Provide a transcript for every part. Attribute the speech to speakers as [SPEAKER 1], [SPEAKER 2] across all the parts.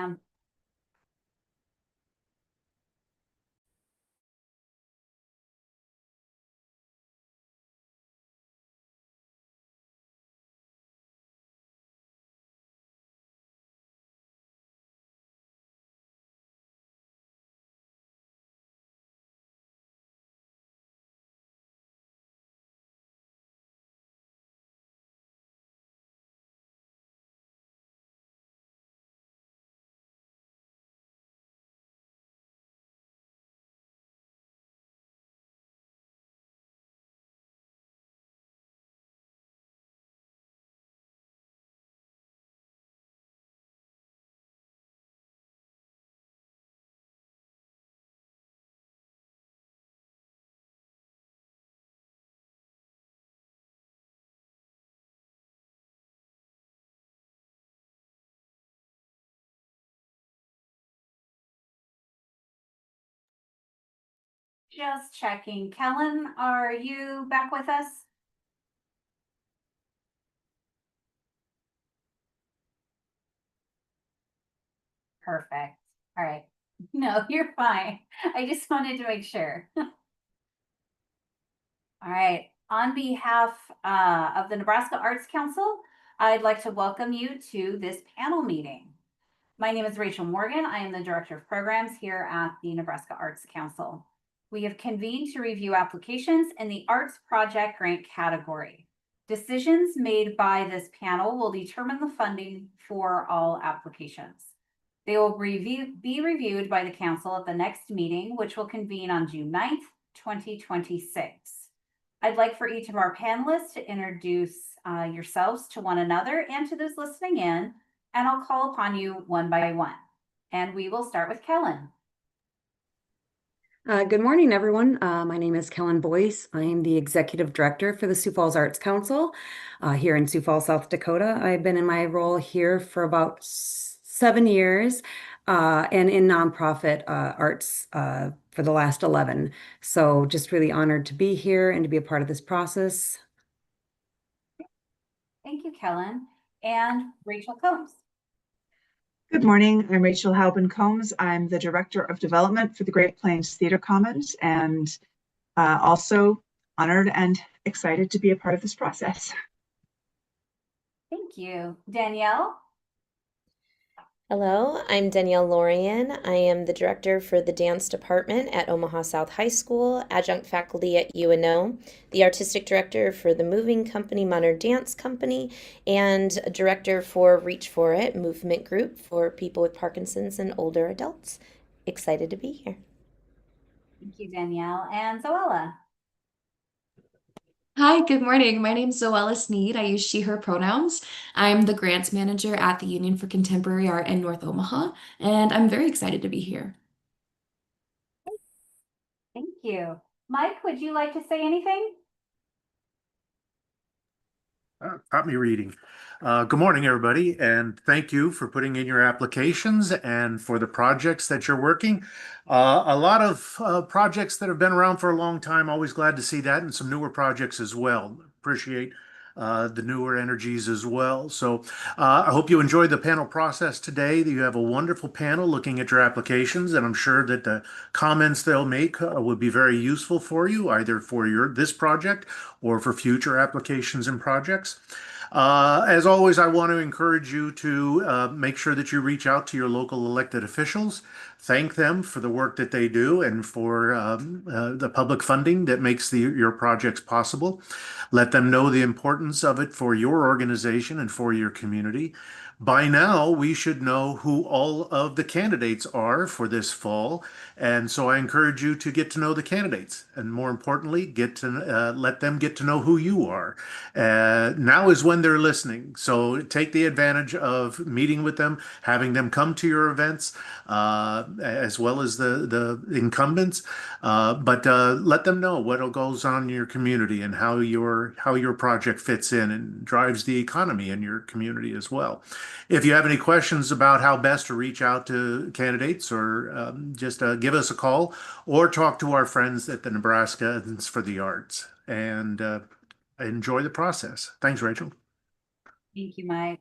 [SPEAKER 1] ma'am. Just checking. Kellen, are you back with us? Perfect. All right. No, you're fine. I just wanted to make sure. All right. On behalf of the Nebraska Arts Council, I'd like to welcome you to this panel meeting. My name is Rachel Morgan. I am the Director of Programs here at the Nebraska Arts Council. We have convened to review applications in the Arts Project Grant category. Decisions made by this panel will determine the funding for all applications. They will be reviewed by the council at the next meeting, which will convene on June 9th, 2026. I'd like for each of our panelists to introduce yourselves to one another and to those listening in, and I'll call upon you one by one. And we will start with Kellen.
[SPEAKER 2] Good morning, everyone. My name is Kellen Boyce. I am the Executive Director for the Sioux Falls Arts Council here in Sioux Falls, South Dakota. I've been in my role here for about 7 years and in nonprofit arts for the last 11. So just really honored to be here and to be a part of this process.
[SPEAKER 1] Thank you, Kellen. And Rachel Combs.
[SPEAKER 3] Good morning, I'm Rachel Halbin Combs. I'm the Director of Development for the Great Plains Theater Commons and also honored and excited to be a part of this process.
[SPEAKER 1] Thank you. Danielle?
[SPEAKER 4] Hello, I'm Danielle Lorian. I am the director for the dance department at Omaha South High School, adjunct faculty at UNO, the artistic director for the Moving Company Modern Dance Company, and a director for Reach For It movement group for people with Parkinson's and older adults. Excited to be here.
[SPEAKER 1] Thank you, Danielle. And Zoella?
[SPEAKER 5] Hi, good morning. My name is Zoella Sneed. I use she, her pronouns. I'm the grants manager at the Union for Contemporary Art in North Omaha, and I'm very excited to be here.
[SPEAKER 1] Thank you. Mike, would you like to say anything?
[SPEAKER 6] Got me reading. Good morning, everybody, and thank you for putting in your applications and for the projects that you're working. A lot of projects that have been around for a long time. Always glad to see that, and some newer projects as well. Appreciate the newer energies as well. So I hope you enjoyed the panel process today. That you have a wonderful panel looking at your applications, and I'm sure that the comments they'll make will be very useful for you, either for this project or for future applications and projects. As always, I want to encourage you to make sure that you reach out to your local elected officials, thank them for the work that they do and for the public funding that makes your projects possible. Let them know the importance of it for your organization and for your community. By now, we should know who all of the candidates are for this fall. And so I encourage you to get to know the candidates and more importantly, let them get to know who you are. Now is when they're listening. So take the advantage of meeting with them, having them come to your events, as well as the incumbents. But let them know what goes on in your community and how your project fits in and drives the economy in your community as well. If you have any questions about how best to reach out to candidates or just give us a call or talk to our friends at the Nebraska for the Arts and enjoy the process. Thanks, Rachel.
[SPEAKER 1] Thank you, Mike.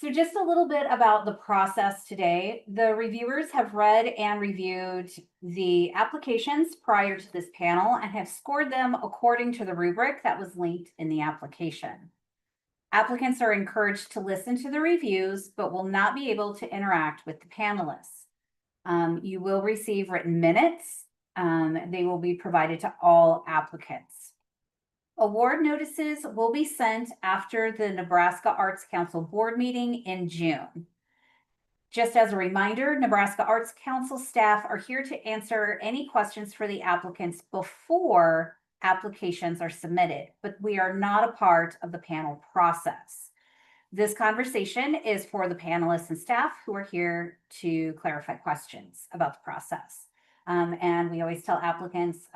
[SPEAKER 1] So just a little bit about the process today. The reviewers have read and reviewed the applications prior to this panel and have scored them according to the rubric that was linked in the application. Applicants are encouraged to listen to the reviews, but will not be able to interact with the panelists. You will receive written minutes. They will be provided to all applicants. Award notices will be sent after the Nebraska Arts Council board meeting in June. Just as a reminder, Nebraska Arts Council staff are here to answer any questions for the applicants before applications are submitted, but we are not a part of the panel process. This conversation is for the panelists and staff who are here to clarify questions about the process. And we always tell applicants,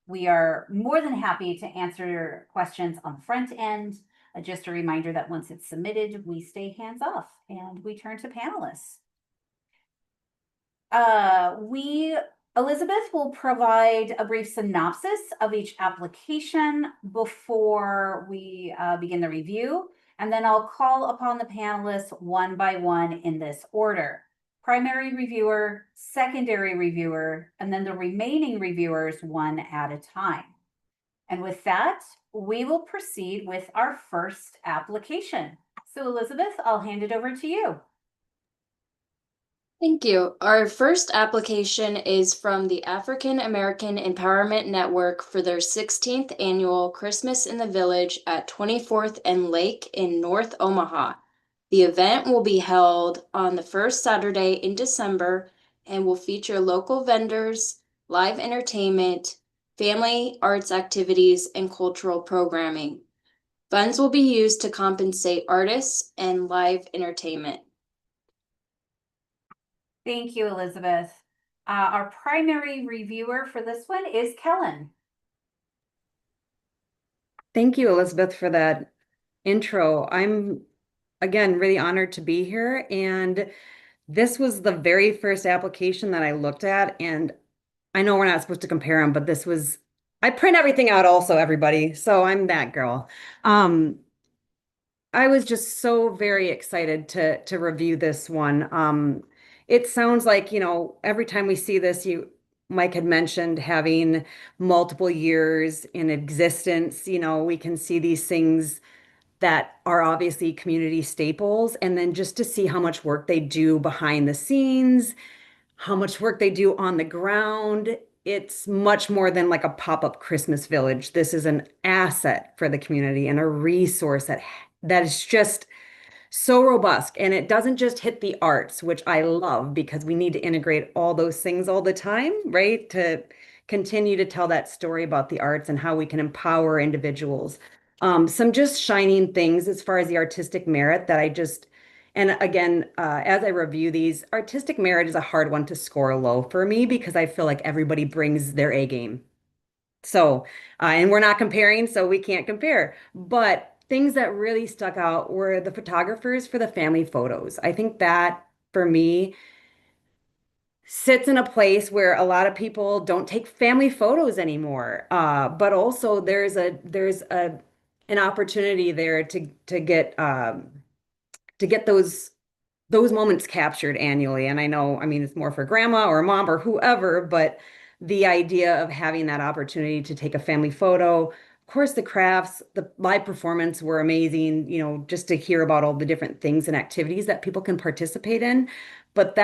[SPEAKER 1] we are more than happy to answer questions on the front end. Just a reminder that once it's submitted, we stay hands off and we turn to panelists. Elizabeth will provide a brief synopsis of each application before we begin the review, and then I'll call upon the panelists one by one in this order. Primary reviewer, secondary reviewer, and then the remaining reviewers one at a time. And with that, we will proceed with our first application. So Elizabeth, I'll hand it over to you.
[SPEAKER 7] Thank you. Our first application is from the African American Empowerment Network for their 16th annual Christmas in the Village at 24th and Lake in North Omaha. The event will be held on the first Saturday in December and will feature local vendors, live entertainment, family arts activities, and cultural programming. Funds will be used to compensate artists and live entertainment.
[SPEAKER 1] Thank you, Elizabeth. Our primary reviewer for this one is Kellen.
[SPEAKER 2] Thank you, Elizabeth, for that intro. I'm, again, really honored to be here. And this was the very first application that I looked at. And I know we're not supposed to compare them, but this was, I print everything out also, everybody. So I'm that girl. I was just so very excited to review this one. It sounds like, you know, every time we see this, Mike had mentioned having multiple years in existence. You know, we can see these things that are obviously community staples, and then just to see how much work they do behind the scenes, how much work they do on the ground. It's much more than like a pop-up Christmas village. This is an asset for the community and a resource that is just so robust, and it doesn't just hit the arts, which I love because we need to integrate all those things all the time, right? To continue to tell that story about the arts and how we can empower individuals. Some just shining things as far as the artistic merit that and again, as I review these, artistic merit is a hard one to score low for me because I feel like everybody brings their A game. So, and we're not comparing, so we can't compare, but things that really stuck out were the photographers for the family photos. I think that for me sits in a place where a lot of people don't take family photos anymore. But also there's an opportunity there to get those moments captured annually. And I know, I mean, it's more for grandma or mom or whoever, but the idea of having that opportunity to take a family photo. Of course, the crafts, the live performance were amazing, you know, just to hear about all the different things and activities that people can participate in. But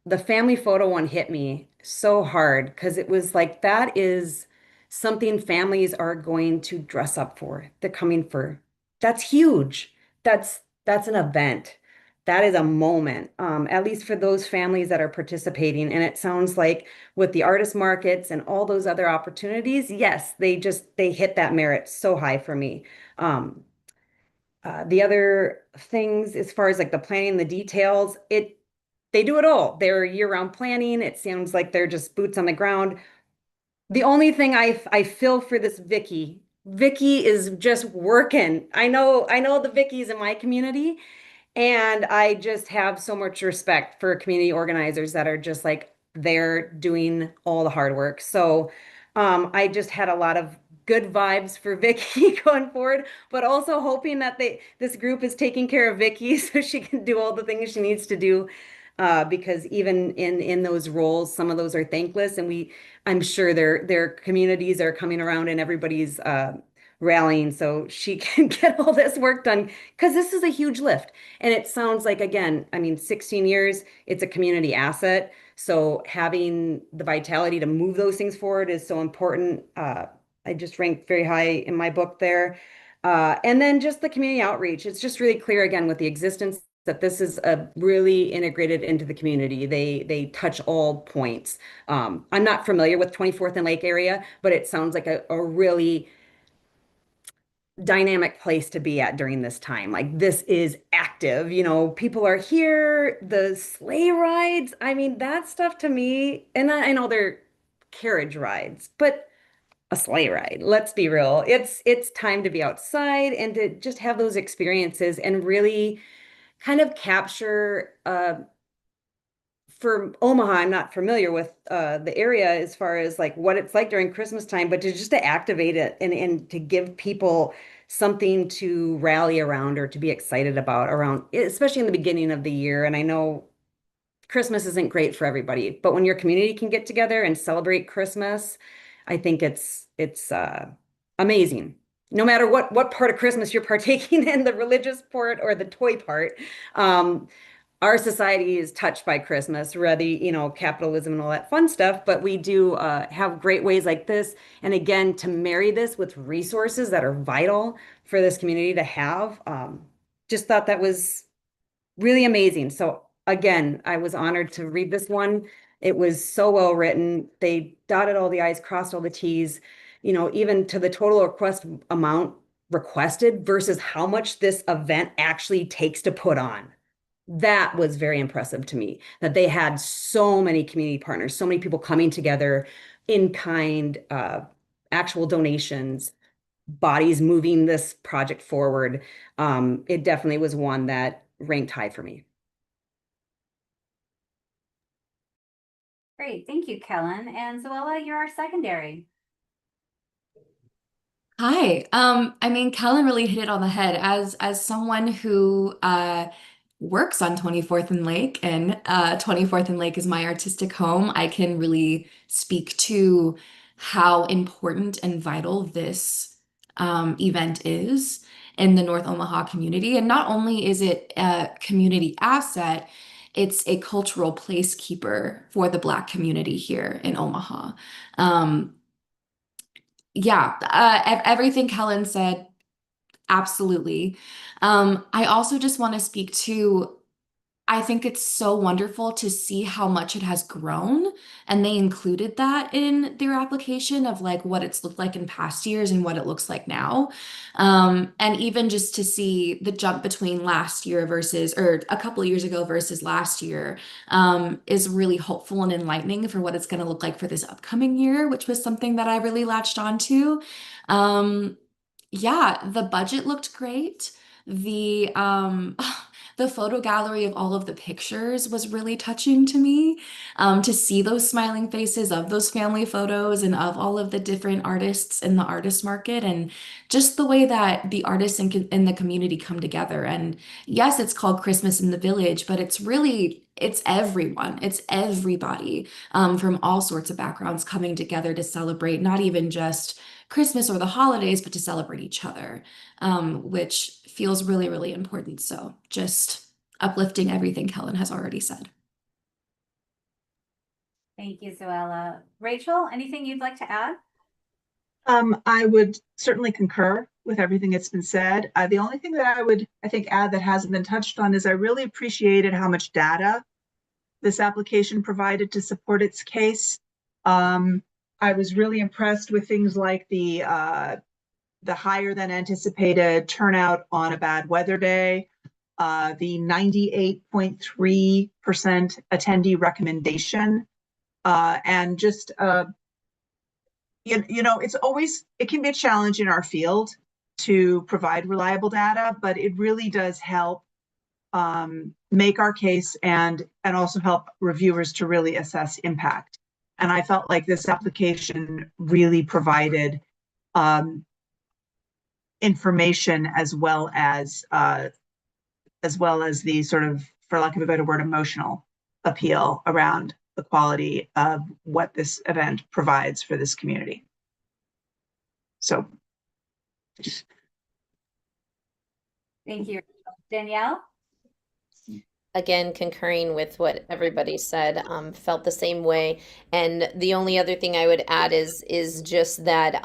[SPEAKER 2] the family photo one hit me so hard because it was like, that is something families are going to dress up for. They're coming for. That's huge. That's an event. That is a moment, at least for those families that are participating. And it sounds like with the artist markets and all those other opportunities, yes, they hit that merit so high for me. The other things, as far as like the planning, the details, they do it all. They're year-round planning. It sounds like they're just boots on the ground. The only thing I feel for this Vicky is just working. I know the Vickies in my community. And I just have so much respect for community organizers that are just like, they're doing all the hard work. So I just had a lot of good vibes for Vicky going forward, but also hoping that this group is taking care of Vicky so she can do all the things she needs to do. Because even in those roles, some of those are thankless, and I'm sure their communities are coming around and everybody's rallying so she can get all this work done, because this is a huge lift. And it sounds like, again, I mean, 16 years, it's a community asset. So having the vitality to move those things forward is so important. I just ranked very high in my book there. And then just the community outreach. It's just really clear, again, with the existence that this is a really integrated into the community. They touch all points. I'm not familiar with 24th and Lake area, but it sounds like a really dynamic place to be at during this time. Like, this is active, people are here, the sleigh rides. I mean, that stuff to me, and I know they're carriage rides, but a sleigh ride, let's be real. It's time to be outside and to just have those experiences and really kind of capture for Omaha, I'm not familiar with the area as far as like what it's like during Christmas time, but to activate it and to give people something to rally around or to be excited about around, especially in the beginning of the year. And I know Christmas isn't great for everybody, but when your community can get together and celebrate Christmas, I think it's amazing. No matter what part of Christmas you're partaking in, the religious part or the toy part. Our society is touched by Christmas, rather, capitalism and all that fun stuff, but we do have great ways like this. And again, to marry this with resources that are vital for this community to have, just thought that was really amazing. So again, I was honored to read this one. It was so well written. They dotted all the I's, crossed all the T's, even to the total request amount requested versus how much this event actually takes to put on. That was very impressive to me, that they had so many community partners, so many people coming together in kind, actual donations, bodies moving this project forward. It definitely was one that ranked high for me.
[SPEAKER 1] Great, thank you, Kellen. And Zoella, you're our secondary.
[SPEAKER 5] Hi. I mean, Kellen really hit it on the head. As someone who works on 24th and Lake, and 24th and Lake is my artistic home, I can really speak to how important and vital this event is in the North Omaha community. And not only is it a community asset, it's a cultural placekeeper for the Black community here in Omaha. Everything Kellen said, absolutely. I also just want to speak to, I think it's so wonderful to see how much it has grown, and they included that in their application of like what it's looked like in past years and what it looks like now. And even just to see the jump between last year or a couple of years ago versus last year, is really hopeful and enlightening for what it's going to look like for this upcoming year, which was something that I really latched onto. The budget looked great. The the photo gallery of all of the pictures was really touching to me. To see those smiling faces of those family photos and of all of the different artists in the artist market, and just the way that the artists in the community come together. And yes, it's called Christmas in the Village, but it's everyone, it's everybody from all sorts of backgrounds coming together to celebrate not even just Christmas or the holidays, but to celebrate each other, which feels really, really important. So just uplifting everything Kellen has already said.
[SPEAKER 1] Thank you, Zoella. Rachel, anything you'd like to add?
[SPEAKER 3] I would certainly concur with everything that's been said. The only thing that I would, I think, add that hasn't been touched on is I really appreciated how much data this application provided to support its case. I was really impressed with things like the higher than anticipated turnout on a bad weather day, the 98.3% attendee recommendation, and just it can be a challenge in our field to provide reliable data, but it really does help make our case and also help reviewers to really assess impact. And I felt like this application really provided information as well as the sort of, for lack of a better word, emotional appeal around the quality of what this event provides for this community. So.
[SPEAKER 1] Thank you. Danielle?
[SPEAKER 4] Again, concurring with what everybody said, felt the same way. And the only other thing I would add is just that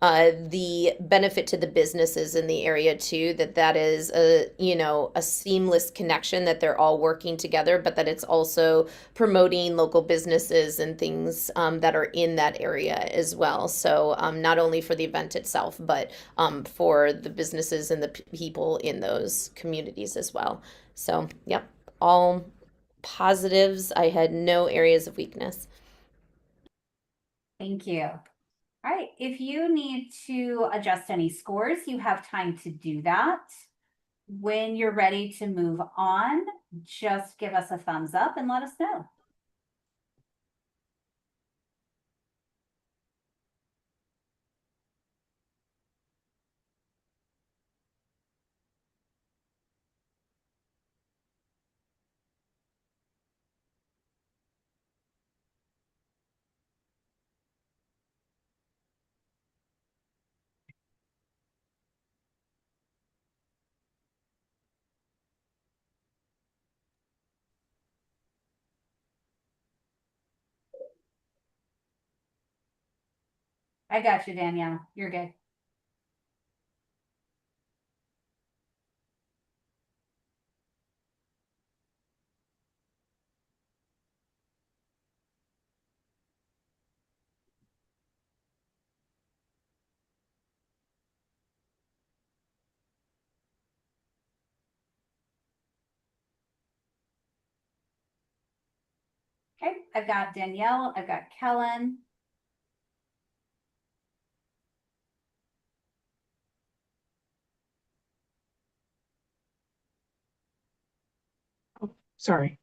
[SPEAKER 4] the benefit to the businesses in the area too, that is a seamless connection, that they're all working together, but that it's also promoting local businesses and things that are in that area as well. So not only for the event itself, but for the businesses and the people in those communities as well. So, yep, all positives. I had no areas of weakness.
[SPEAKER 1] Thank you. All right, if you need to adjust any scores, you have time to do that. When you're ready to move on, just give us a thumbs up and let us know. I got you, Danielle. You're good. Okay, I've got Danielle, I've got Kellen.
[SPEAKER 3] Sorry.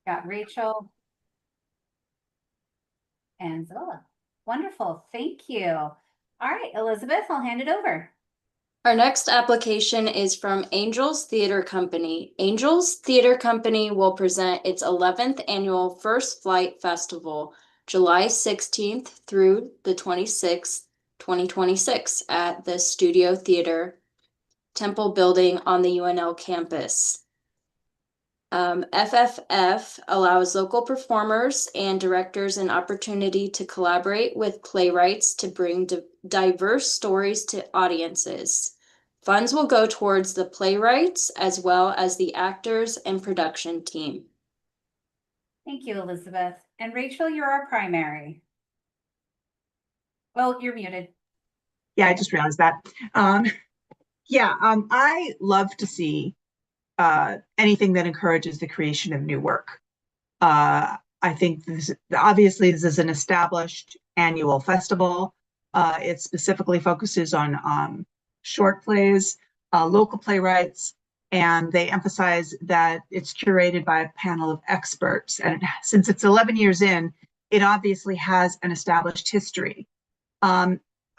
[SPEAKER 1] Got Rachel and Zola. Wonderful, thank you. All right, Elizabeth, I'll hand it over.
[SPEAKER 7] Our next application is from Angels Theater Company. Angels Theater Company will present its 11th annual First Flight Festival, July 16th through the 26th, 2026 at the Studio Theater Temple Building on the UNL campus. FFF allows local performers and directors an opportunity to collaborate with playwrights to bring diverse stories to audiences. Funds will go towards the playwrights as well as the actors and production team.
[SPEAKER 1] Thank you, Elizabeth. And Rachel, you're our primary. Well, you're muted.
[SPEAKER 3] Yeah, I just realized that. I love to see anything that encourages the creation of new work. I think obviously this is an established annual festival. It specifically focuses on short plays, local playwrights, and they emphasize that it's curated by a panel of experts. And since it's 11 years in, it obviously has an established history.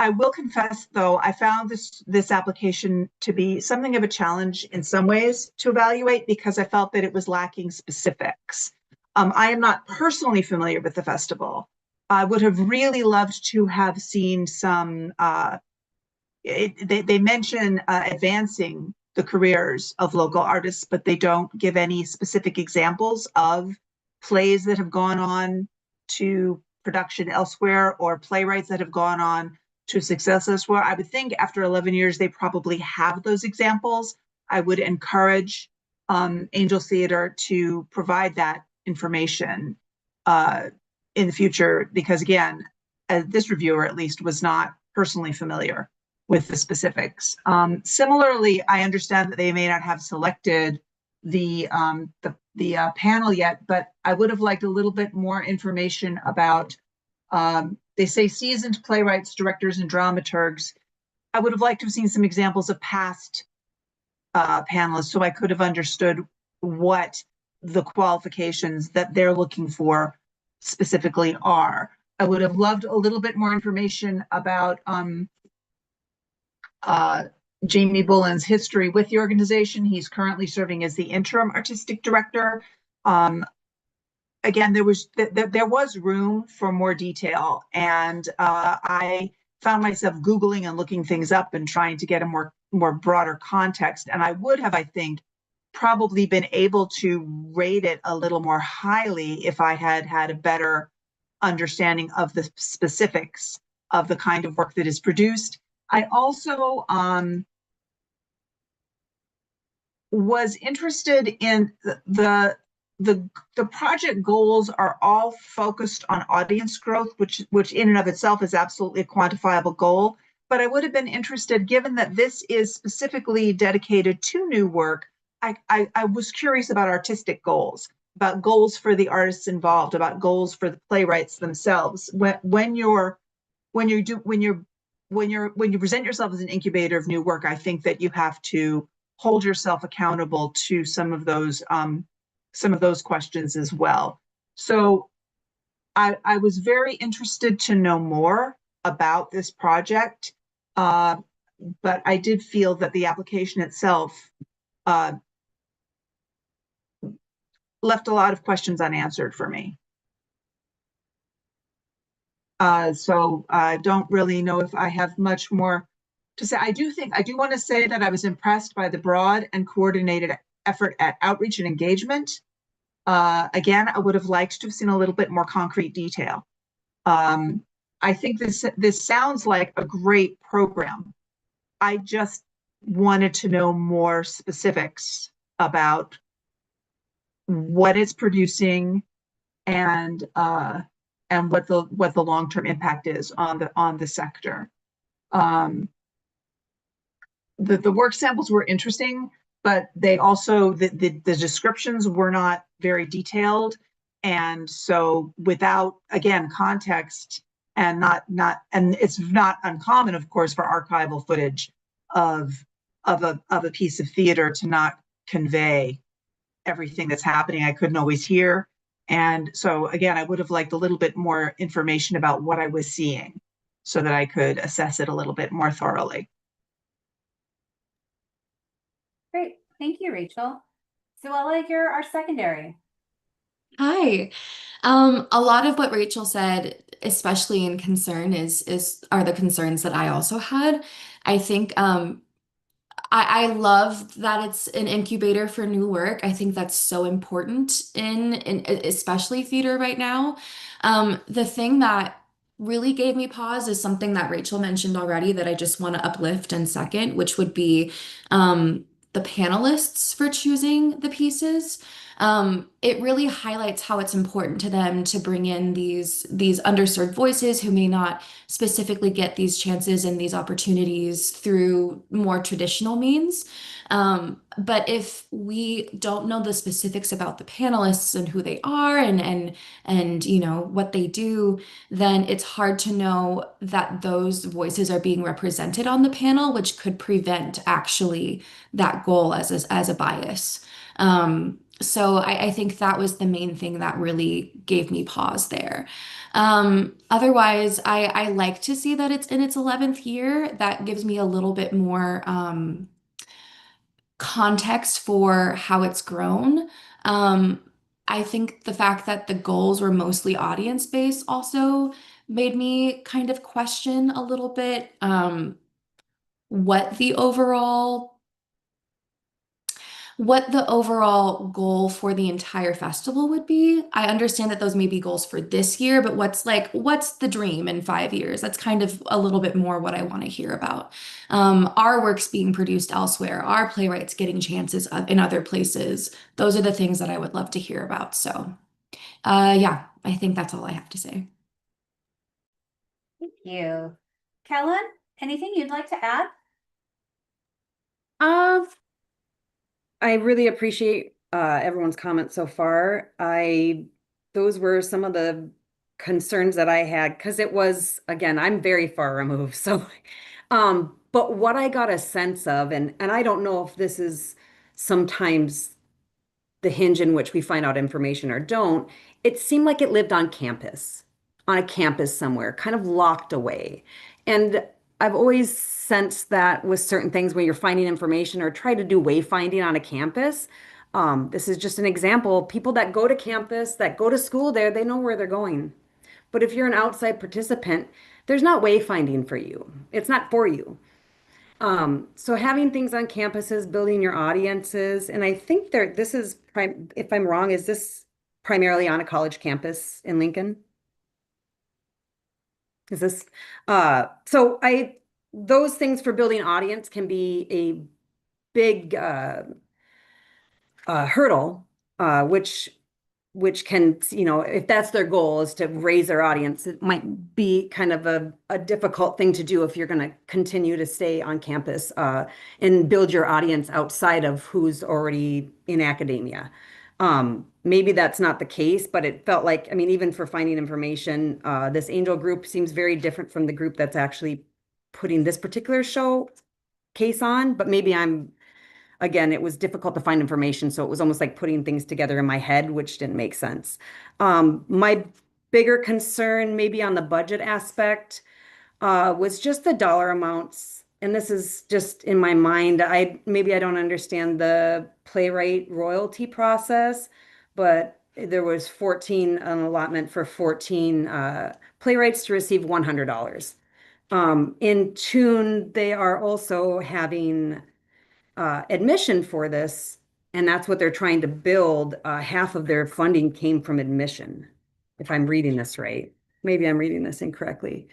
[SPEAKER 3] I will confess, though, I found this application to be something of a challenge in some ways to evaluate because I felt that it was lacking specifics. I am not personally familiar with the festival. I would have really loved to have seen some, they mention advancing the careers of local artists, but they don't give any specific examples of plays that have gone on to production elsewhere or playwrights that have gone on to success elsewhere. I would think after 11 years, they probably have those examples. I would encourage Angels Theater to provide that information in the future, because again, this reviewer at least was not personally familiar with the specifics. Similarly, I understand that they may not have selected the panel yet, but I would have liked a little bit more information about, they say seasoned playwrights, directors, and dramaturgs. I would have liked to have seen some examples of past panelists so I could have understood what the qualifications that they're looking for specifically are. I would have loved a little bit more information about Jamie Bullen's history with the organization. He's currently serving as the interim artistic director. Again, there was room for more detail, and I found myself Googling and looking things up and trying to get a more broader context. And I would have, I think, probably been able to rate it a little more highly if I had had a better understanding of the specifics of the kind of work that is produced. I also was interested in the project goals are all focused on audience growth, which in and of itself is absolutely a quantifiable goal. But I would have been interested, given that this is specifically dedicated to new work, I was curious about artistic goals, about goals for the artists involved, about goals for the playwrights themselves. When you present yourself as an incubator of new work, I think that you have to hold yourself accountable to some of those questions as well. So I was very interested to know more about this project, but I did feel that the application itself left a lot of questions unanswered for me. So I don't really know if I have much more to say. I do want to say that I was impressed by the broad and coordinated effort at outreach and engagement. Again, I would have liked to have seen a little bit more concrete detail. I think this sounds like a great program. I just wanted to know more specifics about what it's producing and what the long-term impact is on the sector. The work samples were interesting, but they also the descriptions were not very detailed, and so without, again, context and and it's not uncommon, of course, for archival footage of a piece of theater to not convey everything that's happening. I couldn't always hear, and so again, I would have liked a little bit more information about what I was seeing, so that I could assess it a little bit more thoroughly.
[SPEAKER 1] Great. Thank you, Rachel. Zoella, you're our secondary.
[SPEAKER 5] Hi. A lot of what Rachel said, especially in concern, are the concerns that I also had. I think I love that it's an incubator for new work. I think that's so important in especially theater right now. The thing that really gave me pause is something that Rachel mentioned already that I just want to uplift and second, which would be the panelists for choosing the pieces. It really highlights how it's important to them to bring in these underserved voices who may not specifically get these chances and these opportunities through more traditional means. But if we don't know the specifics about the panelists and who they are and you know what they do, then it's hard to know that those voices are being represented on the panel, which could prevent actually that goal as a bias. So I think that was the main thing that really gave me pause there. Otherwise, I like to see that it's in its 11th year. That gives me a little bit more context for how it's grown. I think the fact that the goals were mostly audience-based also made me kind of question a little bit what the overall goal for the entire festival would be. I understand that those may be goals for this year, but what's the dream in 5 years? That's kind of a little bit more what I want to hear about. Our works being produced elsewhere, our playwrights getting chances in other places. Those are the things that I would love to hear about. So, yeah, I think that's all I have to say.
[SPEAKER 1] Thank you. Kellen, anything you'd like to add?
[SPEAKER 2] I really appreciate everyone's comments so far. Those were some of the concerns that I had because it was, again, I'm very far removed. So, but what I got a sense of, and I don't know if this is sometimes the hinge in which we find out information or don't, it seemed like it lived on campus. on a campus somewhere, kind of locked away. And I've always sensed that with certain things when you're finding information or try to do wayfinding on a campus. This is just an example. People that go to campus, that go to school there, they know where they're going. But if you're an outside participant, there's not wayfinding for you. It's not for you. So having things on campuses, building your audiences, and I think this is if I'm wrong, is this primarily on a college campus in Lincoln? Is this, so those things for building audience can be a big, hurdle, which can, if that's their goal is to raise their audience, it might be kind of a difficult thing to do if you're going to continue to stay on campus, and build your audience outside of who's already in academia. Maybe that's not the case, but it felt like, I mean, even for finding information, this Angel group seems very different from the group that's actually putting this particular show case on, but maybe again, it was difficult to find information, so it was almost like putting things together in my head, which didn't make sense. My bigger concern, maybe on the budget aspect, was just the dollar amounts. And this is just in my mind. Maybe I don't understand the playwright royalty process, but there was an allotment for 14 playwrights to receive $100. In tune, they are also having admission for this, and that's what they're trying to build. Half of their funding came from admission, if I'm reading this right. Maybe I'm reading this incorrectly.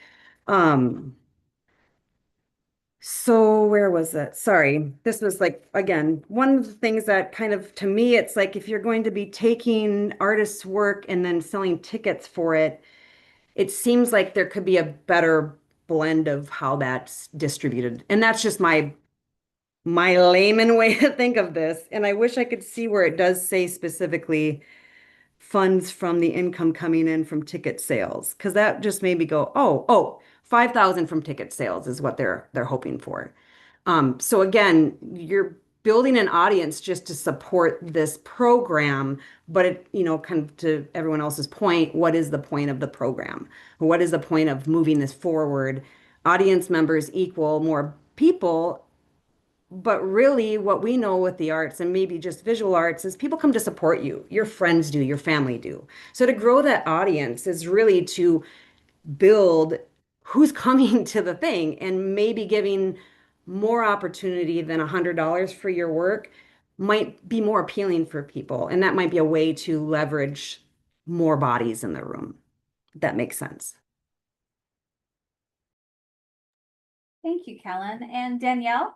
[SPEAKER 2] So where was it? Sorry. This was like, again, one of the things that kind of, to me, it's like if you're going to be taking artists' work and then selling tickets for it, it seems like there could be a better blend of how that's distributed. And that's just my layman way to think of this. And I wish I could see where it does say specifically funds from the income coming in from ticket sales, because that just made me go, oh, 5,000 from ticket sales is what they're hoping for. So again, you're building an audience just to support this program, but it, kind of to everyone else's point, what is the point of the program? What is the point of moving this forward? Audience members equal more people, but really, what we know with the arts and maybe just visual arts is people come to support you. Your friends do, your family do. So to grow that audience is really to build who's coming to the thing, and maybe giving more opportunity than $100 for your work might be more appealing for people. And that might be a way to leverage more bodies in the room. If that makes sense.
[SPEAKER 1] Thank you, Kellen. And Danielle?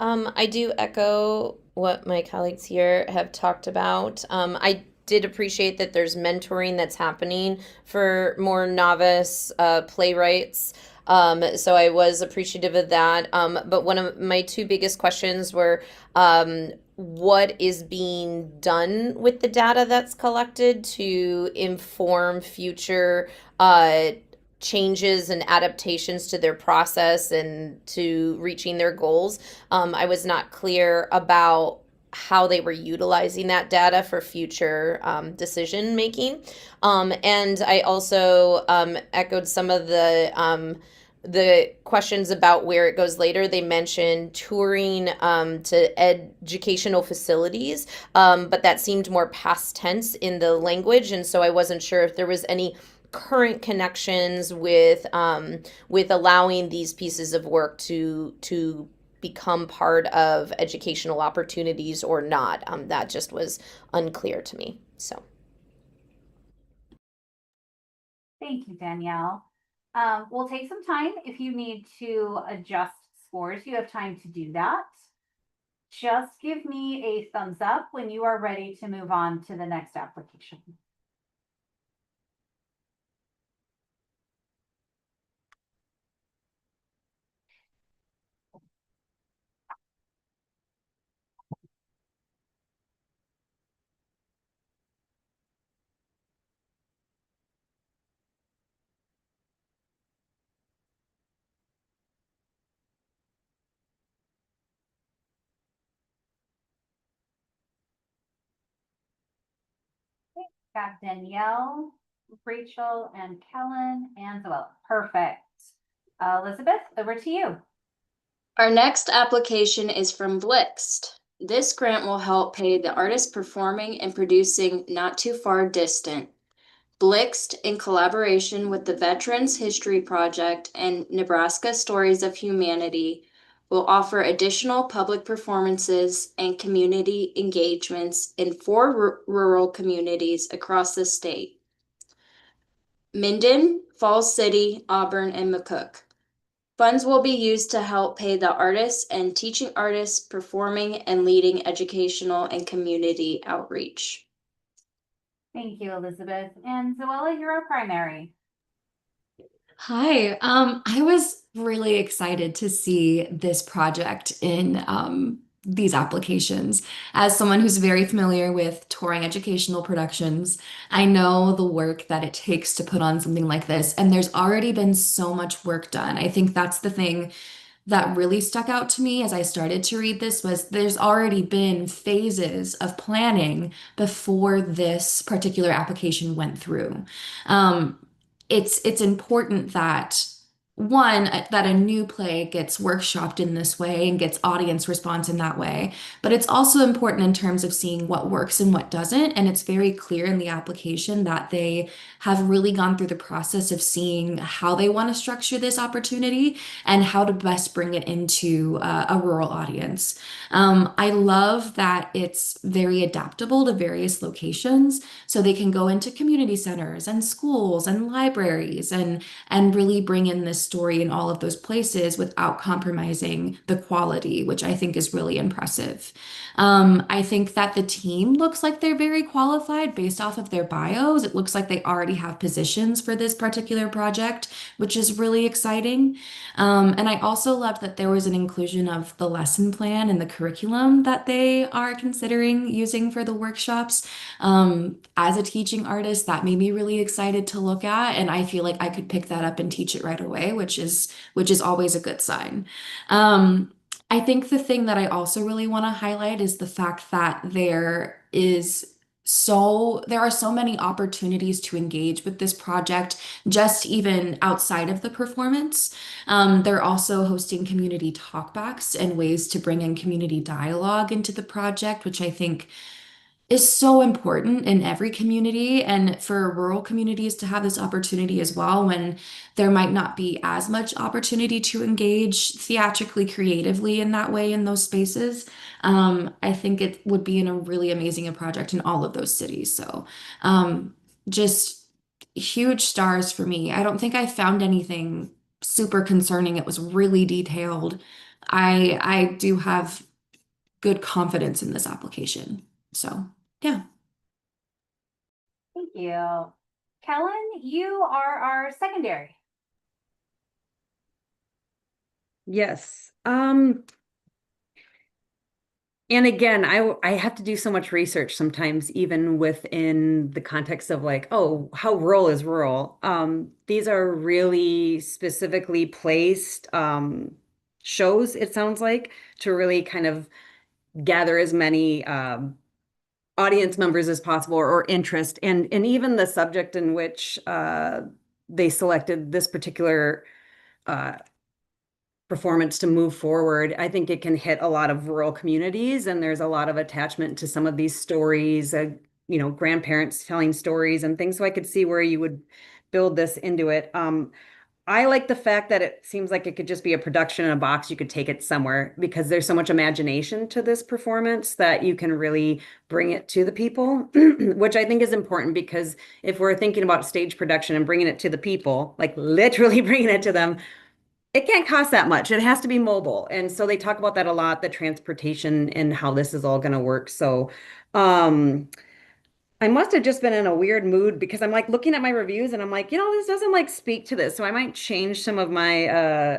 [SPEAKER 4] I do echo what my colleagues here have talked about. I did appreciate that there's mentoring that's happening for more novice playwrights. So I was appreciative of that. But one of my two biggest questions were what is being done with the data that's collected to inform future changes and adaptations to their process and to reaching their goals. I was not clear about how they were utilizing that data for future decision making. And I also echoed some of the questions about where it goes later. They mentioned touring to educational facilities, but that seemed more past tense in the language. And so I wasn't sure if there was any current connections with allowing these pieces of work to become part of educational opportunities or not. That just was unclear to me. So
[SPEAKER 1] Thank you, Danielle. We'll take some time. If you need to adjust scores, you have time to do that. Just give me a thumbs up when you are ready to move on to the next application. Got Danielle Rachel and Kellen and Zoella. Perfect. Elizabeth, over to you.
[SPEAKER 7] Our next application is from Blixt. This grant will help pay the artist performing and producing Not Too Far Distant. Blixt, in collaboration with the Veterans History Project and Nebraska Stories of Humanity, will offer additional public performances and community engagements in 4 rural communities across the state: Minden, Falls City, Auburn, and McCook. Funds will be used to help pay the artists and teaching artists performing and leading educational and community outreach.
[SPEAKER 1] Thank you, Elizabeth. And Zoella, you're our primary.
[SPEAKER 5] Hi, I was really excited to see this project in these applications. As someone who's very familiar with touring educational productions, I know the work that it takes to put on something like this, and there's already been so much work done. I think that's the thing that really stuck out to me as I started to read this was there's already been phases of planning before this particular application went through. Um, it's important that one, that a new play gets workshopped in this way and gets audience response in that way. But it's also important in terms of seeing what works and what doesn't. And it's very clear in the application that they have really gone through the process of seeing how they want to structure this opportunity and how to best bring it into a rural audience. I love that it's very adaptable to various locations, so they can go into community centers and schools and libraries and really bring in this story in all of those places without compromising the quality, which I think is really impressive. I think that the team looks like they're very qualified based off of their bios. It looks like they already have positions for this particular project, which is really exciting. And I also loved that there was an inclusion of the lesson plan and the curriculum that they are considering using for the workshops. As a teaching artist, that made me really excited to look at, and I feel like I could pick that up and teach it right away, which is always a good sign. I think the thing that I also really want to highlight is the fact that there are so many opportunities to engage with this project, just even outside of the performance. They're also hosting community talkbacks and ways to bring in community dialogue into the project, which I think is so important in every community, and for rural communities to have this opportunity as well when there might not be as much opportunity to engage theatrically creatively in that way in those spaces. I think it would be in a really amazing project in all of those cities. So just huge stars for me. I don't think I found anything super concerning. It was really detailed. I do have good confidence in this application. So yeah.
[SPEAKER 1] Thank you. Kellen, you are our secondary.
[SPEAKER 2] Yes. And again, I have to do so much research sometimes, even within the context of like, oh, how rural is rural? These are really specifically placed shows, it sounds like, to really kind of gather as many audience members as possible or interest, and even the subject in which they selected this particular performance to move forward. I think it can hit a lot of rural communities, and there's a lot of attachment to some of these stories, grandparents telling stories and things. So I could see where you would build this into it. I like the fact that it seems like it could just be a production in a box. You could take it somewhere because there's so much imagination to this performance that you can really bring it to the people, which I think is important, because if we're thinking about stage production and bringing it to the people, like literally bringing it to them, it can't cost that much. It has to be mobile. And so they talk about that a lot, the transportation and how this is all going to work. So, I must have just been in a weird mood because I'm like looking at my reviews and I'm like, this doesn't like speak to this. So I might change some of my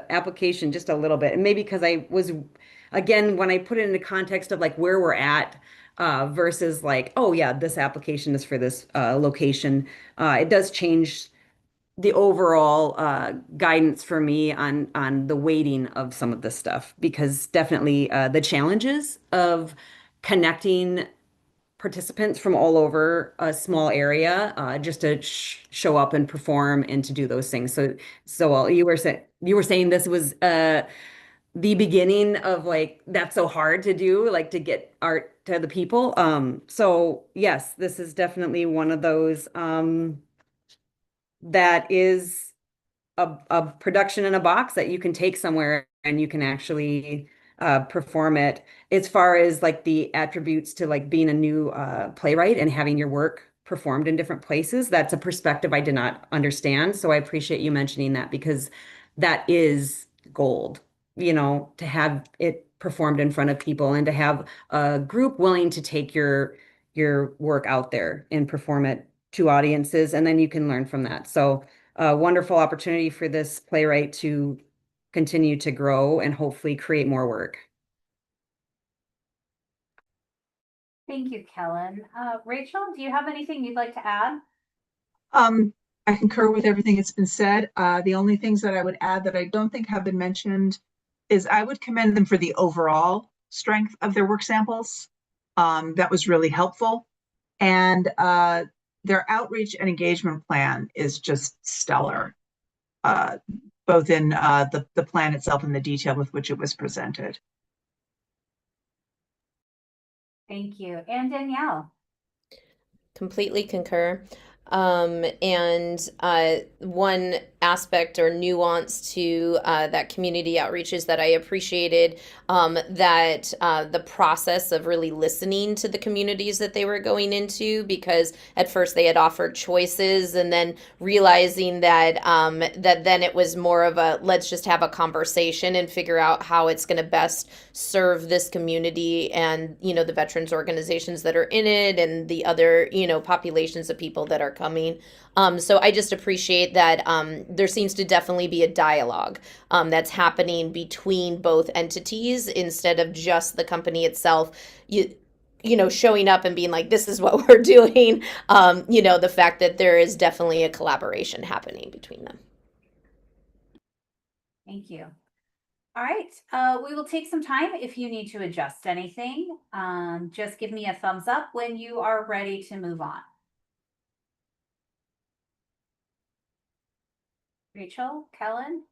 [SPEAKER 2] application just a little bit. And maybe because I was, again, when I put it into context of like where we're at versus like, oh yeah, this application is for this location. It does change the overall guidance for me on the weighting of some of this stuff, because definitely the challenges of connecting participants from all over a small area, just to show up and perform and to do those things. So you were saying this was the beginning of like that's so hard to do, like to get art to the people. So yes, this is definitely one of those that is a production in a box that you can take somewhere and you can actually perform it. As far as like the attributes to like being a new playwright and having your work performed in different places, that's a perspective I did not understand. So I appreciate you mentioning that because that is gold, to have it performed in front of people and to have a group willing to take your work out there and perform it to audiences, and then you can learn from that. So a wonderful opportunity for this playwright to continue to grow and hopefully create more work.
[SPEAKER 1] Thank you, Kellen. Rachel, do you have anything you'd like to add?
[SPEAKER 3] I concur with everything that's been said. The only things that I would add that I don't think have been mentioned is I would commend them for the overall strength of their work samples. That was really helpful. And their outreach and engagement plan is just stellar, both in the plan itself and the detail with which it was presented.
[SPEAKER 1] Thank you. And Danielle.
[SPEAKER 4] Completely concur. And one aspect or nuance to that community outreach is that I appreciated that the process of really listening to the communities that they were going into, because at first they had offered choices and then realizing that that then it was more of a let's just have a conversation and figure out how it's going to best serve this community and the veterans organizations that are in it and the other populations of people that are coming. So I just appreciate that there seems to definitely be a dialogue that's happening between both entities instead of just the company itself. Showing up and being like, this is what we're doing. The fact that there is definitely a collaboration happening between them.
[SPEAKER 1] Thank you. All right, we will take some time if you need to adjust anything. Just give me a thumbs up when you are ready to move on. Rachel, Kellen,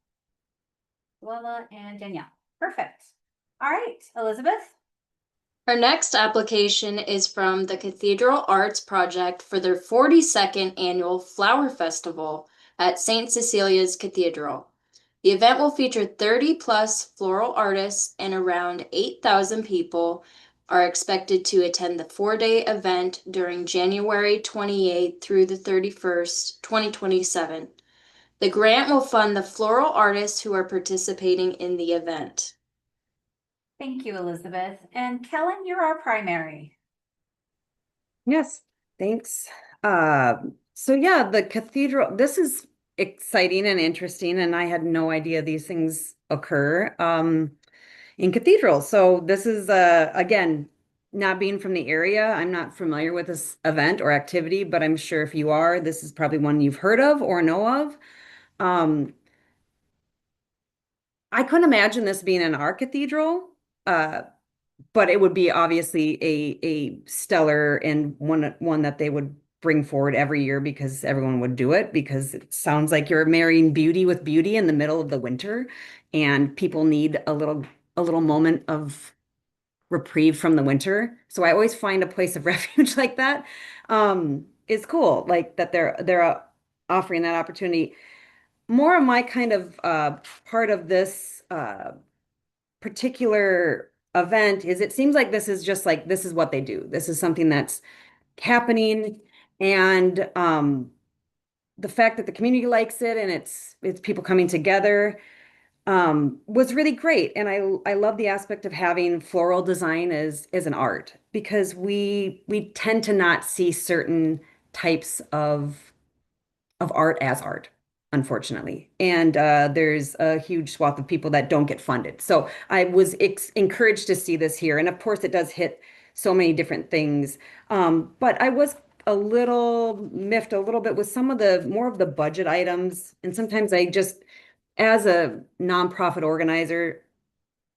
[SPEAKER 1] Luella, and Danielle. Perfect. All right, Elizabeth.
[SPEAKER 7] Our next application is from the Cathedral Arts Project for their 42nd annual Flower Festival at St. Cecilia's Cathedral. The event will feature 30+ floral artists, and around 8,000 people are expected to attend the 4-day event during January 28th through the 31st, 2027. The grant will fund the floral artists who are participating in the event.
[SPEAKER 1] Thank you, Elizabeth. And Kellen, you're our primary.
[SPEAKER 2] Yes, thanks. So yeah, the cathedral, this is exciting and interesting, and I had no idea these things occur in cathedrals. So this is again, not being from the area, I'm not familiar with this event or activity, but I'm sure if you are, this is probably one you've heard of or know of. I couldn't imagine this being in our cathedral, but it would be obviously a stellar and one that they would bring forward every year because everyone would do it, because it sounds like you're marrying beauty with beauty in the middle of the winter, and people need a little moment of reprieve from the winter. So I always find a place of refuge like that is cool, like that they're offering that opportunity. More of my kind of part of this particular event is it seems like this is just like this is what they do. This is something that's happening, and the fact that the community likes it and it's people coming together was really great. And I love the aspect of having floral design as an art, because we tend to not see certain types of art as art, unfortunately. And there's a huge swath of people that don't get funded. So I was encouraged to see this here. And of course, it does hit so many different things. But I was a little miffed a little bit with some of the more of the budget items. And sometimes I just, as a nonprofit organizer,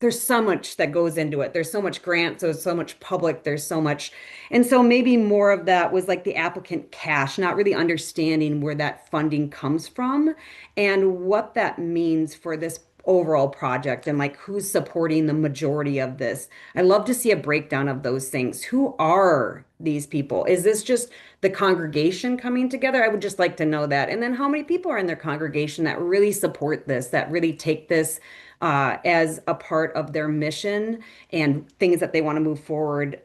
[SPEAKER 2] there's so much that goes into it. There's so much grant, so so much public, there's so much. And so maybe more of that was like the applicant cash, not really understanding where that funding comes from and what that means for this overall project and like who's supporting the majority of this. I love to see a breakdown of those things. Who are these people? Is this just the congregation coming together? I would just like to know that. And then how many people are in their congregation that really support this, that really take this as a part of their mission and things that they want to move forward.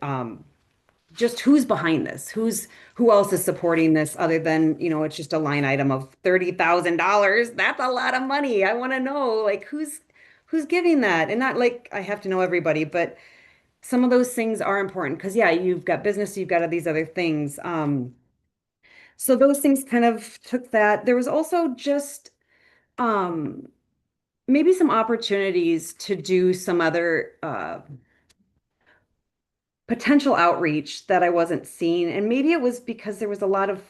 [SPEAKER 2] Just who's behind this? Who else is supporting this other than, it's just a line item of $30,000. That's a lot of money. I want to know like who's giving that. And not like I have to know everybody, but some of those things are important because yeah, you've got business, you've got these other things. So those things kind of took that. There was also just maybe some opportunities to do some other potential outreach that I wasn't seeing. And maybe it was because there was a lot of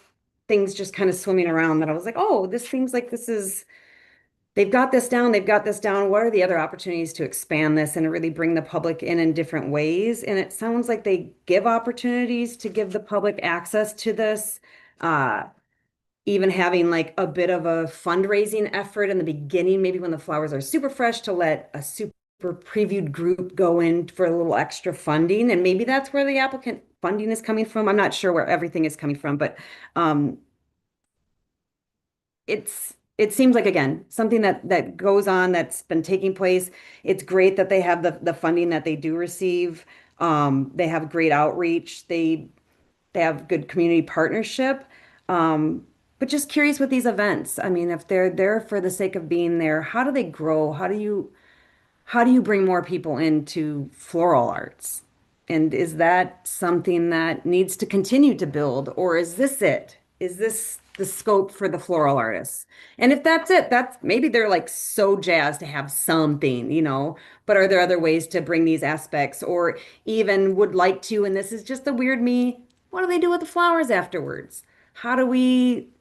[SPEAKER 2] things just kind of swimming around that I was like, oh, this seems like they've got this down, they've got this down. What are the other opportunities to expand this and really bring the public in different ways? And it sounds like they give opportunities to give the public access to this. Even having like a bit of a fundraising effort in the beginning, maybe when the flowers are super fresh, to let a super previewed group go in for a little extra funding. And maybe that's where the applicant funding is coming from. I'm not sure where everything is coming from, but it seems like, again, something that goes on, that's been taking place. It's great that they have the funding that they do receive. They have great outreach. They have good community partnership. But just curious with these events. I mean, if they're there for the sake of being there, how do they grow? How do you bring more people into floral arts? And is that something that needs to continue to build, or is this it? Is this the scope for the floral artists? And if that's it, that's maybe they're like so jazzed to have something, but are there other ways to bring these aspects, or even would like to, and this is just the weird me, what do they do with the flowers afterwards? How do we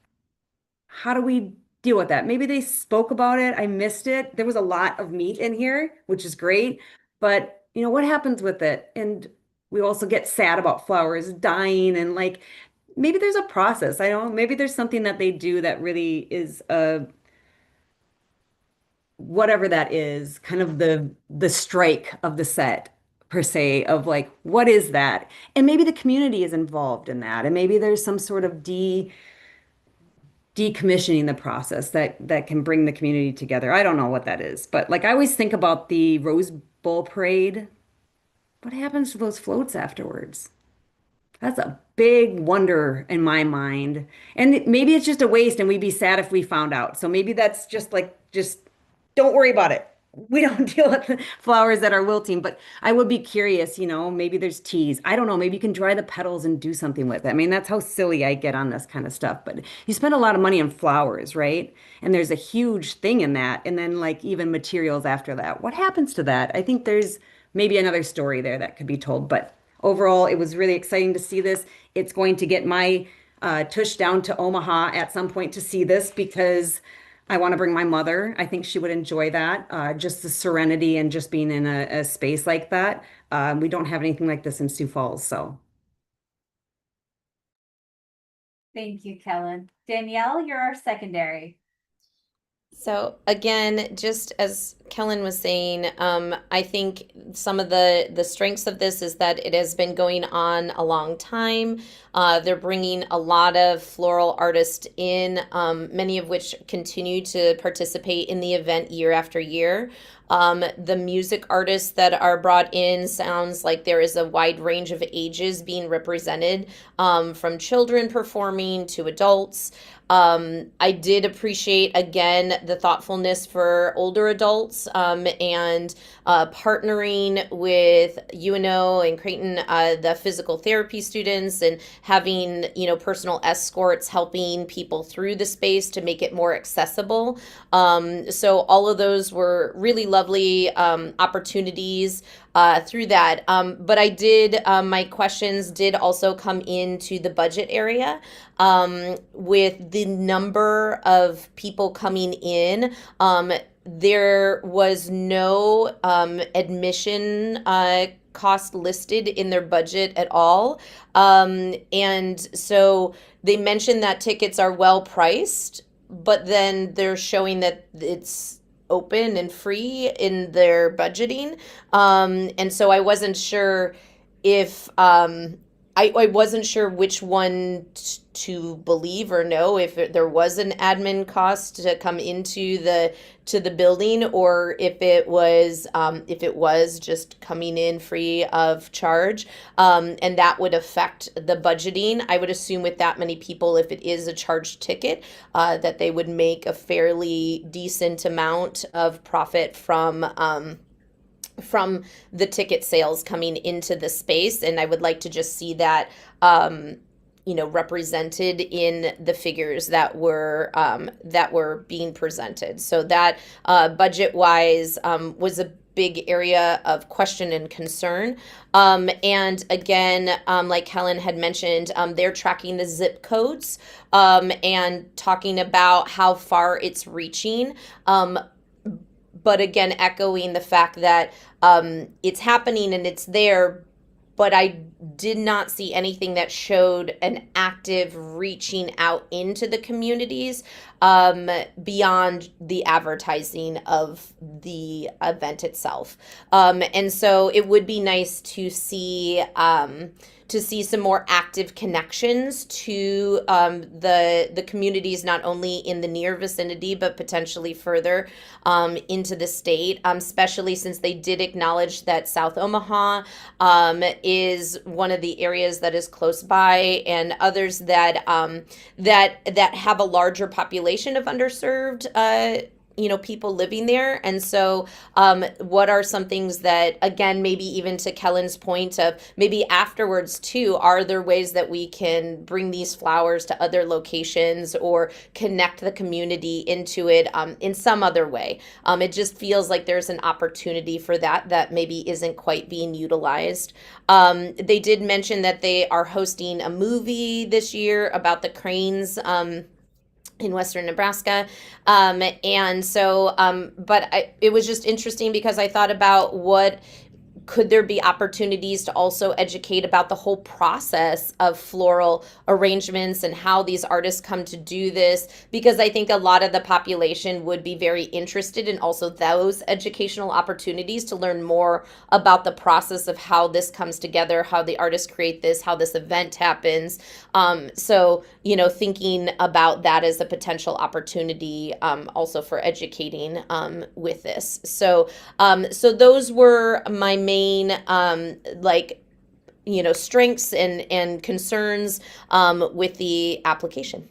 [SPEAKER 2] deal with that? Maybe they spoke about it. I missed it. There was a lot of meat in here, which is great. But what happens with it? And we also get sad about flowers dying and like maybe there's a process. I don't know. Maybe there's something that they do that really is whatever that is, kind of the strike of the set per se, of like, what is that? And maybe the community is involved in that. And maybe there's some sort of decommissioning the process that can bring the community together. I don't know what that is, but like I always think about the Rose Bowl parade. What happens to those floats afterwards? That's a big wonder in my mind. And maybe it's just a waste and we'd be sad if we found out. So maybe that's just don't worry about it. We don't deal with the flowers that are wilting, but I would be curious, maybe there's teas. I don't know. Maybe you can dry the petals and do something with it. I mean, that's how silly I get on this kind of stuff, but you spend a lot of money on flowers, right? And there's a huge thing in that. And then like even materials after that. What happens to that? I think there's maybe another story there that could be told, but overall, it was really exciting to see this. It's going to get my tush down to Omaha at some point to see this because I want to bring my mother. I think she would enjoy that. Just the serenity and just being in a space like that. We don't have anything like this in Sioux Falls, so.
[SPEAKER 1] Thank you, Kellen. Danielle, you're our secondary.
[SPEAKER 4] So again, just as Kellen was saying, I think some of the strengths of this is that it has been going on a long time. They're bringing a lot of floral artists in, many of which continue to participate in the event year after year. The music artists that are brought in sounds like there is a wide range of ages being represented, from children performing to adults. I did appreciate, again, the thoughtfulness for older adults, and partnering with UNO and Creighton, the physical therapy students, and having, personal escorts helping people through the space to make it more accessible. So all of those were really lovely opportunities through that. But I did, my questions did also come into the budget area, with the number of people coming in. there was no admission cost listed in their budget at all. And so they mentioned that tickets are well priced, but then they're showing that it's open and free in their budgeting. And so I wasn't sure if I wasn't sure which one to believe or know, if there was an admin cost to come into the building, or if it was just coming in free of charge, and that would affect the budgeting. I would assume with that many people, if it is a charged ticket, that they would make a fairly decent amount of profit from the ticket sales coming into the space. And I would like to just see that represented in the figures that were being presented. So that budget wise was a big area of question and concern. And again, like Helen had mentioned, they're tracking the zip codes and talking about how far it's reaching. But again, echoing the fact that it's happening and it's there, but I did not see anything that showed an active reaching out into the communities beyond the advertising of the event itself. And so it would be nice to see some more active connections to the communities, not only in the near vicinity, but potentially further into the state, especially since they did acknowledge that South Omaha is one of the areas that is close by, and others that have a larger population of underserved people living there. And so what are some things that, again, maybe even to Kellen's point of maybe afterwards too, are there ways that we can bring these flowers to other locations or connect the community into it in some other way? It just feels like there's an opportunity for that maybe isn't quite being utilized. They did mention that they are hosting a movie this year about the cranes in Western Nebraska. And so, it was just interesting because I thought about could there be opportunities to also educate about the whole process of floral arrangements and how these artists come to do this? Because I think a lot of the population would be very interested in also those educational opportunities to learn more about the process of how this comes together, how the artists create this, how this event happens. So, thinking about that as a potential opportunity also for educating with this. So those were my main strengths and concerns with the application.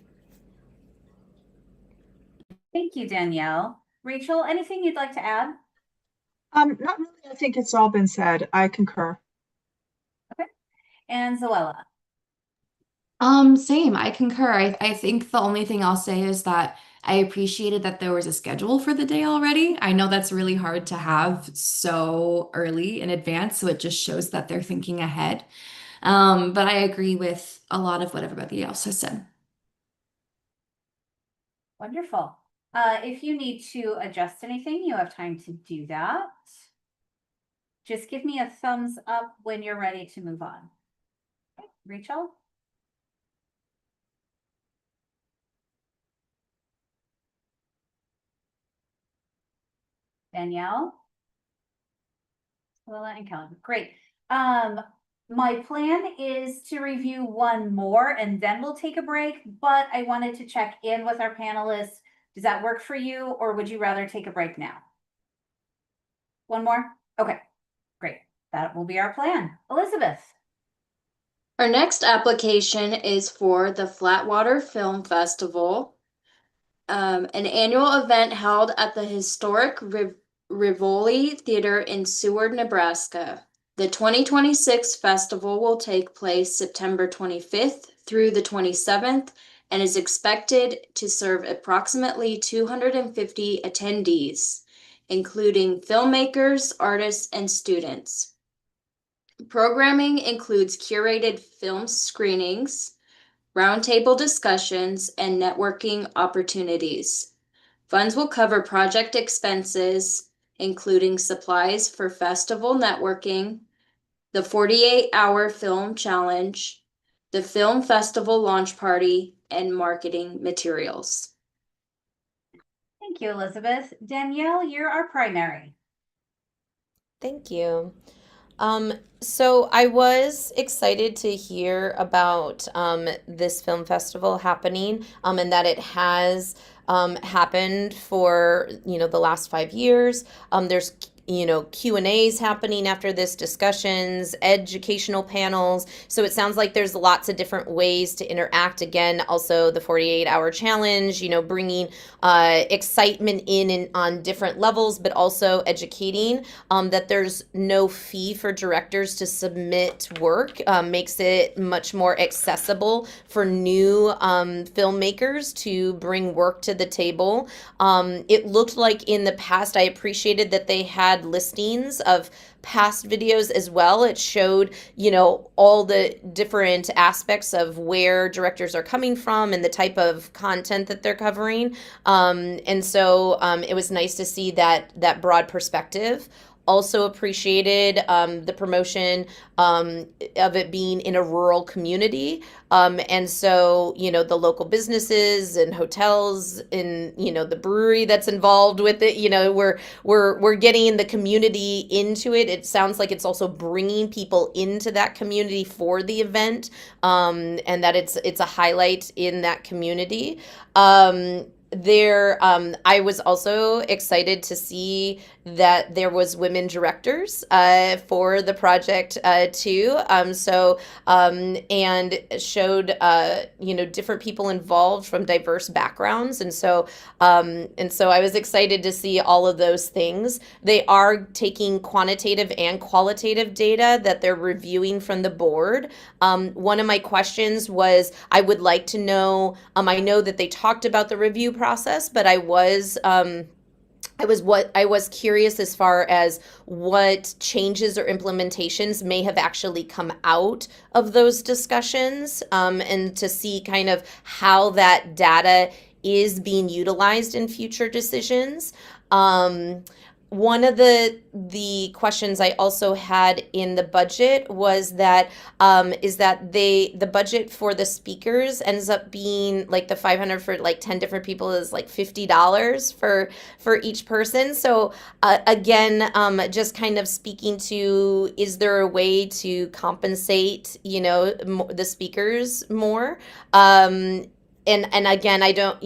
[SPEAKER 1] Thank you, Danielle. Rachel, anything you'd like to add?
[SPEAKER 3] Not really. I think it's all been said. I concur.
[SPEAKER 1] Okay. And Zoella?
[SPEAKER 5] Same. I concur. I think the only thing I'll say is that I appreciated that there was a schedule for the day already. I know that's really hard to have so early in advance, so it just shows that they're thinking ahead. But I agree with a lot of what everybody else has said.
[SPEAKER 1] Wonderful. If you need to adjust anything, you have time to do that. Just give me a thumbs up when you're ready to move on. Okay, Rachel? Danielle? Willa and Kellen. Great. My plan is to review one more and then we'll take a break, but I wanted to check in with our panelists. Does that work for you, or would you rather take a break now? One more? Okay, great. That will be our plan. Elizabeth.
[SPEAKER 7] Our next application is for the Flatwater Film Festival, an annual event held at the historic Rivoli Theater in Seward, Nebraska. The 2026 festival will take place September 25th through the 27th and is expected to serve approximately 250 attendees, including filmmakers, artists, and students. Programming includes curated film screenings, roundtable discussions, and networking opportunities. Funds will cover project expenses, including supplies for festival networking, the 48-hour film challenge, the film festival launch party, and marketing materials.
[SPEAKER 1] Thank you, Elizabeth. Danielle, you're our primary.
[SPEAKER 4] Thank you. So I was excited to hear about this film festival happening, and that it has happened for, the last 5 years. There's Q&As happening after this, discussions, educational panels. So it sounds like there's lots of different ways to interact. Again, also the 48-hour challenge, bringing excitement in and on different levels, but also educating that there's no fee for directors to submit work, makes it much more accessible for new filmmakers to bring work to the table. It looked like in the past, I appreciated that they had listings of past videos as well. It showed, all the different aspects of where directors are coming from and the type of content that they're covering. And so it was nice to see that broad perspective. Also appreciated the promotion of it being in a rural community. And so, the local businesses and hotels and, the brewery that's involved with it, we're getting the community into it. It sounds like it's also bringing people into that community for the event, and that it's a highlight in that community. I was also excited to see that there was women directors for the project too. And showed different people involved from diverse backgrounds, and so I was excited to see all of those things. They are taking quantitative and qualitative data that they're reviewing from the board. One of my questions was, I would like to know. I know that they talked about the review process, but I was curious as far as what changes or implementations may have actually come out of those discussions, and to see kind of how that data is being utilized in future decisions. One of the questions I also had in the budget was that the budget for the speakers ends up being like the 500 for like 10 different people is like $50 for each person. So again, just kind of speaking to, is there a way to compensate the speakers more? And again, I don't,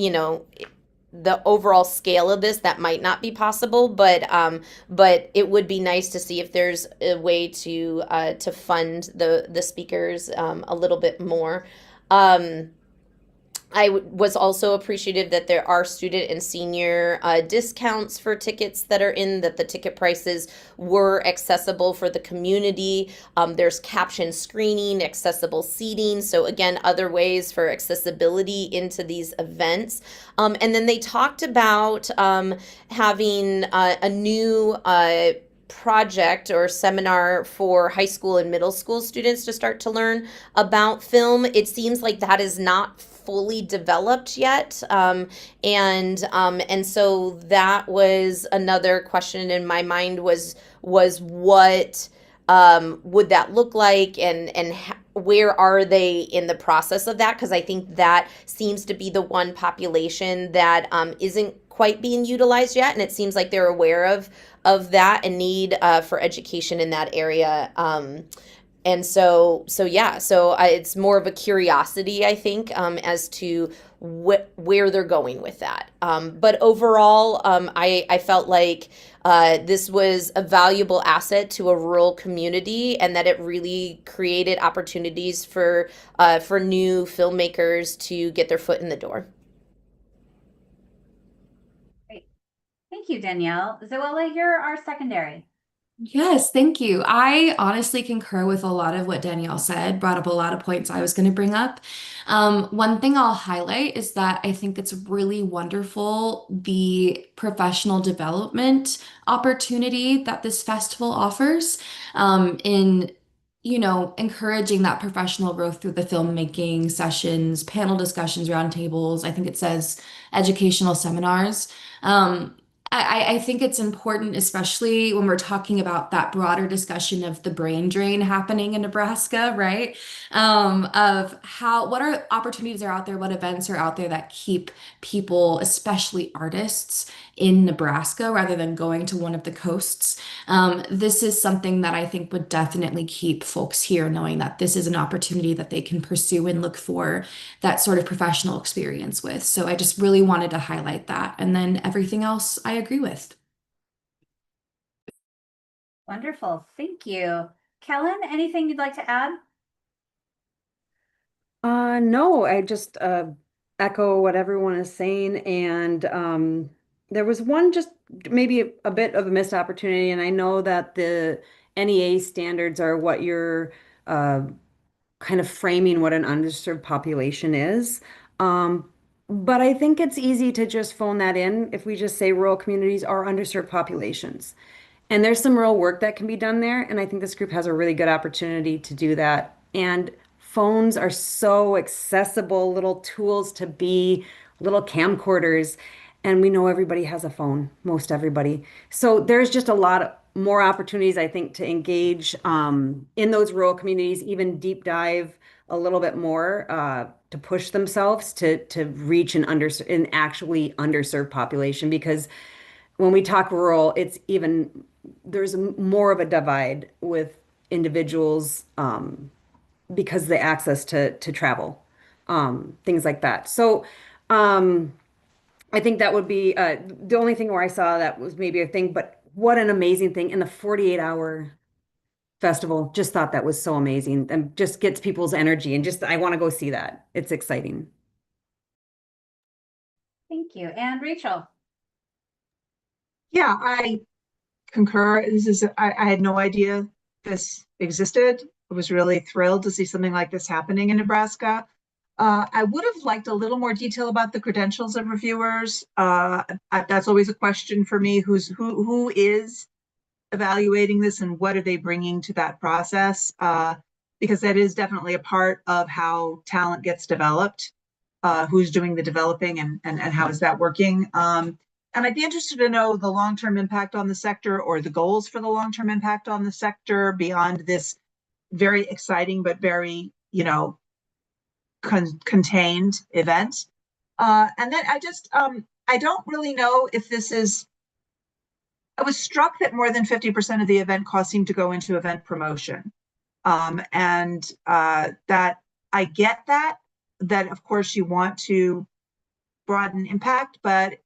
[SPEAKER 4] the overall scale of this, that might not be possible, but it would be nice to see if there's a way to fund the speakers a little bit more. I was also appreciative that there are student and senior discounts for tickets that are that the ticket prices were accessible for the community. There's caption screening, accessible seating. So again, other ways for accessibility into these events. And then they talked about having a new project or seminar for high school and middle school students to start to learn about film. It seems like that is not fully developed yet, and so that was another question in my mind was what would that look like, and where are they in the process of that? Because I think that seems to be the one population that isn't quite being utilized yet, and it seems like they're aware of that and need for education in that area. And so it's more of a curiosity, I think, as to where they're going with that. But overall, I felt like this was a valuable asset to a rural community, and that it really created opportunities for new filmmakers to get their foot in the door.
[SPEAKER 1] Great. Thank you, Danielle. Zoella, you're our secondary.
[SPEAKER 5] Yes, thank you. I honestly concur with a lot of what Danielle said, brought up a lot of points I was going to bring up. One thing I'll highlight is that I think it's really wonderful the professional development opportunity that this festival offers, in encouraging that professional growth through the filmmaking sessions, panel discussions, roundtables. I think it says educational seminars. Um, I think it's important, especially when we're talking about that broader discussion of the brain drain happening in Nebraska, right? Of what are opportunities are out there, what events are out there that keep people, especially artists, in Nebraska rather than going to one of the coasts. This is something that I think would definitely keep folks here knowing that this is an opportunity that they can pursue and look for that sort of professional experience with. So I just really wanted to highlight that. And then everything else I agree with.
[SPEAKER 1] Wonderful. Thank you. Kellen, anything you'd like to add?
[SPEAKER 2] No, I just echo what everyone is saying, and there was one just maybe a bit of a missed opportunity, and I know that the NEA standards are what you're uh, kind of framing what an underserved population is. Um, but I think it's easy to just phone that in if we just say rural communities are underserved populations. And there's some real work that can be done there. And I think this group has a really good opportunity to do that. And phones are so accessible, little tools to be little camcorders. And we know everybody has a phone, most everybody. So there's just a lot more opportunities, I think, to engage in those rural communities, even deep dive a little bit more to push themselves to reach an actually underserved population. Because when we talk rural, there's more of a divide with individuals because the access to travel, things like that. So um, I think that would be the only thing where I saw that was maybe a thing, but what an amazing thing. And the 48-hour festival, just thought that was so amazing and just gets people's energy and just, I want to go see that. It's exciting.
[SPEAKER 1] Thank you. And Rachel?
[SPEAKER 3] Yeah, I concur. I had no idea this existed. I was really thrilled to see something like this happening in Nebraska. I would have liked a little more detail about the credentials of reviewers. That's always a question for me. Who is evaluating this and what are they bringing to that process? Because that is definitely a part of how talent gets developed. Who's doing the developing and how is that working? And I'd be interested to know the long-term impact on the sector or the goals for the long-term impact on the sector beyond this very exciting but very, contained event. And then I don't really know if this is, I was struck that more than 50% of the event costs seem to go into event promotion. And that I get that of course you want to broaden impact, but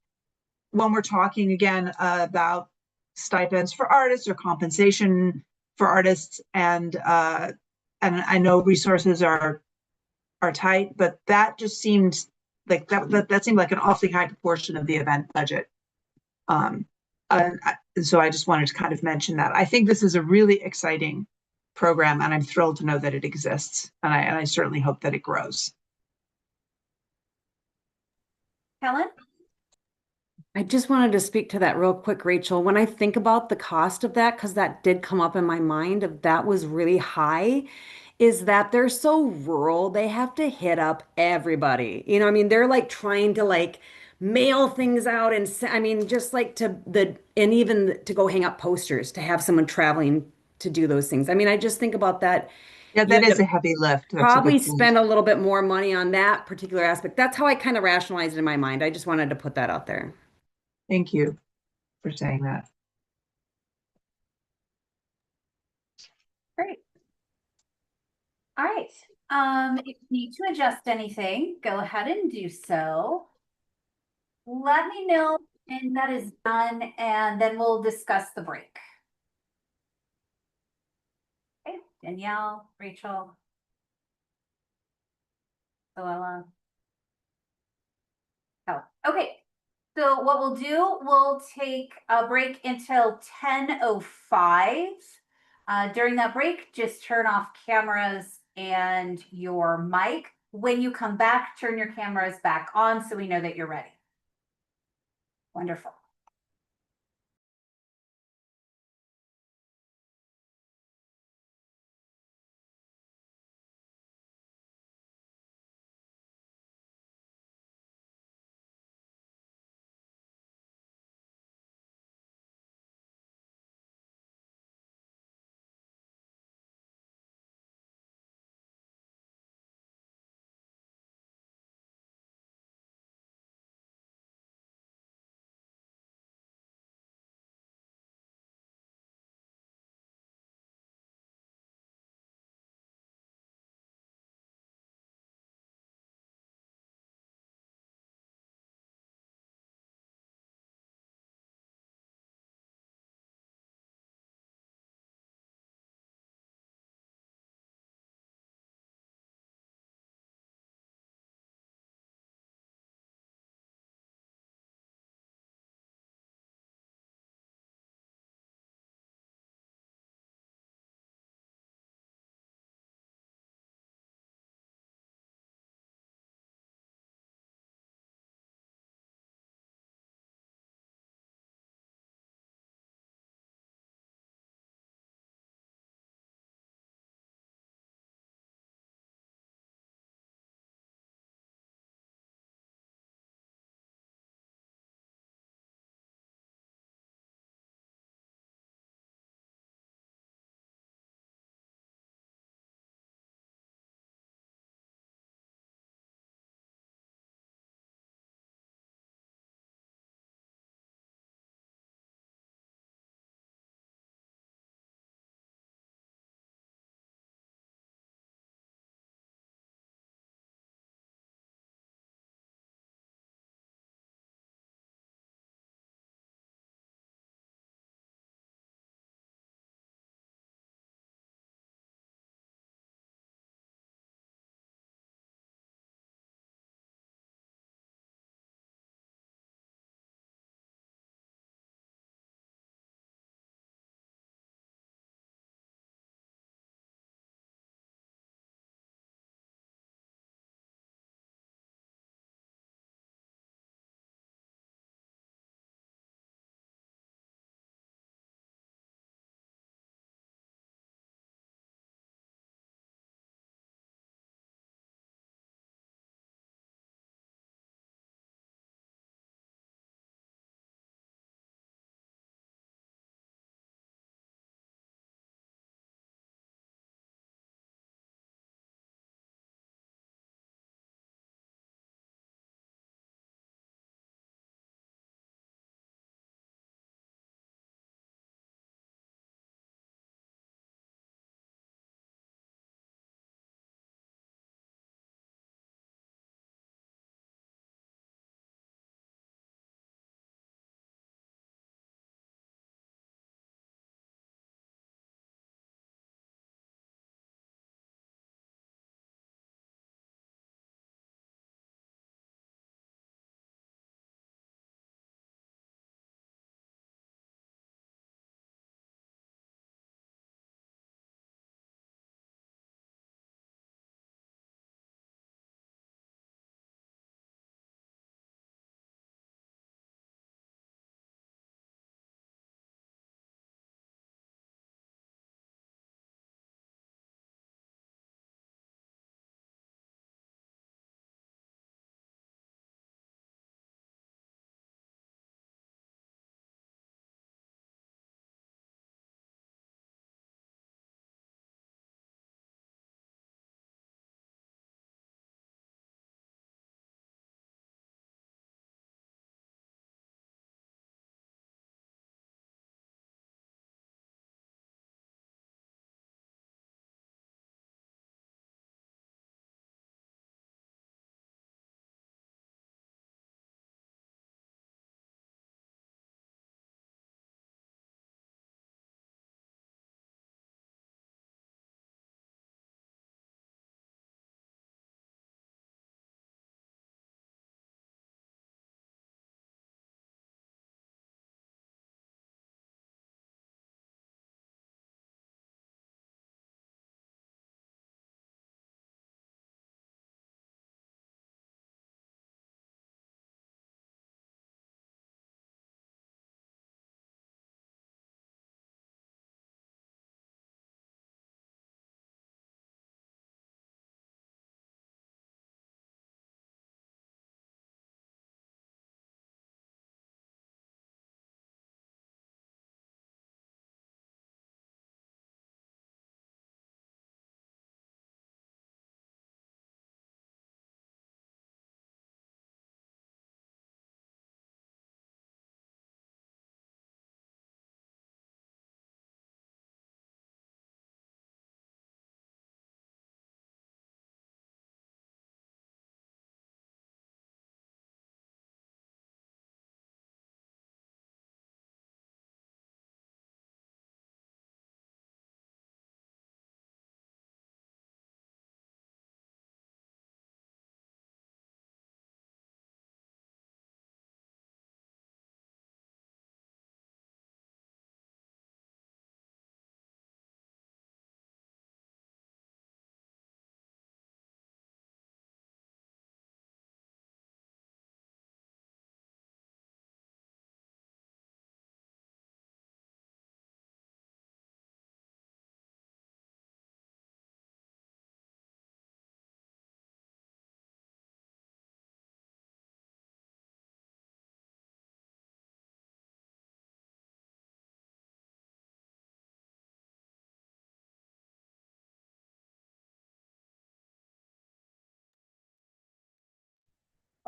[SPEAKER 3] when we're talking again about stipends for artists or compensation for artists, and I know resources are tight, but that just seemed like that seemed like an awfully high proportion of the event budget. And so I just wanted to kind of mention that. I think this is a really exciting program, and I'm thrilled to know that it exists, and I certainly hope that it grows.
[SPEAKER 1] Helen?
[SPEAKER 2] I just wanted to speak to that real quick, Rachel. When I think about the cost of that, because that did come up in my mind, if that was really high, is that they're so rural, they have to hit up everybody. I mean, they're like trying to like mail things out I mean, just like and even to go hang up posters to have someone traveling to do those things. I mean, I just think about that.
[SPEAKER 3] Yeah,
[SPEAKER 2] You
[SPEAKER 3] that
[SPEAKER 2] have
[SPEAKER 3] is
[SPEAKER 2] to
[SPEAKER 3] a heavy lift. That's a
[SPEAKER 2] probably
[SPEAKER 3] good point.
[SPEAKER 2] spend a little bit more money on that particular aspect. That's how I kind of rationalized it in my mind. I just wanted to put that out there.
[SPEAKER 3] Thank you for saying that.
[SPEAKER 1] Great. All right. If you need to adjust anything, go ahead and do so. Let me know when that is done, and then we'll discuss the break. Okay, Danielle, Rachel, Zoella. Oh, okay. So what we'll do, we'll take a break until 10:05. During that break, just turn off cameras and your mic. When you come back, turn your cameras back on so we know that you're ready. Wonderful.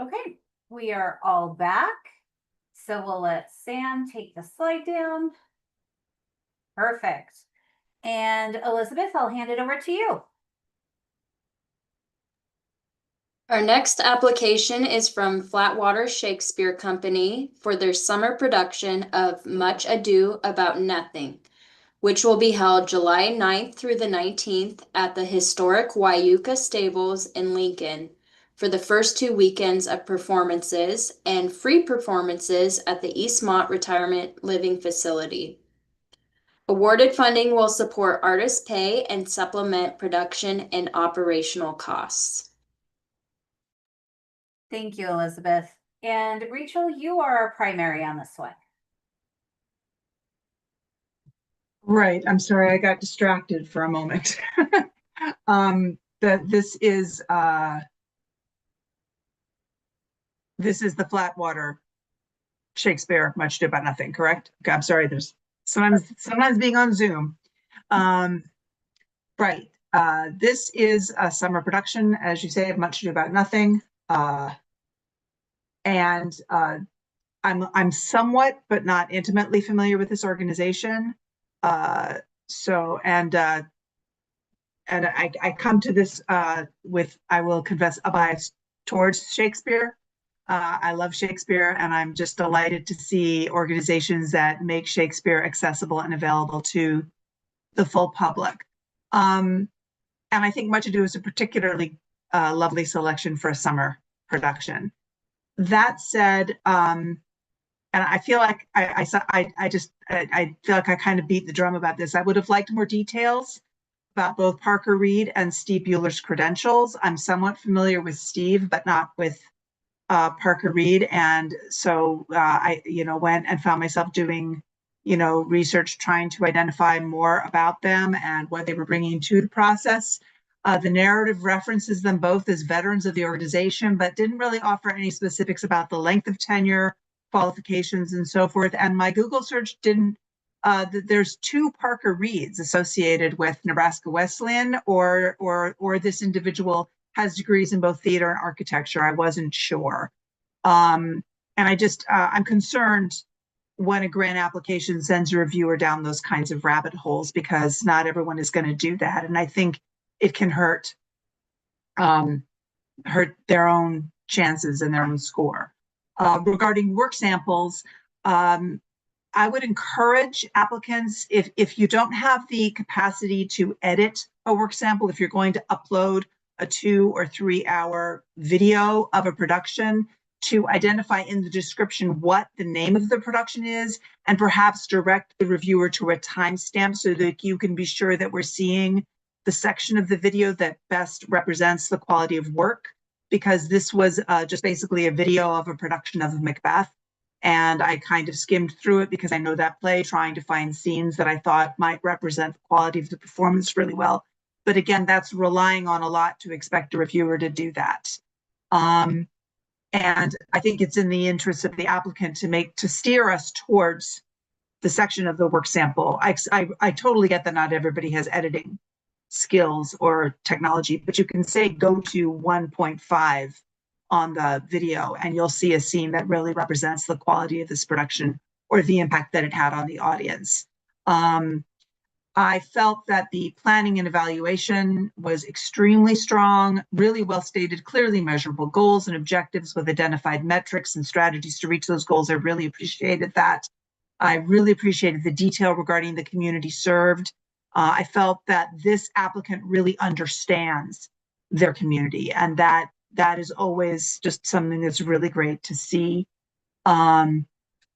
[SPEAKER 1] Okay, we are all back. So we'll let Sam take the slide down. Perfect. And Elizabeth, I'll hand it over to you.
[SPEAKER 7] Our next application is from Flatwater Shakespeare Company for their summer production of Much Ado About Nothing, which will be held July 9th through the 19th at the historic Wyuka Stables in Lincoln for the first 2 weekends of performances and free performances at the Eastmont Retirement Living Facility. Awarded funding will support artist pay and supplement production and operational costs.
[SPEAKER 1] Thank you, Elizabeth. And Rachel, you are our primary on this one.
[SPEAKER 3] Right. I'm sorry, I got distracted for a moment. This is the Flatwater Shakespeare Much Ado About Nothing, correct? Okay, I'm sorry. There's sometimes being on Zoom. Right. This is a summer production, as you say, of Much Ado About Nothing. And I'm somewhat, but not intimately familiar with this organization. I come to this with, I will confess, a bias towards Shakespeare. I love Shakespeare, and I'm just delighted to see organizations that make Shakespeare accessible and available to the full public. And I think Much Ado is a particularly lovely selection for a summer production. That said, and I feel like I feel like I kind of beat the drum about this. I would have liked more details about both Parker Reed and Steve Bueller's credentials. I'm somewhat familiar with Steve, but not with Parker Reed. And so I went and found myself doing, research, trying to identify more about them and what they were bringing to the process. The narrative references them both as veterans of the organization, but didn't really offer any specifics about the length of tenure, qualifications, and so forth. And my Google search didn't, there's 2 Parker Reeds associated with Nebraska Wesleyan, or this individual has degrees in both theater and architecture. I wasn't sure. And I'm concerned when a grant application sends a reviewer down those kinds of rabbit holes, because not everyone is going to do that. And I think it can hurt their own chances and their own score. Regarding work samples, I would encourage applicants, if you don't have the capacity to edit a work sample, if you're going to upload a 2 or 3 hour video of a production, to identify in the description what the name of the production is, and perhaps direct the reviewer to a timestamp so that you can be sure that we're seeing the section of the video that best represents the quality of work, because this was just basically a video of a production of Macbeth. And I kind of skimmed through it because I know that play, trying to find scenes that I thought might represent the quality of the performance really well. But again, that's relying on a lot to expect a reviewer to do that. And I think it's in the interest of the applicant to steer us towards the section of the work sample. I totally get that not everybody has editing skills or technology, but you can say go to 1.5 on the video and you'll see a scene that really represents the quality of this production or the impact that it had on the audience. I felt that the planning and evaluation was extremely strong, really well stated, clearly measurable goals and objectives with identified metrics and strategies to reach those goals. I really appreciated that. I really appreciated the detail regarding the community served. I felt that this applicant really understands their community, and that is always just something that's really great to see.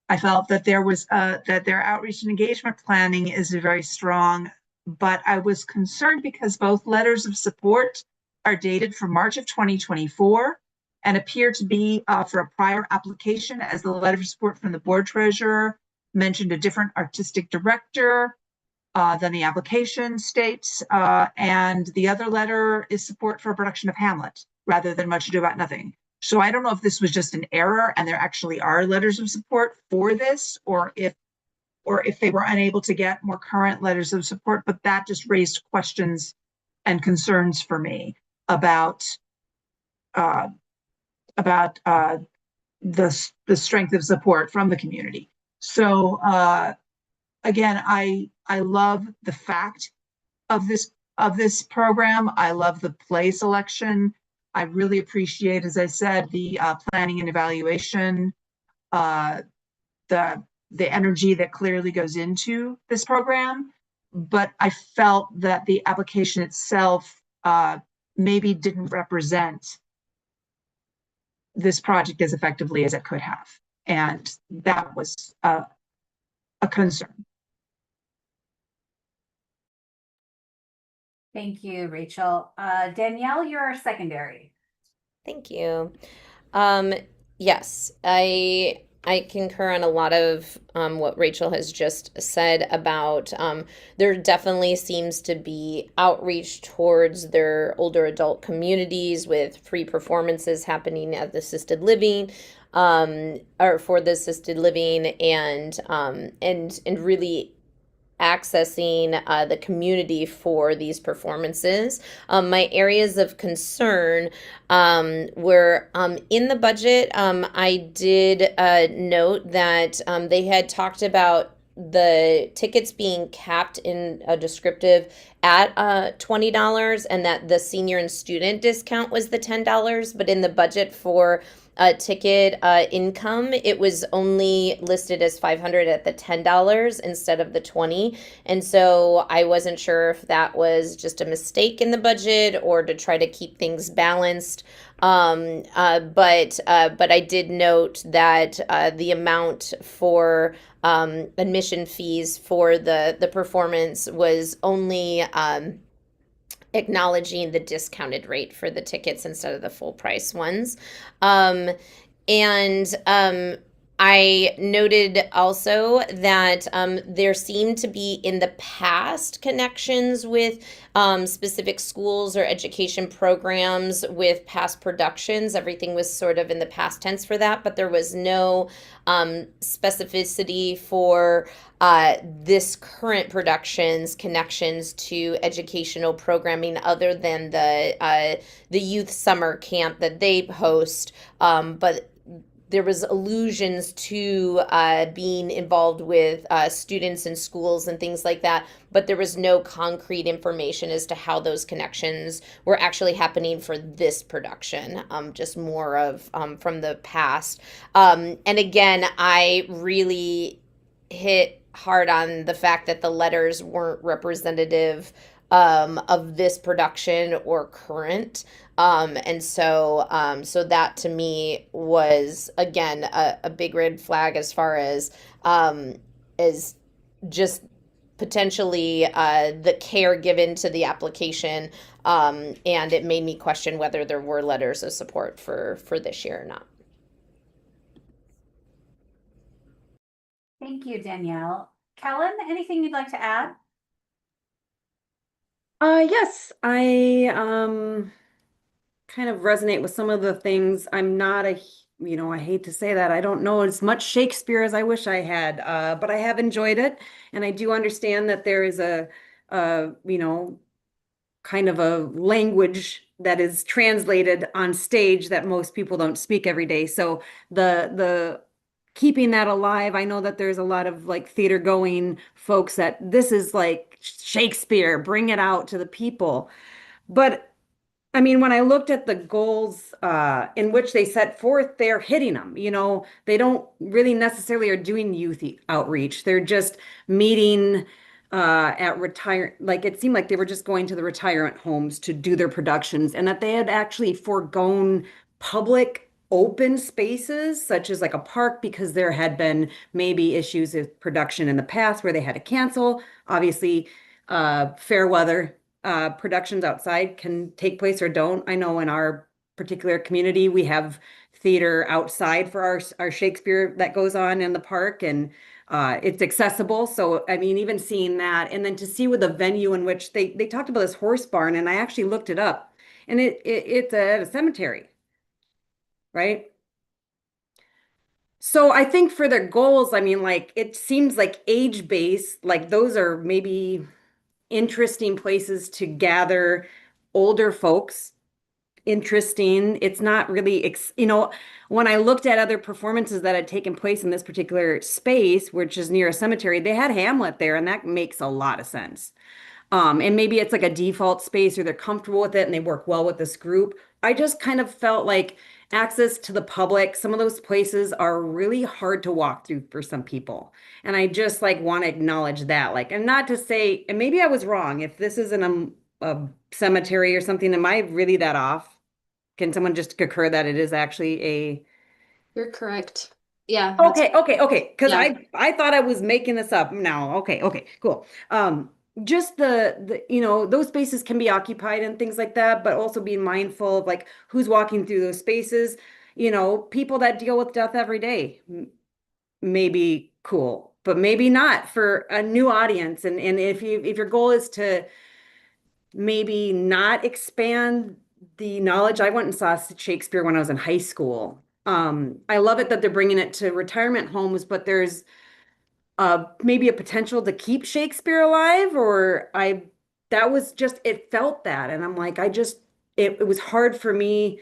[SPEAKER 3] I felt that there was that their outreach and engagement planning is very strong, but I was concerned because both letters of support are dated from March of 2024 and appear to be for a prior application, as the letter of support from the board treasurer mentioned a different artistic director than the application states, and the other letter is support for a production of Hamlet rather than Much Ado About Nothing. So I don't know if this was just an error and there actually are letters of support for this, or if they were unable to get more current letters of support, but that just raised questions and concerns for me about about the strength of support from the community. So again, I love the fact of this program. I love the play selection. I really appreciate, as I said, the planning and evaluation, the energy that clearly goes into this program. But I felt that the application itself maybe didn't represent this project as effectively as it could have. And that was a concern.
[SPEAKER 1] Thank you, Rachel. Danielle, you're secondary.
[SPEAKER 4] Thank you. Yes, I concur on a lot of what Rachel has just said about there definitely seems to be outreach towards their older adult communities with free performances happening at the assisted living or for the assisted living and really accessing the community for these performances. My areas of concern were in the budget. I did note that they had talked about the tickets being capped in a descriptive at $20 and that the senior and student discount was the $10, but in the budget for ticket income, it was only listed as 500 at the $10 instead of the 20. And so I wasn't sure if that was just a mistake in the budget or to try to keep things balanced. But I did note that the amount for admission fees for the performance was only acknowledging the discounted rate for the tickets instead of the full price ones. I noted also that there seemed to be in the past connections with specific schools or education programs with past productions. Everything was sort of in the past tense for that, but there was no specificity for this current production's connections to educational programming other than the youth summer camp that they host. But there was allusions to being involved with students in schools and things like that, but there was no concrete information as to how those connections were actually happening for this production, just more of from the past. And again, I really hit hard on the fact that the letters weren't representative of this production or current. So that to me was again a big red flag as far as just potentially the care given to the application, and it made me question whether there were letters of support for this year or not.
[SPEAKER 1] Thank you, Danielle. Kellen, anything you'd like to add?
[SPEAKER 2] Yes, I kind of resonate with some of the things. I'm not I hate to say that. I don't know as much Shakespeare as I wish I had, but I have enjoyed it. And I do understand that there is a kind of a language that is translated on stage that most people don't speak every day. So the keeping that alive, I know that there's a lot of like theater going folks that this is like Shakespeare, bring it out to the people. But I mean, when I looked at the goals in which they set forth, they're hitting them. They don't really necessarily are doing youth outreach. They're just meeting at like it seemed like they were just going to the retirement homes to do their productions, and that they had actually foregone public open spaces such as like a park because there had been maybe issues with production in the past where they had to cancel. Obviously, fair weather productions outside can take place or don't. I know in our particular community, we have theater outside for our Shakespeare that goes on in the park, and it's accessible. So, I mean, even seeing that, and then to see with the venue in which they talked about this horse barn, and I actually looked it up, and it's at a cemetery, right? So I think for their goals, I mean, like it seems like age-based, like those are maybe interesting places to gather older folks interesting. It's not really, when I looked at other performances that had taken place in this particular space, which is near a cemetery, they had Hamlet there, and that makes a lot of sense. And maybe it's like a default space or they're comfortable with it and they work well with this group. I just kind of felt like access to the public, some of those places are really hard to walk through for some people. And I just like want to acknowledge that. Like, and not to say, and maybe I was wrong. If this isn't a cemetery or something, am I really that off? Can someone just concur that it is actually a
[SPEAKER 7] You're correct. Yeah. that's-
[SPEAKER 2] okay. Because
[SPEAKER 7] Yeah.
[SPEAKER 2] I thought I was making this up now. Okay, cool. Just those spaces can be occupied and things like that, but also being mindful of like who's walking through those spaces. People that deal with death every day may be cool, but maybe not for a new audience. And if your goal is to maybe not expand the knowledge. I went and saw Shakespeare when I was in high school. I love it that they're bringing it to retirement homes, but there's maybe a potential to keep Shakespeare alive, that was just, it felt that. And I'm like, it was hard for me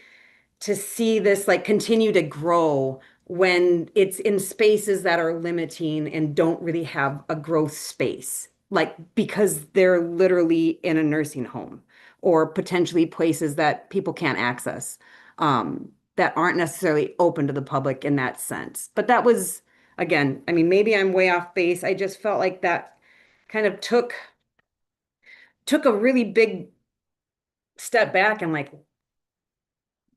[SPEAKER 2] to see this like continue to grow when it's in spaces that are limiting and don't really have a growth space, like because they're literally in a nursing home or potentially places that people can't access, that aren't necessarily open to the public in that sense. But that was, again, I mean, maybe I'm way off base. I just felt like that kind of took a really big step back and like,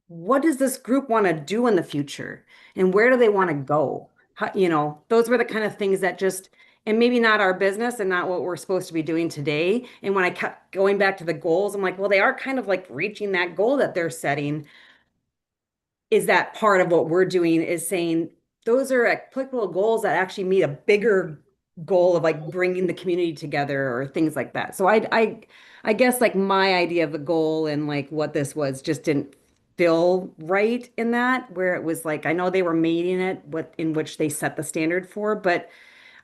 [SPEAKER 2] what does this group want to do in the future and where do they want to go? Those were the kind of things that just, and maybe not our business and not what we're supposed to be doing today. And when I kept going back to the goals, I'm like, well, they are kind of like reaching that goal that they're setting. Is that part of what we're doing is saying those are applicable goals that actually meet a bigger goal of like bringing the community together or things like that. So I guess like my idea of the goal and like what this was just didn't feel right in that, where it was like I know they were meeting it what in which they set the standard for, but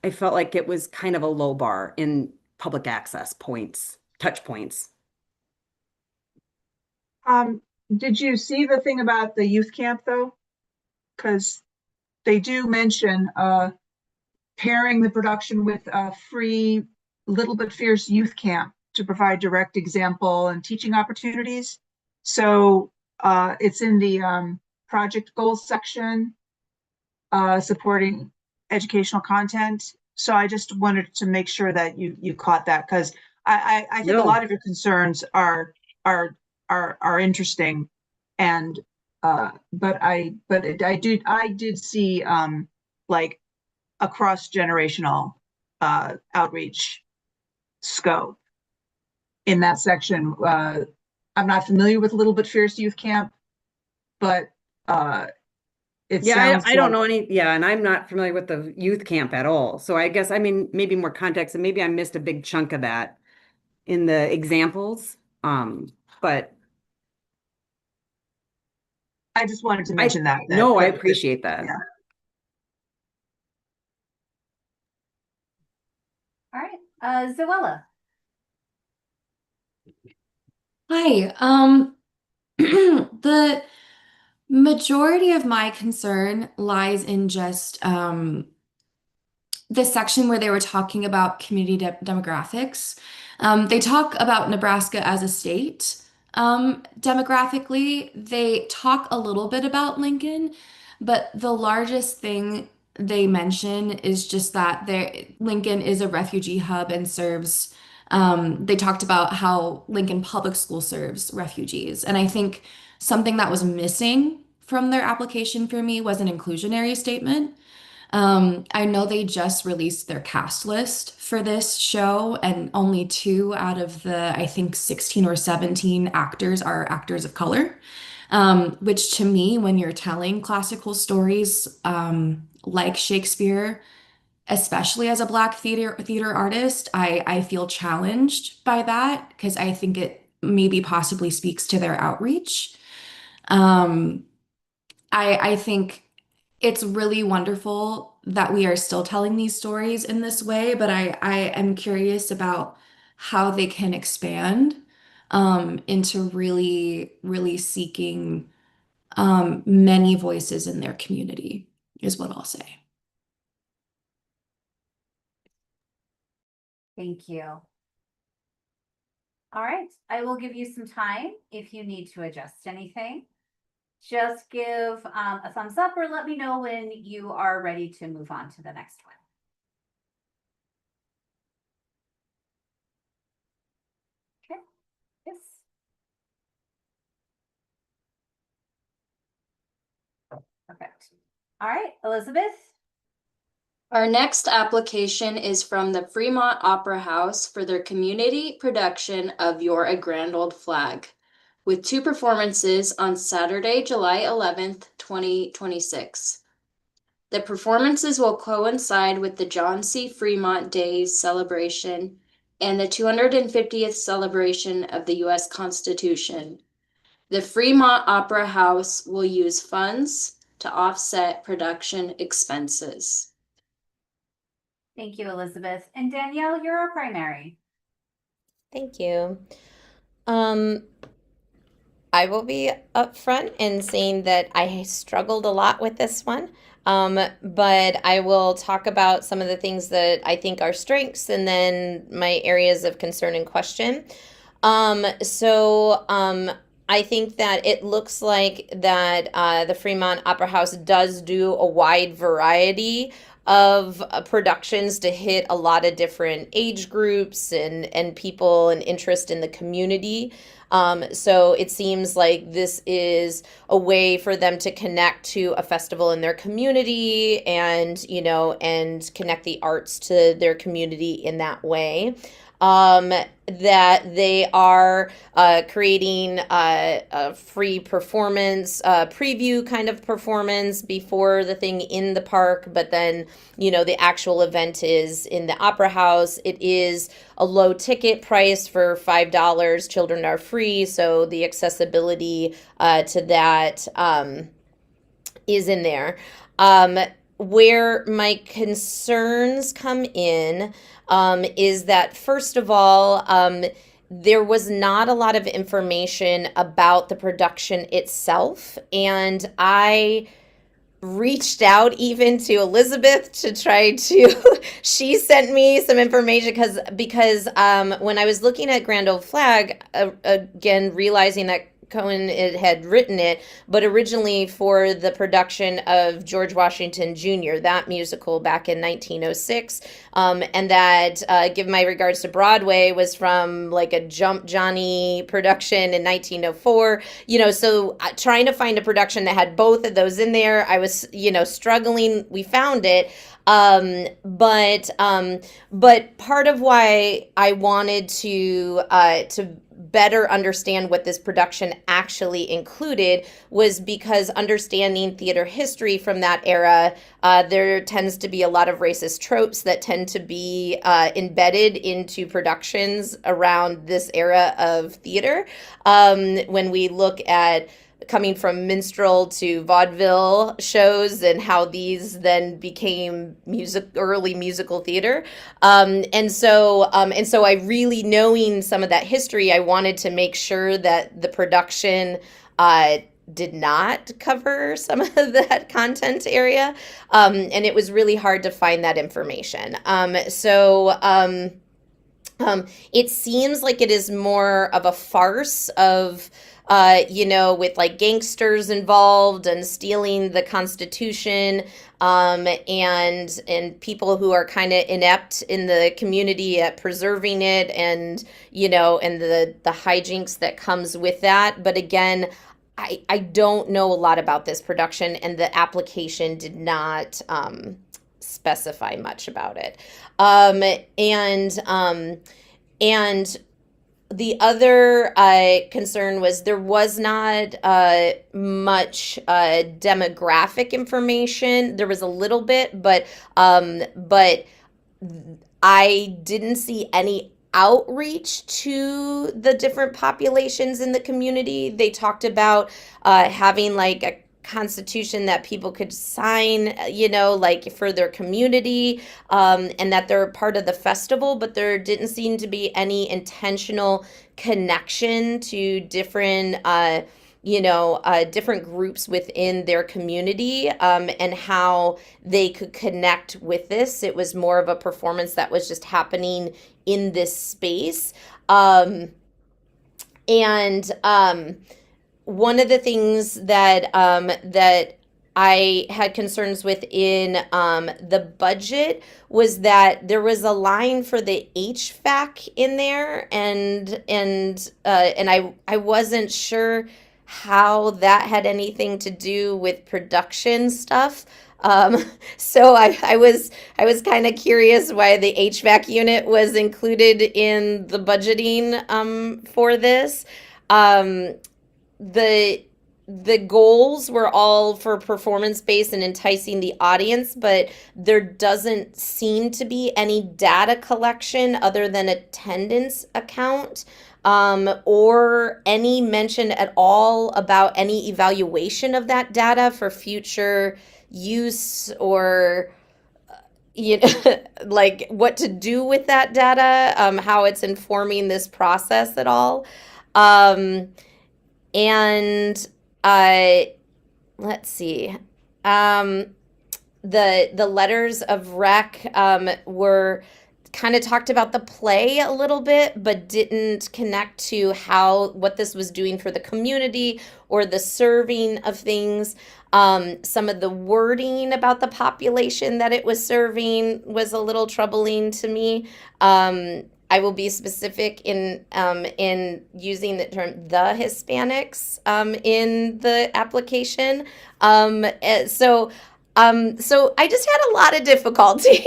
[SPEAKER 2] I felt like it was kind of a low bar in public access points, touch points.
[SPEAKER 3] Did you see the thing about the youth camp though? Because they do mention pairing the production with a free Little But Fierce youth camp to provide direct example and teaching opportunities. So it's in the project goals section, supporting educational content. So I just wanted to make sure that you caught that, because I think
[SPEAKER 2] No.
[SPEAKER 3] a lot of your concerns are interesting, and but I did see like a cross-generational outreach scope in that section. I'm not familiar with Little But Fierce Youth Camp, but it sounds
[SPEAKER 2] I don't
[SPEAKER 3] like-
[SPEAKER 2] know and I'm not familiar with the youth camp at all. So I guess, I mean, maybe more context and maybe I missed a big chunk of that in the examples. But
[SPEAKER 3] I just wanted to mention that.
[SPEAKER 2] no, I appreciate that.
[SPEAKER 3] Yeah.
[SPEAKER 1] All right, Zoella.
[SPEAKER 5] Hi. The majority of my concern lies in just the section where they were talking about community demographics. They talk about Nebraska as a state. Demographically, they talk a little bit about Lincoln, but the largest thing they mention is just that Lincoln is a refugee hub and serves. They talked about how Lincoln Public School serves refugees, and I think something that was missing from their application for me was an inclusionary statement. I know they just released their cast list for this show, and only 2 out of the, I think, 16 or 17 actors are actors of color. Which to me, when you're telling classical stories, like Shakespeare, especially as a Black theater artist, I feel challenged by that because I think it maybe possibly speaks to their outreach. I think it's really wonderful that we are still telling these stories in this way, but I am curious about how they can expand into really, really seeking many voices in their community, is what I'll say.
[SPEAKER 1] Thank you. All right, I will give you some time if you need to adjust anything. Just give a thumbs up or let me know when you are ready to move on to the next one. Okay, yes. Perfect. All right, Elizabeth.
[SPEAKER 7] Our next application is from the Fremont Opera House for their community production of You're a Grand Old Flag, with 2 performances on Saturday, July 11th, 2026. The performances will coincide with the John C. Fremont Days celebration and the 250th celebration of the U.S. Constitution. The Fremont Opera House will use funds to offset production expenses.
[SPEAKER 1] Thank you, Elizabeth. And Danielle, you're our primary.
[SPEAKER 4] Thank you. I will be upfront in saying that I struggled a lot with this one. But I will talk about some of the things that I think are strengths and then my areas of concern and question. I think that it looks like that the Fremont Opera House does do a wide variety of productions to hit a lot of different age groups and people and interest in the community. So it seems like this is a way for them to connect to a festival in their community and, you know, and connect the arts to their community in that way. That they are creating a free performance, preview kind of performance before the thing in the park, but then, you know, the actual event is in the Opera House. It is a low ticket price for $5. Children are free, so the accessibility to that is in there. Where my concerns come in is that, first of all, there was not a lot of information about the production itself, and I reached out even to Elizabeth to try to she sent me some information because when I was looking at Grand Old Flag, again realizing that Cohen had written it, but originally for the production of George Washington Jr., that musical back in 1906, and that Give My Regards to Broadway was from like a Jump Johnny production in 1904. You know, so trying to find a production that had both of those in there, I was, you know, struggling. We found it. But part of why I wanted to better understand what this production actually included was because understanding theater history from that era, there tends to be a lot of racist tropes that tend to be embedded into productions around this era of theater. When we look at coming from minstrel to vaudeville shows and how these then became early musical theater. And so I really, knowing some of that history, I wanted to make sure that the production did not cover some of that content area. And it was really hard to find that information. It seems like it is more of a farce of you know, with like gangsters involved and stealing the Constitution, and people who are kind of inept in the community at preserving it, and you know, and the hijinks that comes with that. But again, I don't know a lot about this production, and the application did not specify much about it. And the other concern was there was not much demographic information. There was a little bit, but I didn't see any outreach to the different populations in the community. They talked about having like a constitution that people could sign, like for their community, and that they're part of the festival, but there didn't seem to be any intentional connection to different, different groups within their community, and how they could connect with this. It was more of a performance that was just happening in this space. One of the things that I had concerns with in the budget was that there was a line for the HVAC in there, and I wasn't sure how that had anything to do with production stuff. So I was kind of curious why the HVAC unit was included in the budgeting for this. The goals were all for performance based and enticing the audience, but there doesn't seem to be any data collection other than attendance account, or any mention at all about any evaluation of that data for future use, or like what to do with that data, how it's informing this process at all. And let's see. The letters of rec were kind of talked about the play a little bit, but didn't connect to what this was doing for the community or the serving of things. Some of the wording about the population that it was serving was a little troubling to me. I will be specific in using the term "the Hispanics" in the application. So I just had a lot of difficulty,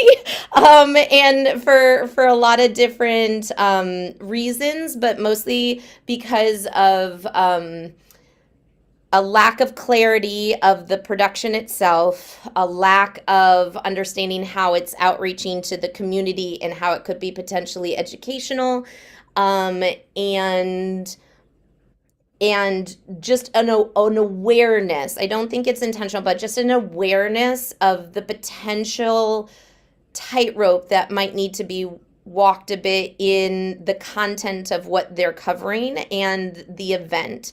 [SPEAKER 4] and for a lot of different reasons, but mostly because of a lack of clarity of the production itself, a lack of understanding how it's outreaching to the community and how it could be potentially educational, and just an awareness. I don't think it's intentional, but just an awareness of the potential tightrope that might need to be walked a bit in the content of what they're covering and the event.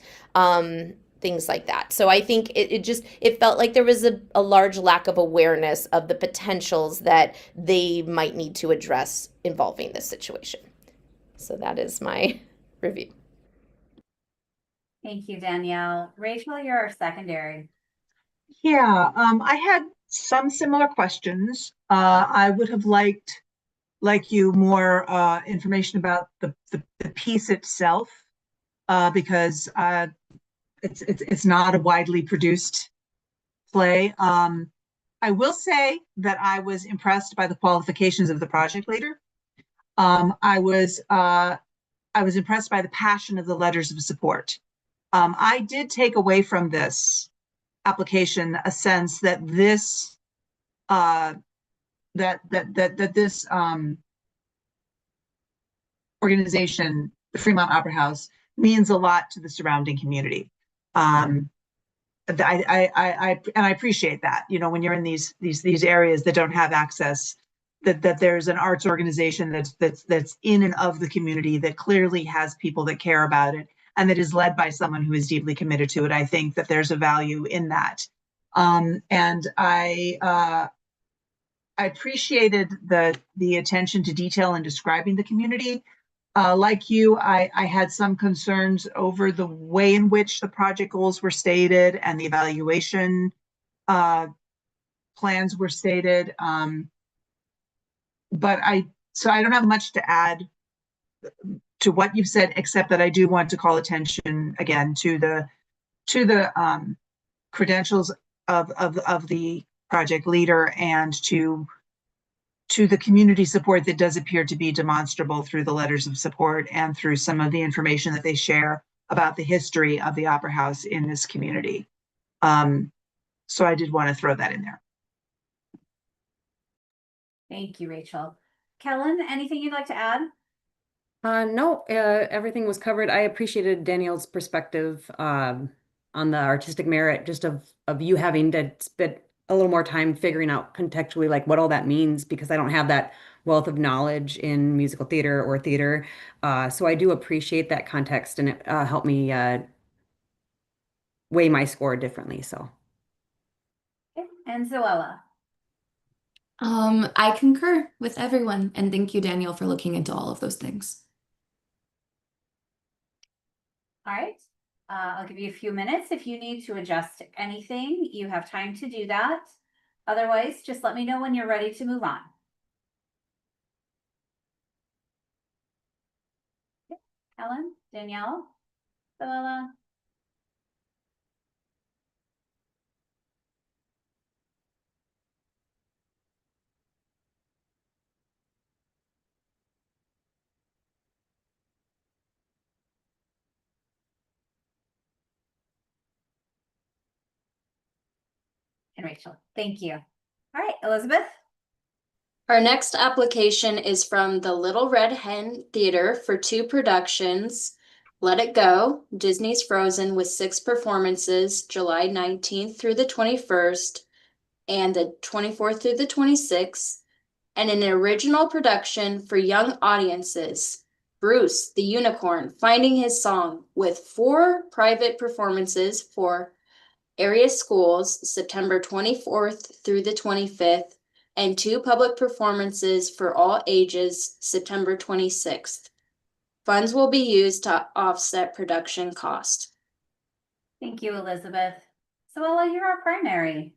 [SPEAKER 4] Things like that. So I think it felt like there was a large lack of awareness of the potentials that they might need to address involving this situation. So that is my review.
[SPEAKER 1] Thank you, Danielle. Rachel, you're our secondary.
[SPEAKER 3] Yeah, I had some similar questions. I would have liked, like you, more information about the piece itself, because it's not a widely produced play. I will say that I was impressed by the qualifications of the project leader. I was impressed by the passion of the letters of support. I did take away from this application a sense that this this organization, the Fremont Opera House, means a lot to the surrounding community. I appreciate that, when you're in these areas that don't have access, that there's an arts organization that's in and of the community that clearly has people that care about it and that is led by someone who is deeply committed to it. I think that there's a value in that. And I appreciated the attention to detail in describing the community. Like you, I had some concerns over the way in which the project goals were stated and the evaluation plans were stated. But I don't have much to add to what you've said, except that I do want to call attention again to the credentials of the project leader and to the community support that does appear to be demonstrable through the letters of support and through some of the information that they share about the history of the Opera House in this community. So I did want to throw that in there.
[SPEAKER 1] Thank you, Rachel. Kellen, anything you'd like to add?
[SPEAKER 2] No, everything was covered. I appreciated Danielle's perspective. on the artistic merit, just of you having to spend a little more time figuring out contextually like what all that means, because I don't have that wealth of knowledge in musical theater or theater. So I do appreciate that context, and it helped me weigh my score differently. So
[SPEAKER 1] Okay, and Zoella.
[SPEAKER 5] I concur with everyone, and thank you, Danielle, for looking into all of those things.
[SPEAKER 1] All right. I'll give you a few minutes. If you need to adjust anything, you have time to do that. Otherwise, just let me know when you're ready to move on. Okay. Helen, Danielle, Zoella. And Rachel. Thank you. All right, Elizabeth.
[SPEAKER 7] Our next application is from the Little Red Hen Theater for 2 productions. Let It Go, Disney's Frozen, with 6 performances, July 19th through the 21st, and the 24th through the 26th, and an original production for young audiences, Bruce the Unicorn, Finding His Song, with 4 private performances for area schools, September 24th through the 25th, and 2 public performances for all ages, September 26th. Funds will be used to offset production cost.
[SPEAKER 1] Thank you, Elizabeth. Zoella, you're our primary.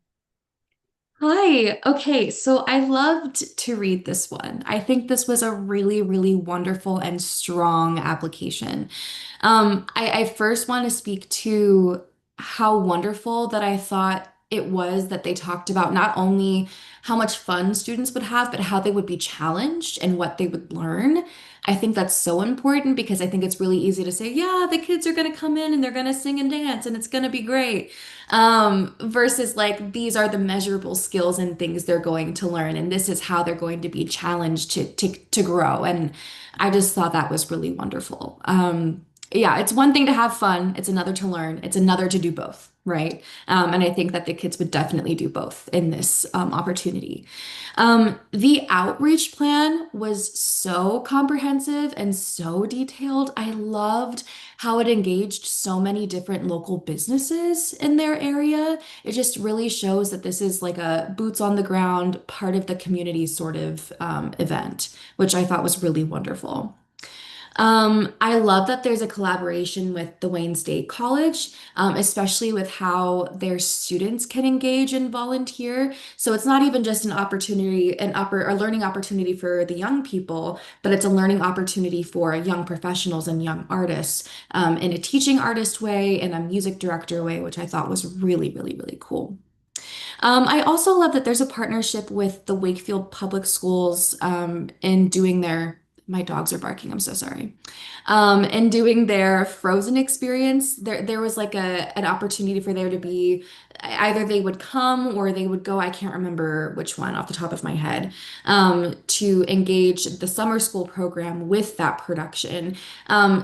[SPEAKER 5] Hi. Okay, so I loved to read this one. I think this was a really, really wonderful and strong application. I first want to speak to how wonderful that I thought it was that they talked about not only how much fun students would have, but how they would be challenged and what they would learn. I think that's so important because I think it's really easy to say, yeah, the kids are going to come in and they're going to sing and dance and it's going to be great. Versus like these are the measurable skills and things they're going to learn, and this is how they're going to be challenged to grow. And I just thought that was really wonderful. Yeah, it's one thing to have fun, it's another to learn, it's another to do both, right? And I think that the kids would definitely do both in this opportunity. The outreach plan was so comprehensive and so detailed. I loved how it engaged so many different local businesses in their area. It just really shows that this is like a boots on the ground, part of the community sort of event, which I thought was really wonderful. I love that there's a collaboration with the Wayne State College, especially with how their students can engage and volunteer. So it's not even just an opportunity, a learning opportunity for the young people, but it's a learning opportunity for young professionals and young artists, in a teaching artist way and a music director way, which I thought was really, really, really cool. I also love that there's a partnership with the Wakefield Public Schools in doing their, my dogs are barking, I'm so sorry. And doing their Frozen experience. There was like an opportunity for there to be either they would come or they would go, I can't remember which one off the top of my head, to engage the summer school program with that production.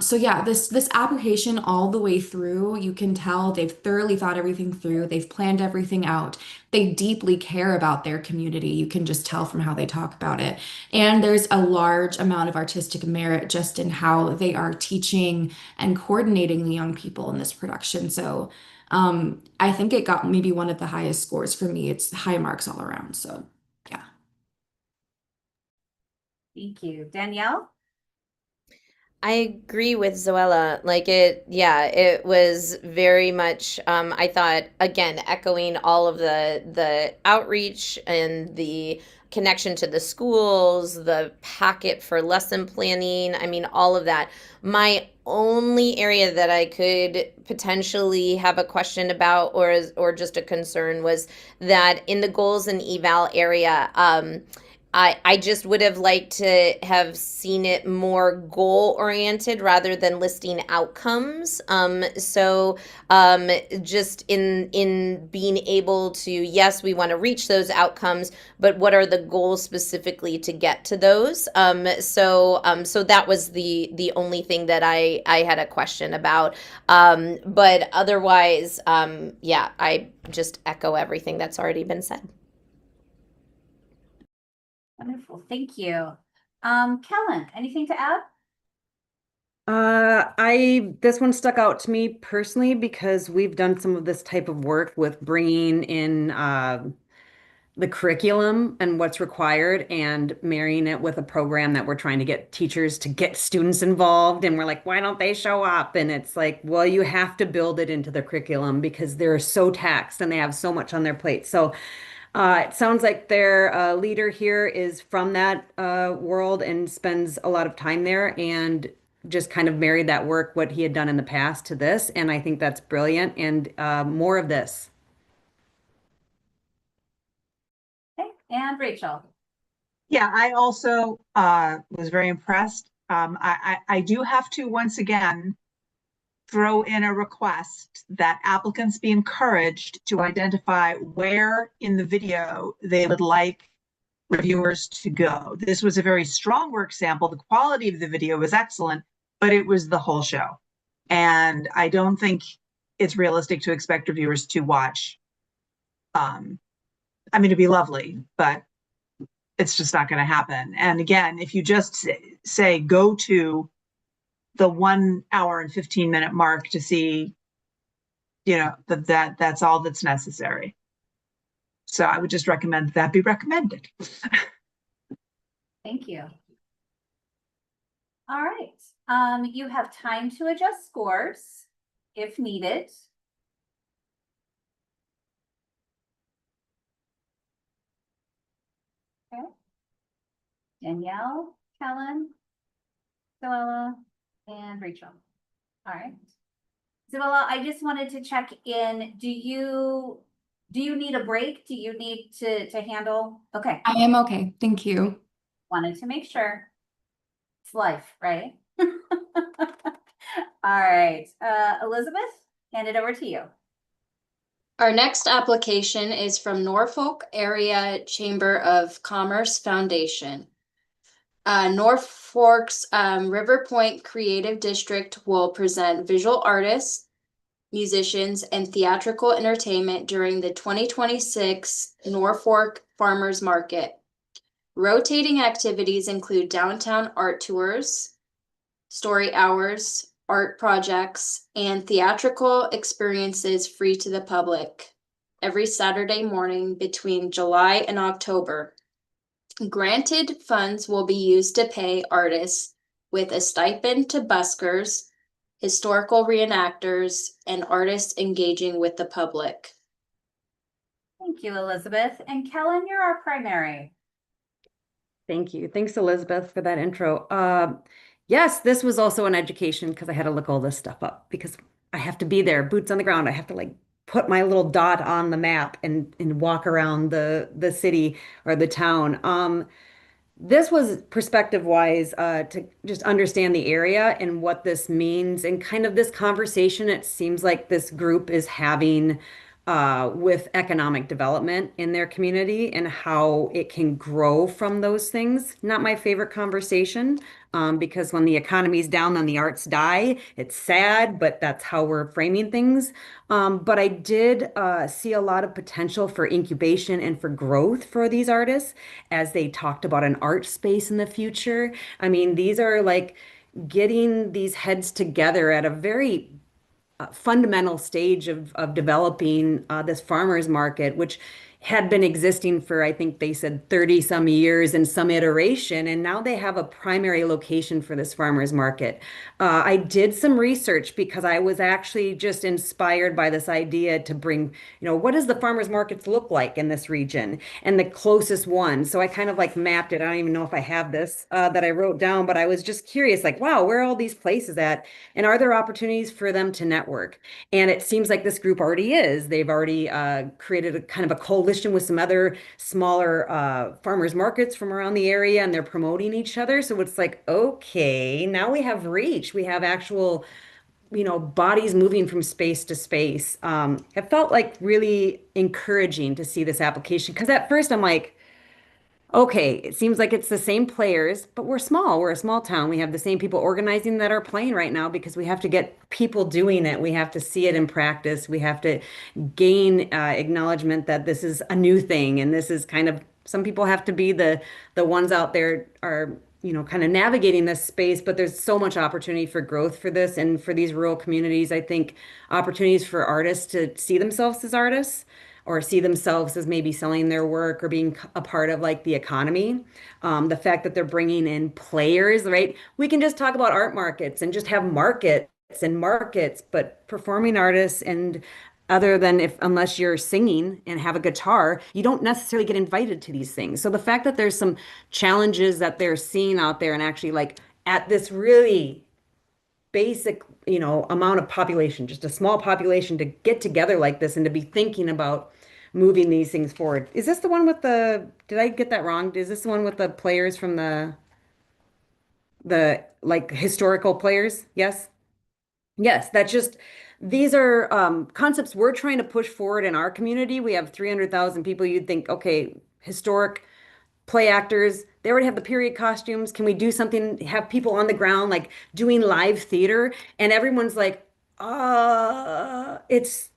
[SPEAKER 5] So yeah, this application all the way through, you can tell they've thoroughly thought everything through. They've planned everything out. They deeply care about their community. You can just tell from how they talk about it. And there's a large amount of artistic merit just in how they are teaching and coordinating the young people in this production. So I think it got maybe one of the highest scores for me. It's high marks all around. So yeah.
[SPEAKER 1] Thank you. Danielle?
[SPEAKER 4] I agree with Zoella. It was very much, I thought, again, echoing all of the outreach and the connection to the schools, the packet for lesson planning. I mean, all of that. My only area that I could potentially have a question about or just a concern was that in the goals and eval area, I just would have liked to have seen it more goal oriented rather than listing outcomes. Just in being able to, yes, we want to reach those outcomes, but what are the goals specifically to get to those? So that was the only thing that I had a question about. But otherwise, yeah, I just echo everything that's already been said.
[SPEAKER 1] Wonderful, thank you. Kellen, anything to add?
[SPEAKER 2] This one stuck out to me personally because we've done some of this type of work with bringing in the curriculum and what's required and marrying it with a program that we're trying to get teachers to get students involved. And we're like, why don't they show up? And it's like, well, you have to build it into the curriculum because they're so taxed and they have so much on their plate. So it sounds like their leader here is from that world and spends a lot of time there and just kind of married that work, what he had done in the past to this. And I think that's brilliant and more of this.
[SPEAKER 1] Okay, and Rachel.
[SPEAKER 3] Yeah, I also was very impressed. I do have to once again throw in a request that applicants be encouraged to identify where in the video they would like reviewers to go. This was a very strong work sample. The quality of the video was excellent, but it was the whole show. And I don't think it's realistic to expect reviewers to watch. I mean, it'd be lovely, but it's just not going to happen. And again, if you just say go to the 1 hour and 15-minute mark to see, that's all that's necessary. So I would just recommend that be recommended.
[SPEAKER 1] Thank you. All right, you have time to adjust scores if needed. Okay. Danielle, Kellen, Zoella, and Rachel. All right. Zoella, I just wanted to check in. Do you need a break? Do you need to handle? Okay.
[SPEAKER 5] I am okay. Thank you.
[SPEAKER 1] Wanted to make sure. It's life, right? All right. Elizabeth, hand it over to you.
[SPEAKER 7] Our next application is from Norfolk Area Chamber of Commerce Foundation. Norfolk's River Point Creative District will present visual artists, musicians, and theatrical entertainment during the 2026 Norfolk Farmers Market. Rotating activities include downtown art tours, story hours, art projects, and theatrical experiences free to the public every Saturday morning between July and October. Granted funds will be used to pay artists with a stipend to buskers, historical reenactors, and artists engaging with the public.
[SPEAKER 1] Thank you, Elizabeth. And Kellen, you're our primary.
[SPEAKER 2] Thank you. Thanks, Elizabeth, for that intro. Yes, this was also an education because I had to look all this stuff up because I have to be there, boots on the ground. I have to like put my little dot on the map and walk around the city or the town. This was perspective wise to just understand the area and what this means and kind of this conversation it seems like this group is having with economic development in their community and how it can grow from those things. Not my favorite conversation because when the economy's down, then the arts die. It's sad, but that's how we're framing things. But I did see a lot of potential for incubation and for growth for these artists as they talked about an art space in the future. I mean, these are like getting these heads together at a very fundamental stage of developing this farmers market, which had been existing for, I think they said 30 some years in some iteration, and now they have a primary location for this farmers market. I did some research because I was actually just inspired by this idea to bring, what does the farmers markets look like in this region and the closest one. So I kind of like mapped it. I don't even know if I have this that I wrote down, but I was just curious, like, wow, where are all these places at? And are there opportunities for them to network? And it seems like this group already is. They've already created a kind of a coalition coalition with some other smaller farmers markets from around the area, and they're promoting each other. So it's like, okay, now we have reach. We have actual, bodies moving from space to space. It felt like really encouraging to see this application because at first I'm like, okay, it seems like it's the same players, but we're small. We're a small town. We have the same people organizing that are playing right now because we have to get people doing it. We have to see it in practice. We have to gain acknowledgement that this is a new thing, and this is kind of some people have to be the ones out there are kind of navigating this space. But there's so much opportunity for growth for this and for these rural communities. I think opportunities for artists to see themselves as artists or see themselves as maybe selling their work or being a part of like the economy. The fact that they're bringing in players, right? We can just talk about art markets and just have markets and markets, but performing artists and other than unless you're singing and have a guitar, you don't necessarily get invited to these things. So the fact that there's some challenges that they're seeing out there and actually like at this really basic, amount of population, just a small population to get together like this and to be thinking about moving these things forward. Is this the one with did I get that wrong? Is this the one with the players from the like historical players? Yes. Yes, these are concepts we're trying to push forward in our community. We have 300,000 people. You'd think, okay, historic play actors, they already have the period costumes. Can we do something, have people on the ground, like doing live theater? And everyone's like, it's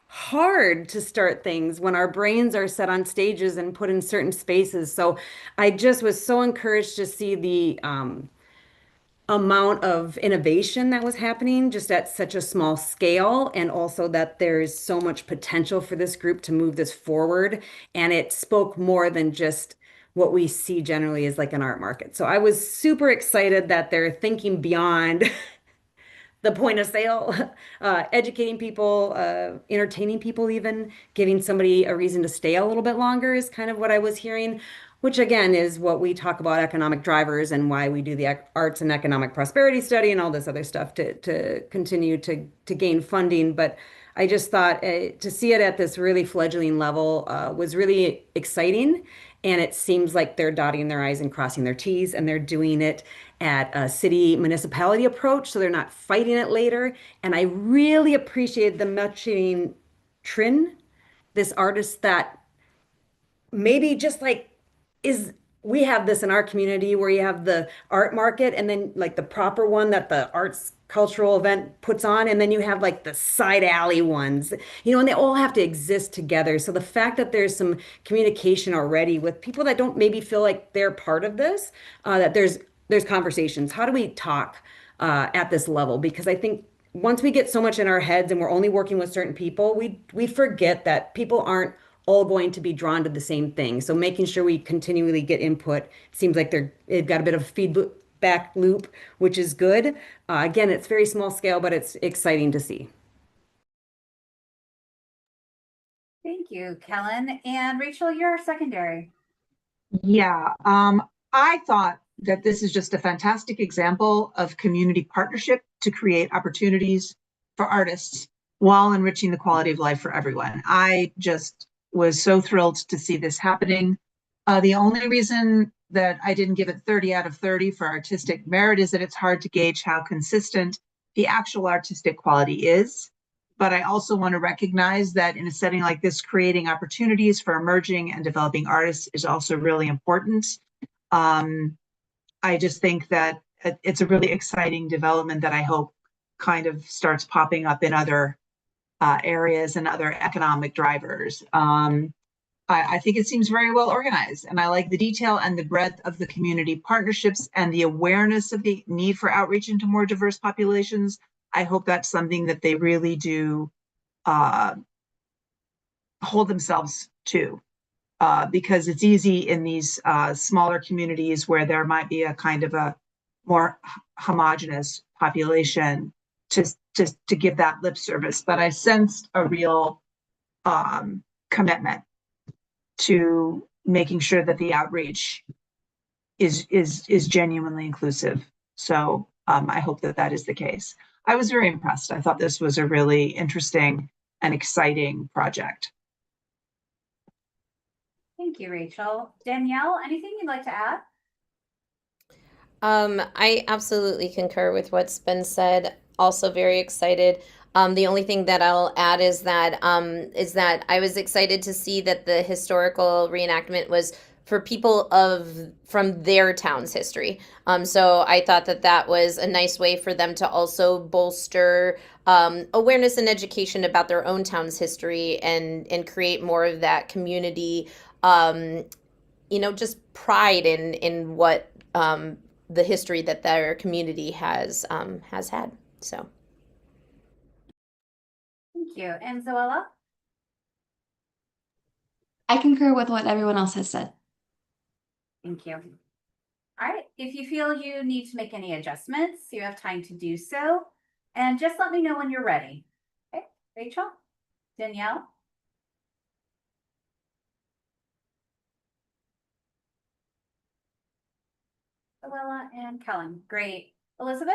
[SPEAKER 2] hard to start things when our brains are set on stages and put in certain spaces. So I just was so encouraged to see the amount of innovation that was happening just at such a small scale, and also that there's so much potential for this group to move this forward. And it spoke more than just what we see generally as like an art market. So I was super excited that they're thinking beyond the point of sale, educating people, entertaining people, even giving somebody a reason to stay a little bit longer is kind of what I was hearing, which again is what we talk about economic drivers and why we do the arts and economic prosperity study and all this other stuff to continue to gain funding. But I just thought to see it at this really fledgling level was really exciting. And it seems like they're dotting their I's and crossing their T's, and they're doing it at a city municipality approach, so they're not fighting it later. And I really appreciated the mentioning Trin, this artist that maybe just like we have this in our community where you have the art market and then like the proper one that the arts cultural event puts on, and then you have like the side alley ones, and they all have to exist together. So the fact that there's some communication already with people that don't maybe feel like they're part of this, that there's conversations. How do we talk at this level? Because I think once we get so much in our heads and we're only working with certain people, we forget that people aren't all going to be drawn to the same thing. So making sure we continually get input seems like they've got a bit of a feedback loop, which is good. Again, it's very small scale, but it's exciting to see.
[SPEAKER 1] Thank you, Kellen. And Rachel, you're secondary.
[SPEAKER 3] Yeah, I thought that this is just a fantastic example of community partnership to create opportunities for artists while enriching the quality of life for everyone. I just was so thrilled to see this happening. The only reason that I didn't give it 30 out of 30 for artistic merit is that it's hard to gauge how consistent the actual artistic quality is. But I also want to recognize that in a setting like this, creating opportunities for emerging and developing artists is also really important. I just think that it's a really exciting development that I hope kind of starts popping up in other areas and other economic drivers. I think it seems very well organized, and I like the detail and the breadth of the community partnerships and the awareness of the need for outreach into more diverse populations. I hope that's something that they really do hold themselves to, because it's easy in these smaller communities where there might be a kind of a more homogenous population to give that lip service. But I sensed a real commitment to making sure that the outreach is genuinely inclusive. So I hope that that is the case. I was very impressed. I thought this was a really interesting and exciting project.
[SPEAKER 1] Thank you, Rachel. Danielle, anything you'd like to add?
[SPEAKER 4] I absolutely concur with what's been said. Also very excited. The only thing that I'll add is that I was excited to see that the historical reenactment was for people from their town's history. So I thought that that was a nice way for them to also bolster awareness and education about their own town's history and create more of that community, just pride in what the history that their community has had. So
[SPEAKER 1] Thank you. And Zoella?
[SPEAKER 5] I concur with what everyone else has said.
[SPEAKER 1] Thank you. All right, if you feel you need to make any adjustments, you have time to do so. And just let me know when you're ready. Okay, Rachel? Danielle? Zoella and Kellen. Great. Elizabeth?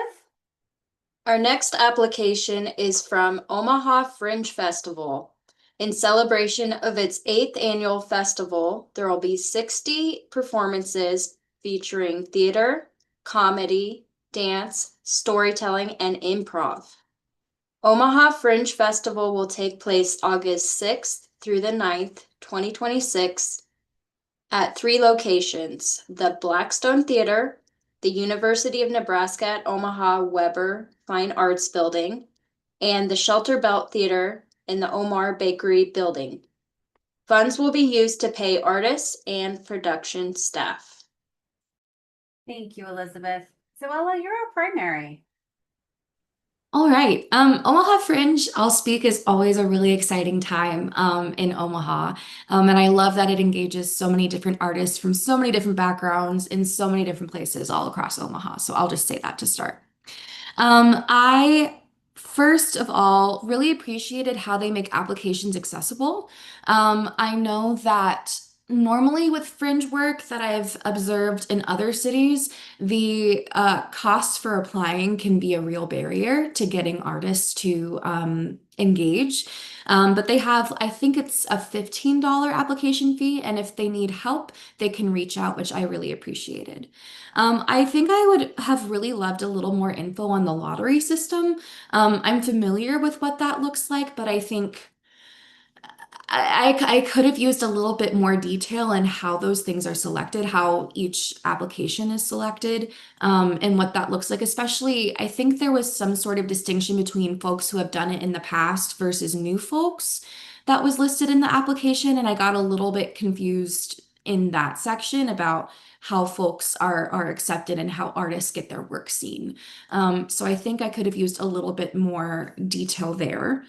[SPEAKER 7] Our next application is from Omaha Fringe Festival. In celebration of its 8th annual festival, there will be 60 performances featuring theater, comedy, dance, storytelling, and improv. Omaha Fringe Festival will take place August 6th through the 9th, 2026, at 3 locations: the Blackstone Theater, the University of Nebraska at Omaha Weber Fine Arts Building, and the Shelter Belt Theater in the Omar Bakery Building. Funds will be used to pay artists and production staff.
[SPEAKER 1] Thank you, Elizabeth. Zoella, you're our primary.
[SPEAKER 5] All right. Omaha Fringe, I'll speak, is always a really exciting time in Omaha. And I love that it engages so many different artists from so many different backgrounds in so many different places all across Omaha. So I'll just say that to start. I first of all really appreciated how they make applications accessible. I know that normally with fringe work that I've observed in other cities, the cost for applying can be a real barrier to getting artists to engage. But they have, I think it's a $15 application fee, and if they need help, they can reach out, which I really appreciated. I think I would have really loved a little more info on the lottery system. I'm familiar with what that looks like, but I think I could have used a little bit more detail in how those things are selected, how each application is selected, and what that looks like. Especially, I think there was some sort of distinction between folks who have done it in the past versus new folks that was listed in the application, and I got a little bit confused in that section about how folks are accepted and how artists get their work seen. So I think I could have used a little bit more detail there.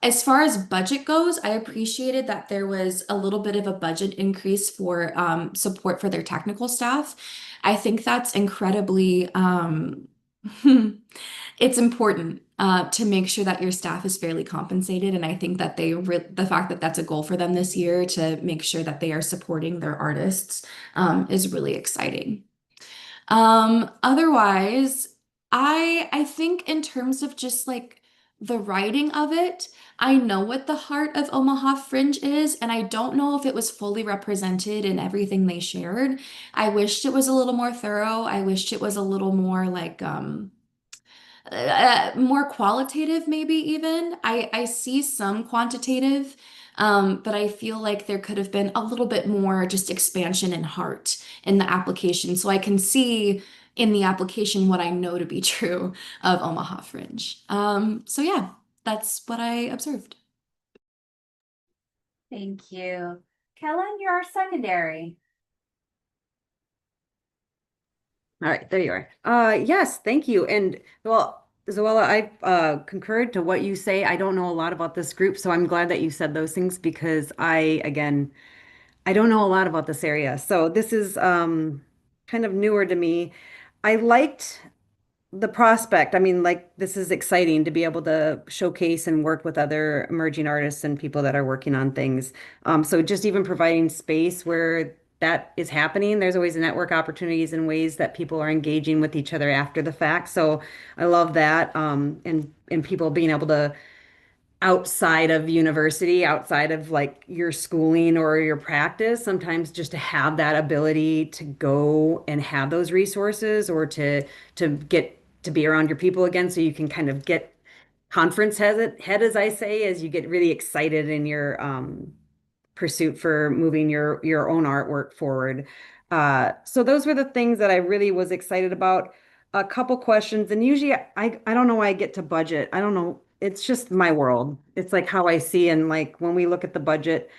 [SPEAKER 5] As far as budget goes, I appreciated that there was a little bit of a budget increase for support for their technical staff. I think that's incredibly, it's important to make sure that your staff is fairly compensated. And I think that the fact that that's a goal for them this year to make sure that they are supporting their artists is really exciting. Otherwise, I think in terms of just like the writing of it, I know what the heart of Omaha Fringe is, and I don't know if it was fully represented in everything they shared. I wished it was a little more thorough. I wished it was a little more like more qualitative, maybe even. I see some quantitative, but I feel like there could have been a little bit more just expansion and heart in the application, so I can see in the application what I know to be true of Omaha Fringe. So yeah, that's what I observed.
[SPEAKER 1] Thank you. Kellen, you're our secondary.
[SPEAKER 2] All right, there you are. Yes, thank you. And well, Zoella, I concurred to what you say. I don't know a lot about this group, so I'm glad that you said those things because again, I don't know a lot about this area. So this is kind of newer to me. I liked the prospect. I mean, like, this is exciting to be able to showcase and work with other emerging artists and people that are working on things. So just even providing space where that is happening, there's always network opportunities and ways that people are engaging with each other after the fact. So I love that. And people being able to outside of university, outside of like your schooling or your practice, sometimes just to have that ability to go and have those resources or to get to be around your people again so you can kind of get conference head as I say, as you get really excited in your pursuit for moving your own artwork forward. So those were the things that I really was excited about. A couple questions, and usually I don't know why I get to budget. I don't know. It's just my world. It's like how I see and like when we look at the budget,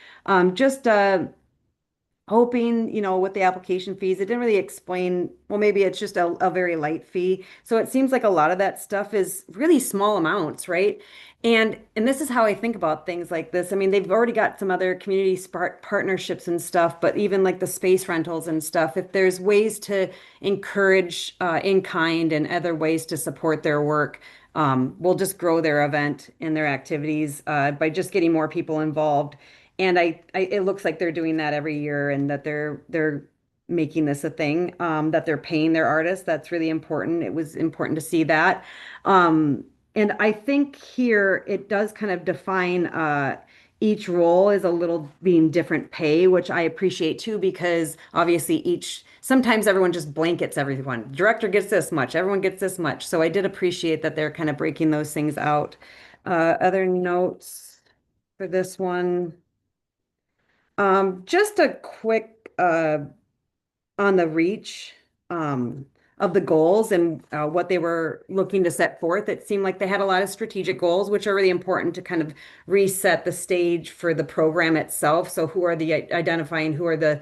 [SPEAKER 2] just hoping, with the application fees, it didn't really explain, well, maybe it's just a very light fee. So it seems like a lot of that stuff is really small amounts, right? And this is how I think about things like this. I mean, they've already got some other community partnerships and stuff, but even like the space rentals and stuff, if there's ways to encourage in kind and other ways to support their work, we'll just grow their event and their activities by just getting more people involved. And it looks like they're doing that every year and that they're making this a thing, that they're paying their artists. That's really important. It was important to see that. And I think here it does kind of define each role is a little being different pay, which I appreciate too, because obviously sometimes everyone just blankets everyone. Director gets this much, everyone gets this much. So I did appreciate that they're kind of breaking those things out. Other notes for this one. Just a quick on the reach of the goals and what they were looking to set forth. It seemed like they had a lot of strategic goals, which are really important to kind of reset the stage for the program itself. So who are identifying who are the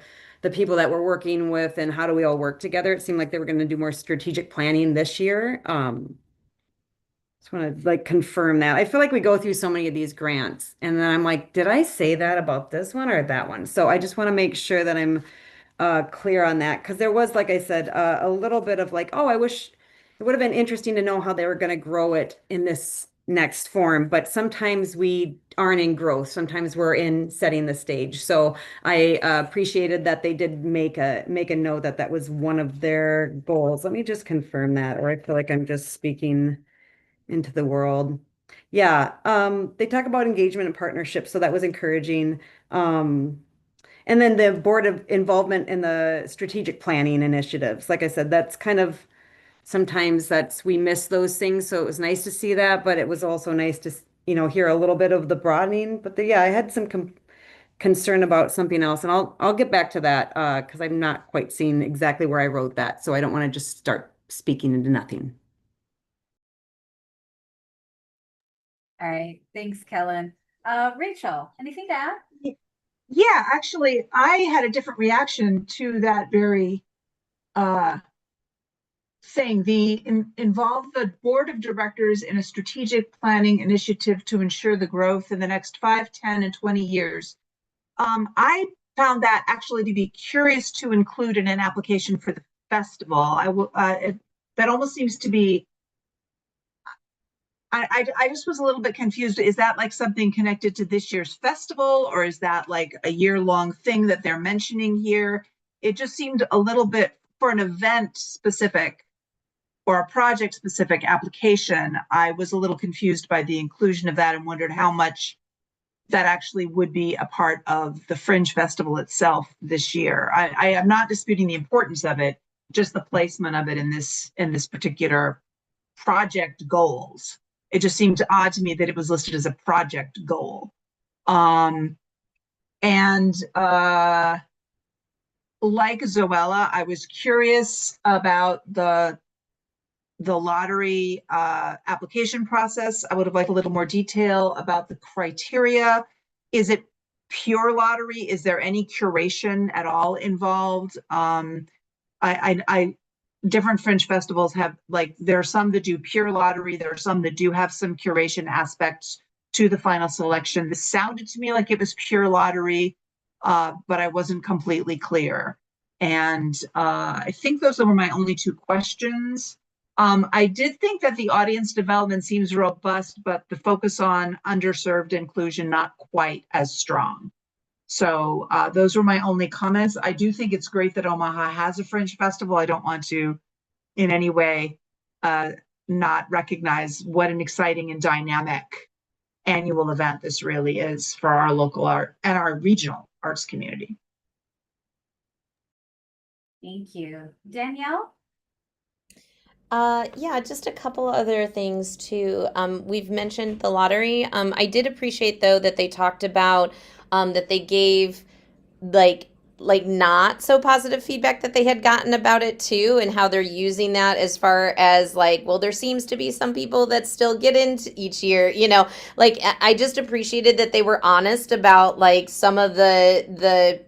[SPEAKER 2] people that we're working with and how do we all work together? It seemed like they were going to do more strategic planning this year. Just want to like confirm that. I feel like we go through so many of these grants and then I'm like, did I say that about this one or that one? So I just want to make sure that I'm clear on that because there was, like I said, a little bit of like, oh, I wish it would have been interesting to know how they were going to grow it in this next form. But sometimes we aren't in growth. Sometimes we're in setting the stage. So I appreciated that they did make a note that that was one of their goals. Let me just confirm that, or I feel like I'm just speaking into the world. Yeah, they talk about engagement and partnership, so that was encouraging. And then the board of involvement in the strategic planning initiatives. Like I said, that's kind of sometimes we miss those things. So it was nice to see that, but it was also nice to, hear a little bit of the broadening. But yeah, I had some concern about something else, and I'll get back to that because I'm not quite seeing exactly where I wrote that. So I don't want to just start speaking into nothing.
[SPEAKER 1] All right, thanks, Kellen. Rachel, anything to add?
[SPEAKER 3] Yeah, actually, I had a different reaction to that very thing. Involve the board of directors in a strategic planning initiative to ensure the growth in the next 5, 10, and 20 years. I found that actually to be curious to include in an application for the festival. That almost seems to be. I just was a little bit confused. Is that like something connected to this year's festival, or is that like a year-long thing that they're mentioning here? It just seemed a little bit for an event specific or a project specific application. I was a little confused by the inclusion of that and wondered how much that actually would be a part of the Fringe Festival itself this year. I am not disputing the importance of it, just the placement of it in this particular project goals. It just seemed odd to me that it was listed as a project goal. And like Zoella, I was curious about the lottery application process. I would have liked a little more detail about the criteria. Is it pure lottery? Is there any curation at all involved? Different Fringe festivals have, like, there are some that do pure lottery. There are some that do have some curation aspects to the final selection. This sounded to me like it was pure lottery, but I wasn't completely clear. And I think those were my only 2 questions. I did think that the audience development seems robust, but the focus on underserved inclusion not quite as strong. So those were my only comments. I do think it's great that Omaha has a Fringe Festival. I don't want to in any way not recognize what an exciting and dynamic annual event this really is for our local art and our regional arts community.
[SPEAKER 1] Thank you. Danielle?
[SPEAKER 4] Yeah, just a couple other things too. We've mentioned the lottery. I did appreciate though that they talked about that they gave like not so positive feedback that they had gotten about it too, and how they're using that as far as like, well, there seems to be some people that still get into each year, like I just appreciated that they were honest about like some of the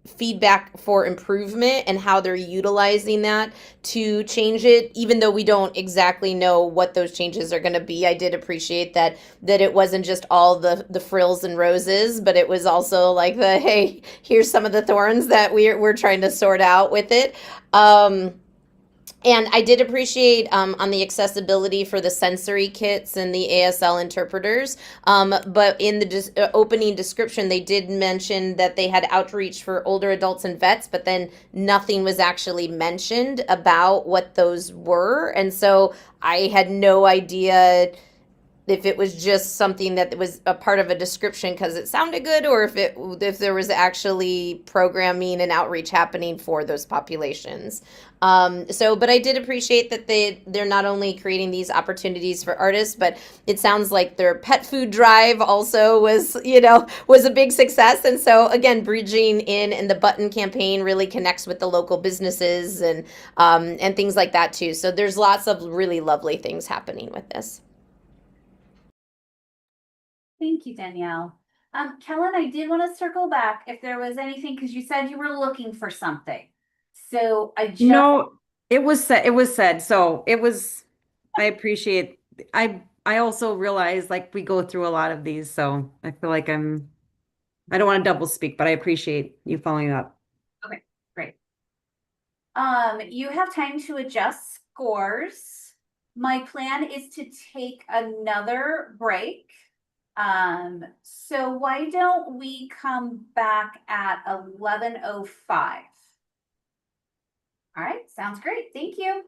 [SPEAKER 4] feedback for improvement and how they're utilizing that to change it, even though we don't exactly know what those changes are going to be. I did appreciate that it wasn't just all the frills and roses, but it was also like the, hey, here's some of the thorns that we're trying to sort out with it. And I did appreciate on the accessibility for the sensory kits and the ASL interpreters. But in the opening description, they did mention that they had outreach for older adults and vets, but then nothing was actually mentioned about what those were. And so I had no idea if it was just something that was a part of a description because it sounded good, or if there was actually programming and outreach happening for those populations. But I did appreciate that they're not only creating these opportunities for artists, but it sounds like their pet food drive also was a big success. And so again, bridging in and the button campaign really connects with the local businesses and things like that too. So there's lots of really lovely things happening with this.
[SPEAKER 1] Thank you, Danielle. Kellen, I did want to circle back if there was anything, because you said you were looking for something. So I just
[SPEAKER 2] No, it was said, so it was, I appreciate, I also realize like we go through a lot of these, so I feel like I don't want to double speak, but I appreciate you following up.
[SPEAKER 1] Okay, great. You have time to adjust scores. My plan is to take another break. So why don't we come back at 11:05? All right, sounds great. Thank you.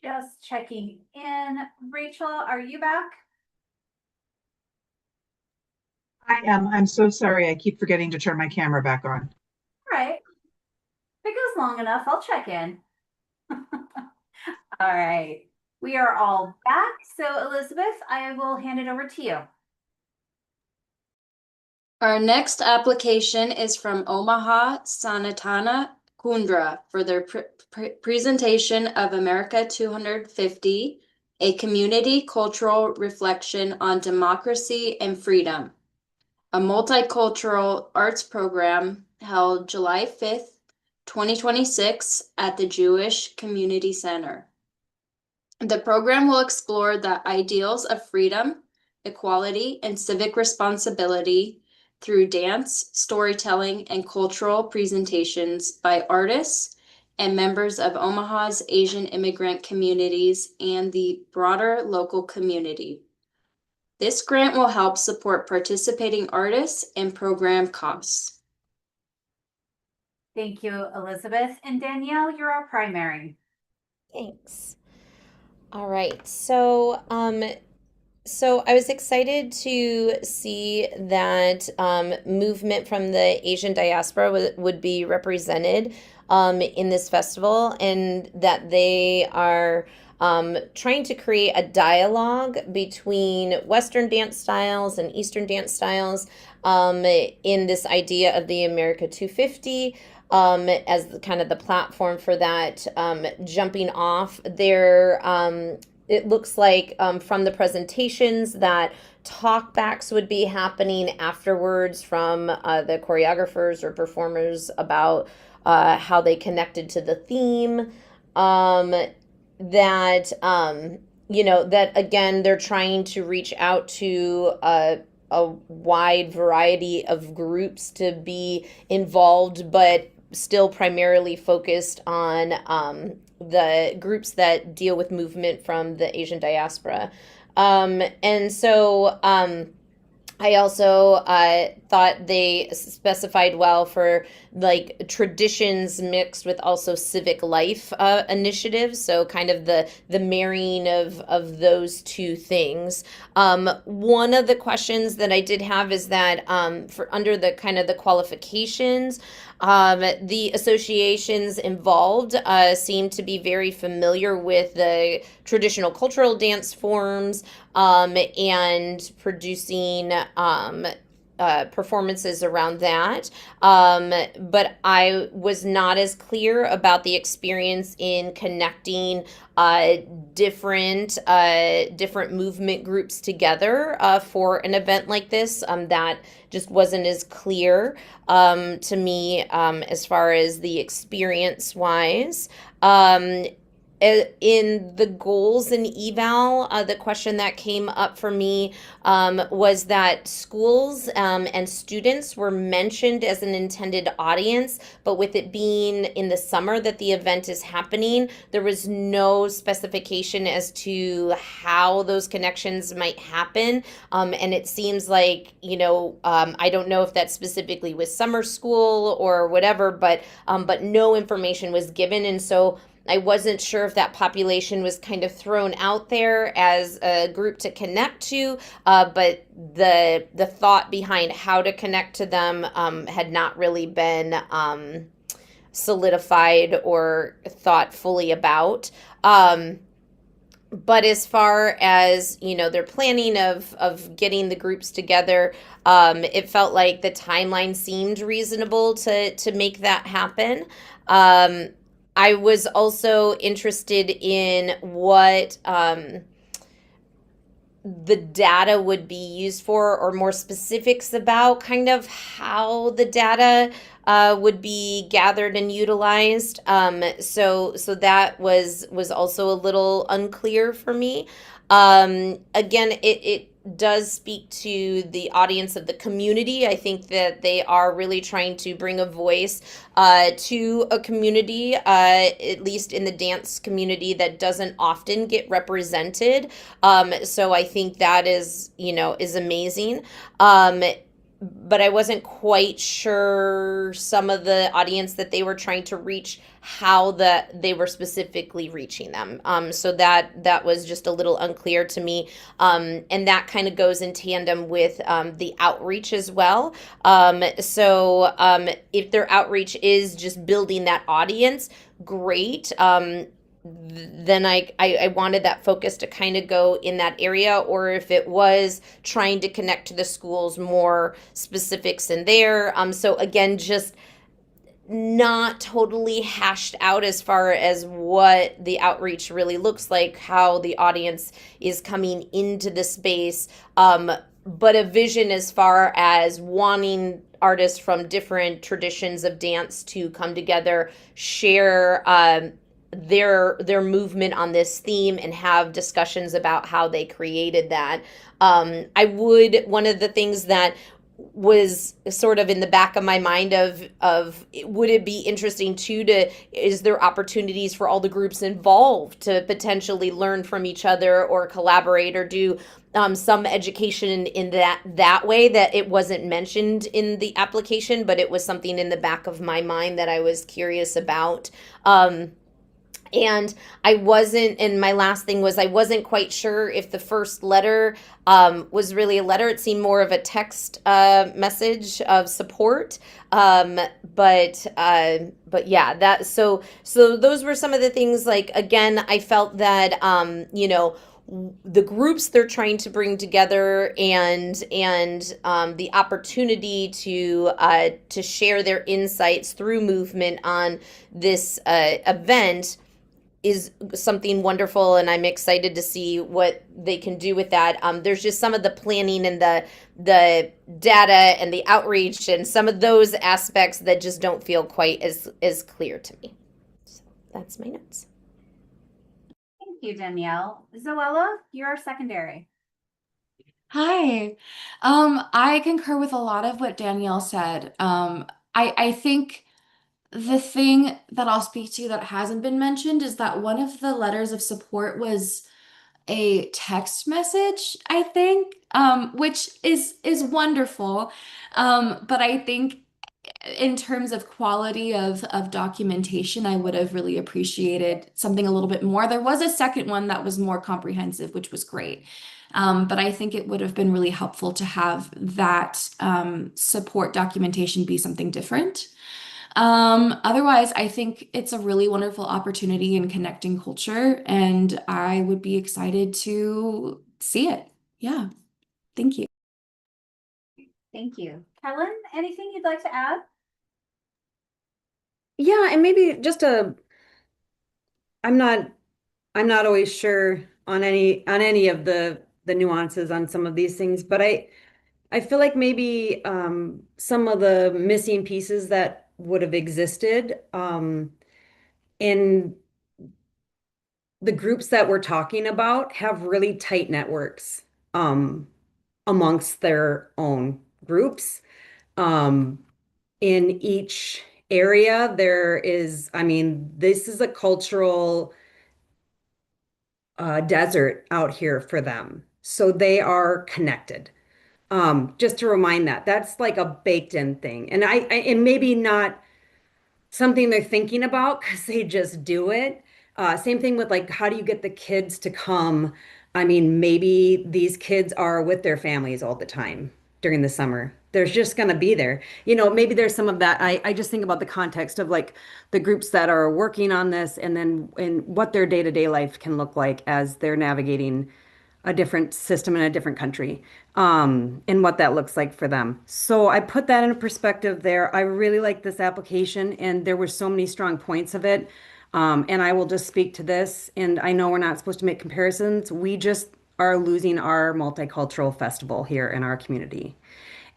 [SPEAKER 1] Just checking in. Rachel, are you back?
[SPEAKER 3] I am. I'm so sorry. I keep forgetting to turn my camera back on.
[SPEAKER 1] All right. If it goes long enough, I'll check in. All right. We are all back. So Elizabeth, I will hand it over to you.
[SPEAKER 7] Our next application is from Omaha Sanatana Kundra for their presentation of America 250, a community cultural reflection on democracy and freedom, a multicultural arts program held July 5th, 2026 at the Jewish Community Center. The program will explore the ideals of freedom, equality, and civic responsibility through dance, storytelling, and cultural presentations by artists and members of Omaha's Asian immigrant communities and the broader local community. This grant will help support participating artists and program costs.
[SPEAKER 1] Thank you, Elizabeth. And Danielle, you're our primary.
[SPEAKER 4] Thanks. All right. So I was excited to see that movement from the Asian diaspora would be represented in this festival, and that they are trying to create a dialogue between Western dance styles and Eastern dance styles in this idea of the America 250 as kind of the platform for that, jumping off there. It looks like from the presentations that talkbacks would be happening afterwards from the choreographers or performers about how they connected to the theme. That again, they're trying to reach out to a wide variety of groups to be involved, but still primarily focused on the groups that deal with movement from the Asian diaspora. I also thought they specified well for like traditions mixed with also civic life initiatives. So kind of the marrying of those two things. One of the questions that I did have is that for under the kind of the qualifications, the associations involved seem to be very familiar with the traditional cultural dance forms and producing performances around that. But I was not as clear about the experience in connecting different movement groups together for an event like this. That just wasn't as clear to me as far as the experience wise. In the goals and eval, the question that came up for me was that schools and students were mentioned as an intended audience, but with it being in the summer that the event is happening, there was no specification as to how those connections might happen. And it seems like, I don't know if that specifically was summer school or whatever, but no information was given. And so I wasn't sure if that population was kind of thrown out there as a group to connect to, but the thought behind how to connect to them had not really been solidified or thought fully about. But as far as, their planning of getting the groups together, it felt like the timeline seemed reasonable to make that happen. I was also interested in what the data would be used for, or more specifics about kind of how the data would be gathered and utilized. So that was also a little unclear for me. Again, it does speak to the audience of the community. I think that they are really trying to bring a voice to a community, at least in the dance community, that doesn't often get represented. So I think that is amazing. but I wasn't quite sure some of the audience that they were trying to reach, how they were specifically reaching them. So that was just a little unclear to me. And that kind of goes in tandem with the outreach as well. If their outreach is just building that audience, great. Then I wanted that focus to kind of go in that area, or if it was trying to connect to the schools, more specifics in there. So again, just not totally hashed out as far as what the outreach really looks like, how the audience is coming into the space, but a vision as far as wanting artists from different traditions of dance to come together, share their movement on this theme, and have discussions about how they created that. One of the things that was sort of in the back of my mind of would it be interesting too, is there opportunities for all the groups involved to potentially learn from each other or collaborate or do some education in that way, that it wasn't mentioned in the application, but it was something in the back of my mind that I was curious about. And my last thing was, I wasn't quite sure if the first letter was really a letter. It seemed more of a text message of support. But yeah, so those were some of the things. Like, again, I felt that, the groups they're trying to bring together, and the opportunity to share their insights through movement on this event is something wonderful, and I'm excited to see what they can do with that. There's just some of the planning and the data and the outreach and some of those aspects that just don't feel quite as clear to me. So that's my notes.
[SPEAKER 1] Thank you, Danielle. Zoella, you're our secondary.
[SPEAKER 5] Hi. I concur with a lot of what Danielle said. I think the thing that I'll speak to that hasn't been mentioned is that one of the letters of support was a text message, I think, which is wonderful. But I think in terms of quality of documentation, I would have really appreciated something a little bit more. There was a second one that was more comprehensive, which was great. But I think it would have been really helpful to have that support documentation be something different. Otherwise, I think it's a really wonderful opportunity in connecting culture, and I would be excited to see it. Yeah. Thank you.
[SPEAKER 1] Thank you. Helen, anything you'd like to add?
[SPEAKER 2] Yeah, and maybe just I'm not always sure on any of the nuances on some of these things, but I feel like maybe some of the missing pieces that would have existed in the groups that we're talking about have really tight networks amongst their own groups. In each area, there is, I mean, this is a cultural desert out here for them. So they are connected. Just to remind that's like a baked in thing. And and maybe not something they're thinking about because they just do it. Same thing with like, how do you get the kids to come? I mean, maybe these kids are with their families all the time during the summer. They're just going to be there. Maybe there's some of that. I just think about the context of like the groups that are working on this and what their day-to-day life can look like as they're navigating a different system in a different country, and what that looks like for them. So I put that in perspective there. I really like this application, and there were so many strong points of it. And I will just speak to this, and I know we're not supposed to make comparisons. We just are losing our multicultural festival here in our community.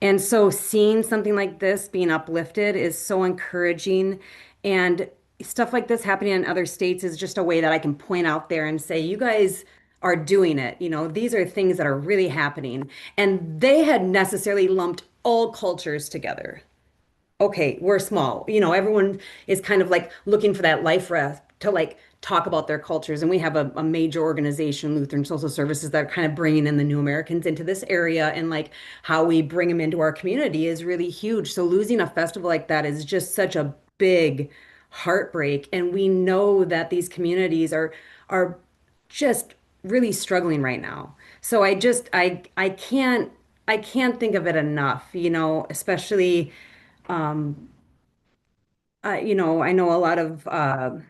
[SPEAKER 2] And so seeing something like this being uplifted is so encouraging. And stuff like this happening in other states is just a way that I can point out there and say, you guys are doing it. These are things that are really happening. And they had necessarily lumped all cultures together. okay, we're small. You know, everyone is kind of like looking for that life raft to like talk about their cultures. And we have a major organization, Lutheran Social Services, that are kind of bringing in the new Americans into this area, and like how we bring them into our community is really huge. So losing a festival like that is just such a big heartbreak. And we know that these communities are just really struggling right now. So I can't think of it enough, you know, especially um, you know, I know a lot of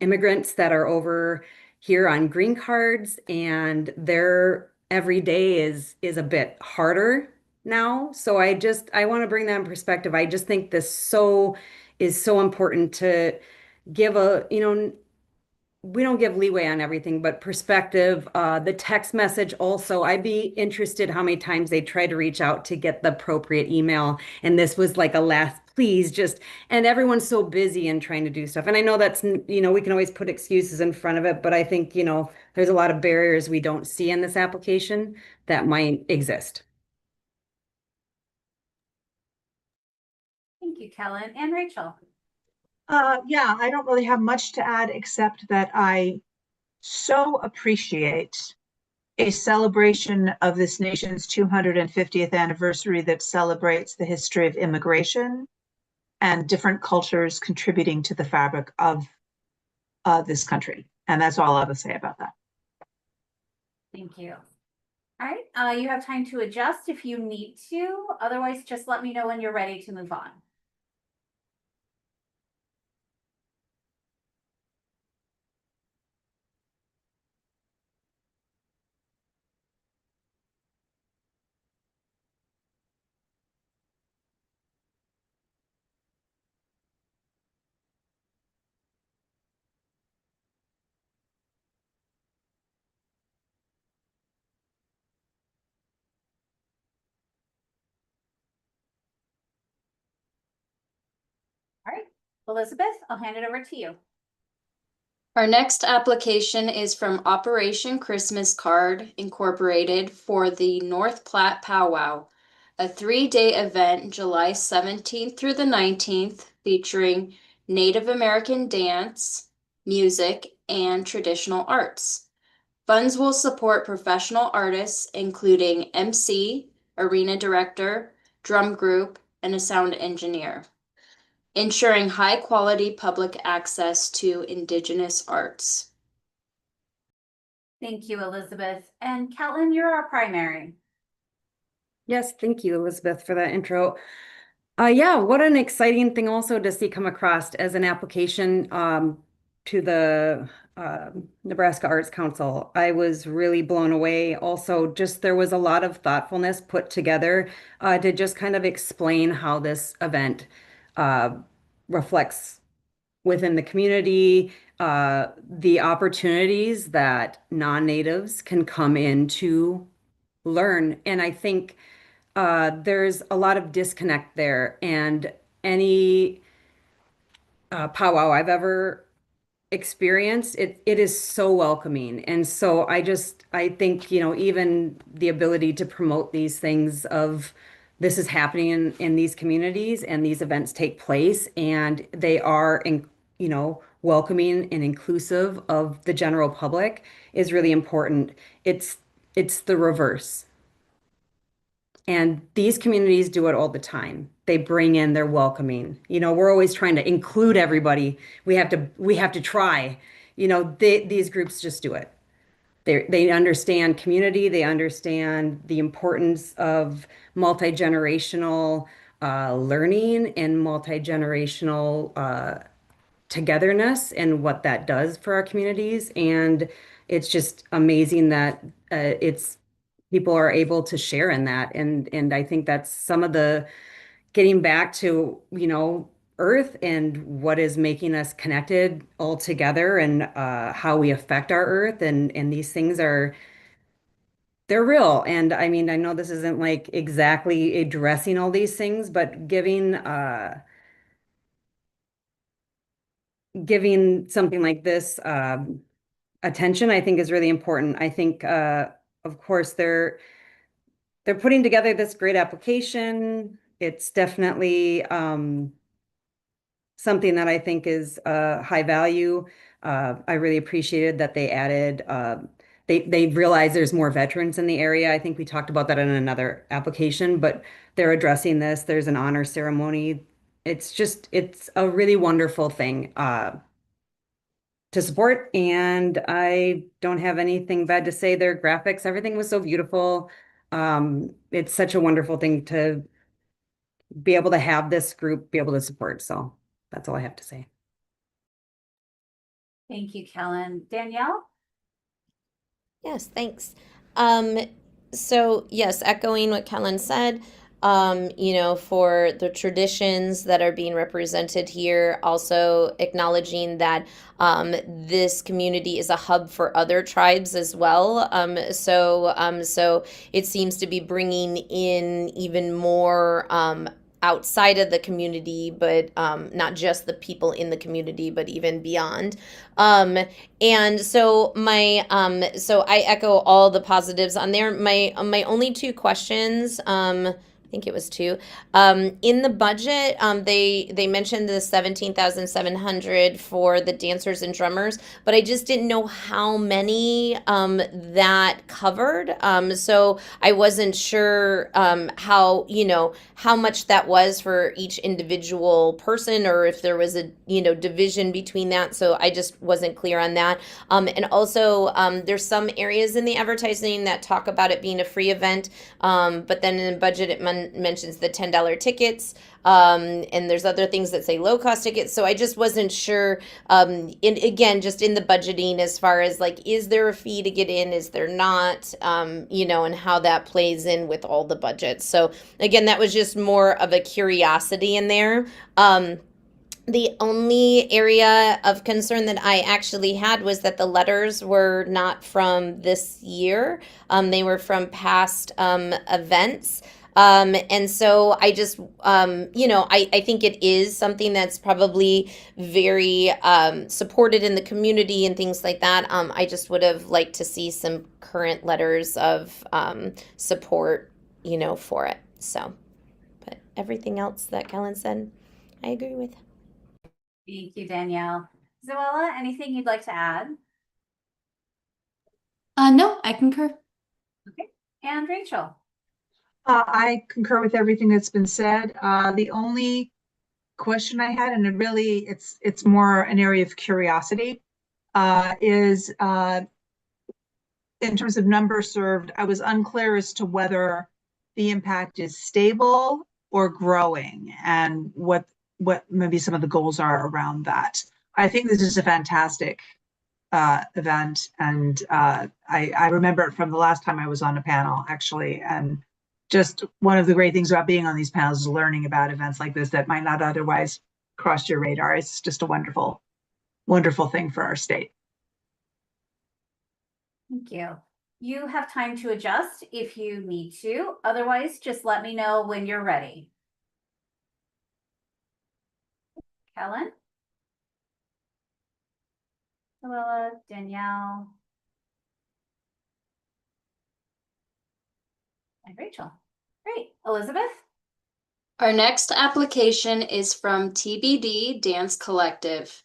[SPEAKER 2] immigrants that are over here on green cards, and their every day is a bit harder now. So I want to bring that in perspective. I just think this is so important to give a, you know, we don't give leeway on everything, but perspective, the text message also, I'd be interested how many times they try to reach out to get the appropriate email. And this was like a last, please just, and everyone's so busy and trying to do stuff. And I know that's, you know, we can always put excuses in front of it, but I think, you know, there's a lot of barriers we don't see in this application that might exist.
[SPEAKER 1] Thank you, Kellen and Rachel.
[SPEAKER 3] Yeah, I don't really have much to add except that I so appreciate a celebration of this nation's 250th anniversary that celebrates the history of immigration and different cultures contributing to the fabric of this country. And that's all I have to say about that.
[SPEAKER 1] Thank you. All right, you have time to adjust if you need to. Otherwise, just let me know when you're ready to move on. All right, Elizabeth, I'll hand it over to you.
[SPEAKER 7] Our next application is from Operation Christmas Card Incorporated for the North Platte Powwow, a 3-day event July 17th through the 19th, featuring Native American dance, music, and traditional arts. Funds will support professional artists, including MC, arena director, drum group, and a sound engineer, ensuring high-quality public access to Indigenous arts.
[SPEAKER 1] Thank you, Elizabeth. And Kellen, you're our primary.
[SPEAKER 2] Yes, thank you, Elizabeth, for that intro. Yeah, what an exciting thing also to see come across as an application to the Nebraska Arts Council. I was really blown away. Also, just there was a lot of thoughtfulness put together to just kind of explain how this event uh, reflects within the community, the opportunities that non-natives can come in to learn. And I think there's a lot of disconnect there. And any powwow I've ever experienced, it is so welcoming. And so I think, you know, even the ability to promote these things of this is happening in these communities and these events take place and they are, you know, welcoming and inclusive of the general public is really important. It's the reverse. And these communities do it all the time. They bring in, they're welcoming. You know, we're always trying to include everybody. We have to try. You know, these groups just do it. They understand community. They understand the importance of multi-generational learning and multi-generational togetherness and what that does for our communities. And it's just amazing that it's people are able to share in that. And I think that's some of the getting back to, you know, Earth and what is making us connected all together and how we affect our Earth. And these things they're real. And I mean, I know this isn't like exactly addressing all these things, but giving something like this attention, I think is really important. I think, of course, they're putting together this great application. It's definitely something that I think is high value. I really appreciated that they added they realize there's more veterans in the area. I think we talked about that in another application, but they're addressing this. There's an honor ceremony. It's a really wonderful thing to support, and I don't have anything bad to say. Their graphics, everything was so beautiful. It's such a wonderful thing to be able to have this group be able to support. So that's all I have to say.
[SPEAKER 1] Thank you, Kellen. Danielle?
[SPEAKER 4] Yes, thanks. So yes, echoing what Kellen said, for the traditions that are being represented here, also acknowledging that this community is a hub for other tribes as well. So it seems to be bringing in even more outside of the community, but not just the people in the community, but even beyond. And so so I echo all the positives on there. My only two questions, I think it was two. In the budget, they mentioned the 17,700 for the dancers and drummers, but I just didn't know how many that covered. So I wasn't sure how much that was for each individual person, or if there was a division between that. So I just wasn't clear on that. And also, there's some areas in the advertising that talk about it being a free event, but then in the budget it mentions the $10 tickets, and there's other things that say low cost tickets. So I just wasn't sure, again, just in the budgeting, as far as like, is there a fee to get in, is there not, and how that plays in with all the budgets. So again, that was just more of a curiosity in there. The only area of concern that I actually had was that the letters were not from this year. They were from past events. And so I just, I think it is something that's probably very supported in the community and things like that. I just would have liked to see some current letters of support, for it. So, but everything else that Kellen said, I agree with.
[SPEAKER 1] Thank you, Danielle. Zoella, anything you'd like to add?
[SPEAKER 5] No, I concur.
[SPEAKER 1] And Rachel?
[SPEAKER 3] I concur with everything that's been said. The only question I had, and it's more an area of curiosity, is in terms of numbers served. I was unclear as to whether the impact is stable or growing, and what maybe some of the goals are around that. I think this is a fantastic event, and I remember it from the last time I was on a panel, actually, and just one of the great things about being on these panels is learning about events like this that might not otherwise cross your radar. It's just a wonderful, wonderful thing for our state.
[SPEAKER 1] Thank you. You have time to adjust if you need to. Otherwise, just let me know when you're ready. Kellen? Zoella, Danielle? And Rachel. Great. Elizabeth?
[SPEAKER 7] Our next application is from TBD Dance Collective.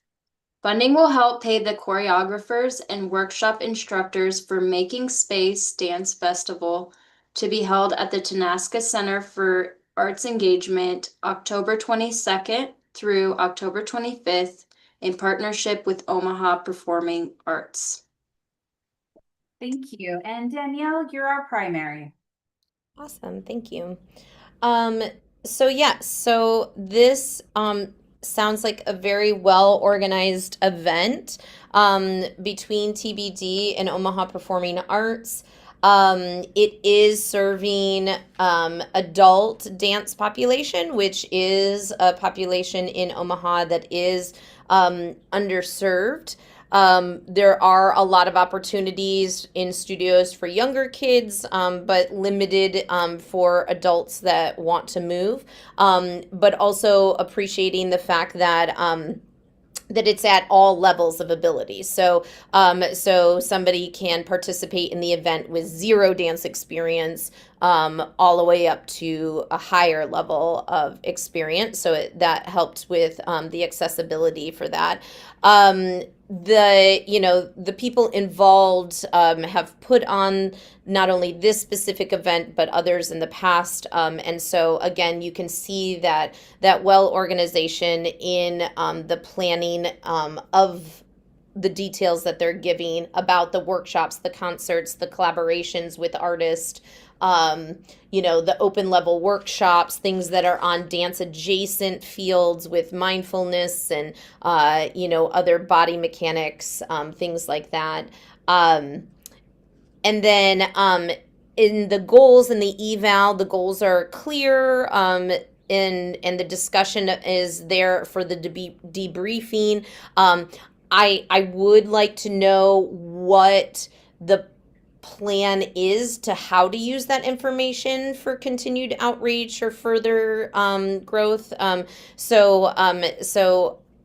[SPEAKER 7] Funding will help pay the choreographers and workshop instructors for Making Space Dance Festival to be held at the Tenaska Center for Arts Engagement, October 22nd through October 25th, in partnership with Omaha Performing Arts.
[SPEAKER 1] Thank you. And Danielle, you're our primary.
[SPEAKER 4] Awesome, thank you. So this sounds like a very well organized event between TBD and Omaha Performing Arts. It is serving adult dance population, which is a population in Omaha that is underserved. There are a lot of opportunities in studios for younger kids, but limited for adults that want to move. But also appreciating the fact that that it's at all levels of ability. So somebody can participate in the event with zero dance experience, all the way up to a higher level of experience. So that helped with the accessibility for that. The people involved have put on not only this specific event but others in the past, and so again you can see that organization in the planning of the details that they're giving about the workshops, the concerts, the collaborations with artists, the open level workshops, things that are on dance adjacent fields with mindfulness and, other body mechanics, things like that. And then in the goals and the eval, the goals are clear. And the discussion is there for the debriefing. I would like to know what the plan is to how to use that information for continued outreach or further growth. So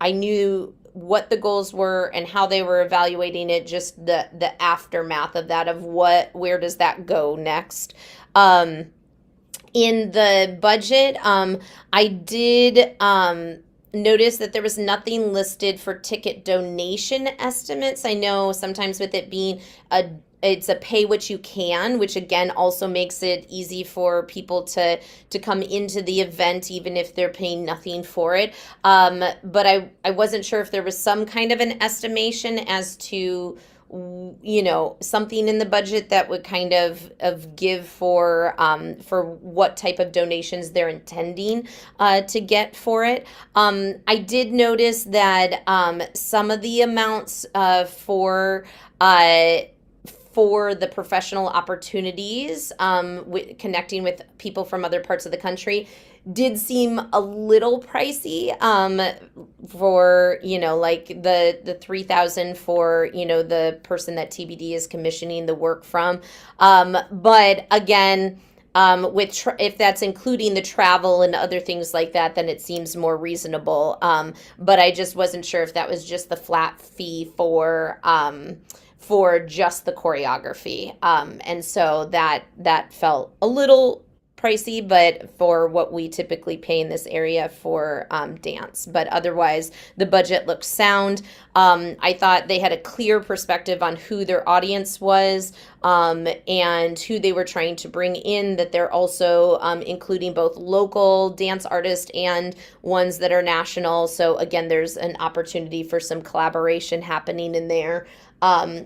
[SPEAKER 4] I knew what the goals were and how they were evaluating it, just the aftermath of that, of where does that go next. In the budget, I did notice that there was nothing listed for ticket donation estimates. I know sometimes with it being it's a pay what you can, which again also makes it easy for people to come into the event even if they're paying nothing for it. But I wasn't sure if there was some kind of an estimation as to something in the budget that would kind of give for what type of donations they're intending to get for it. I did notice that some of the amounts for the professional opportunities, connecting with people from other parts of the country, did seem a little pricey, for like the 3,000 for the person that TBD is commissioning the work from, but again, if that's including the travel and other things like that, then it seems more reasonable. But I just wasn't sure if that was just the flat fee for just the choreography, and so that felt a little pricey, but for what we typically pay in this area for dance. But otherwise, the budget looks sound. I thought they had a clear perspective on who their audience was, and who they were trying to bring in, that they're also including both local dance artists and ones that are national. So again, there's an opportunity for some collaboration happening in there.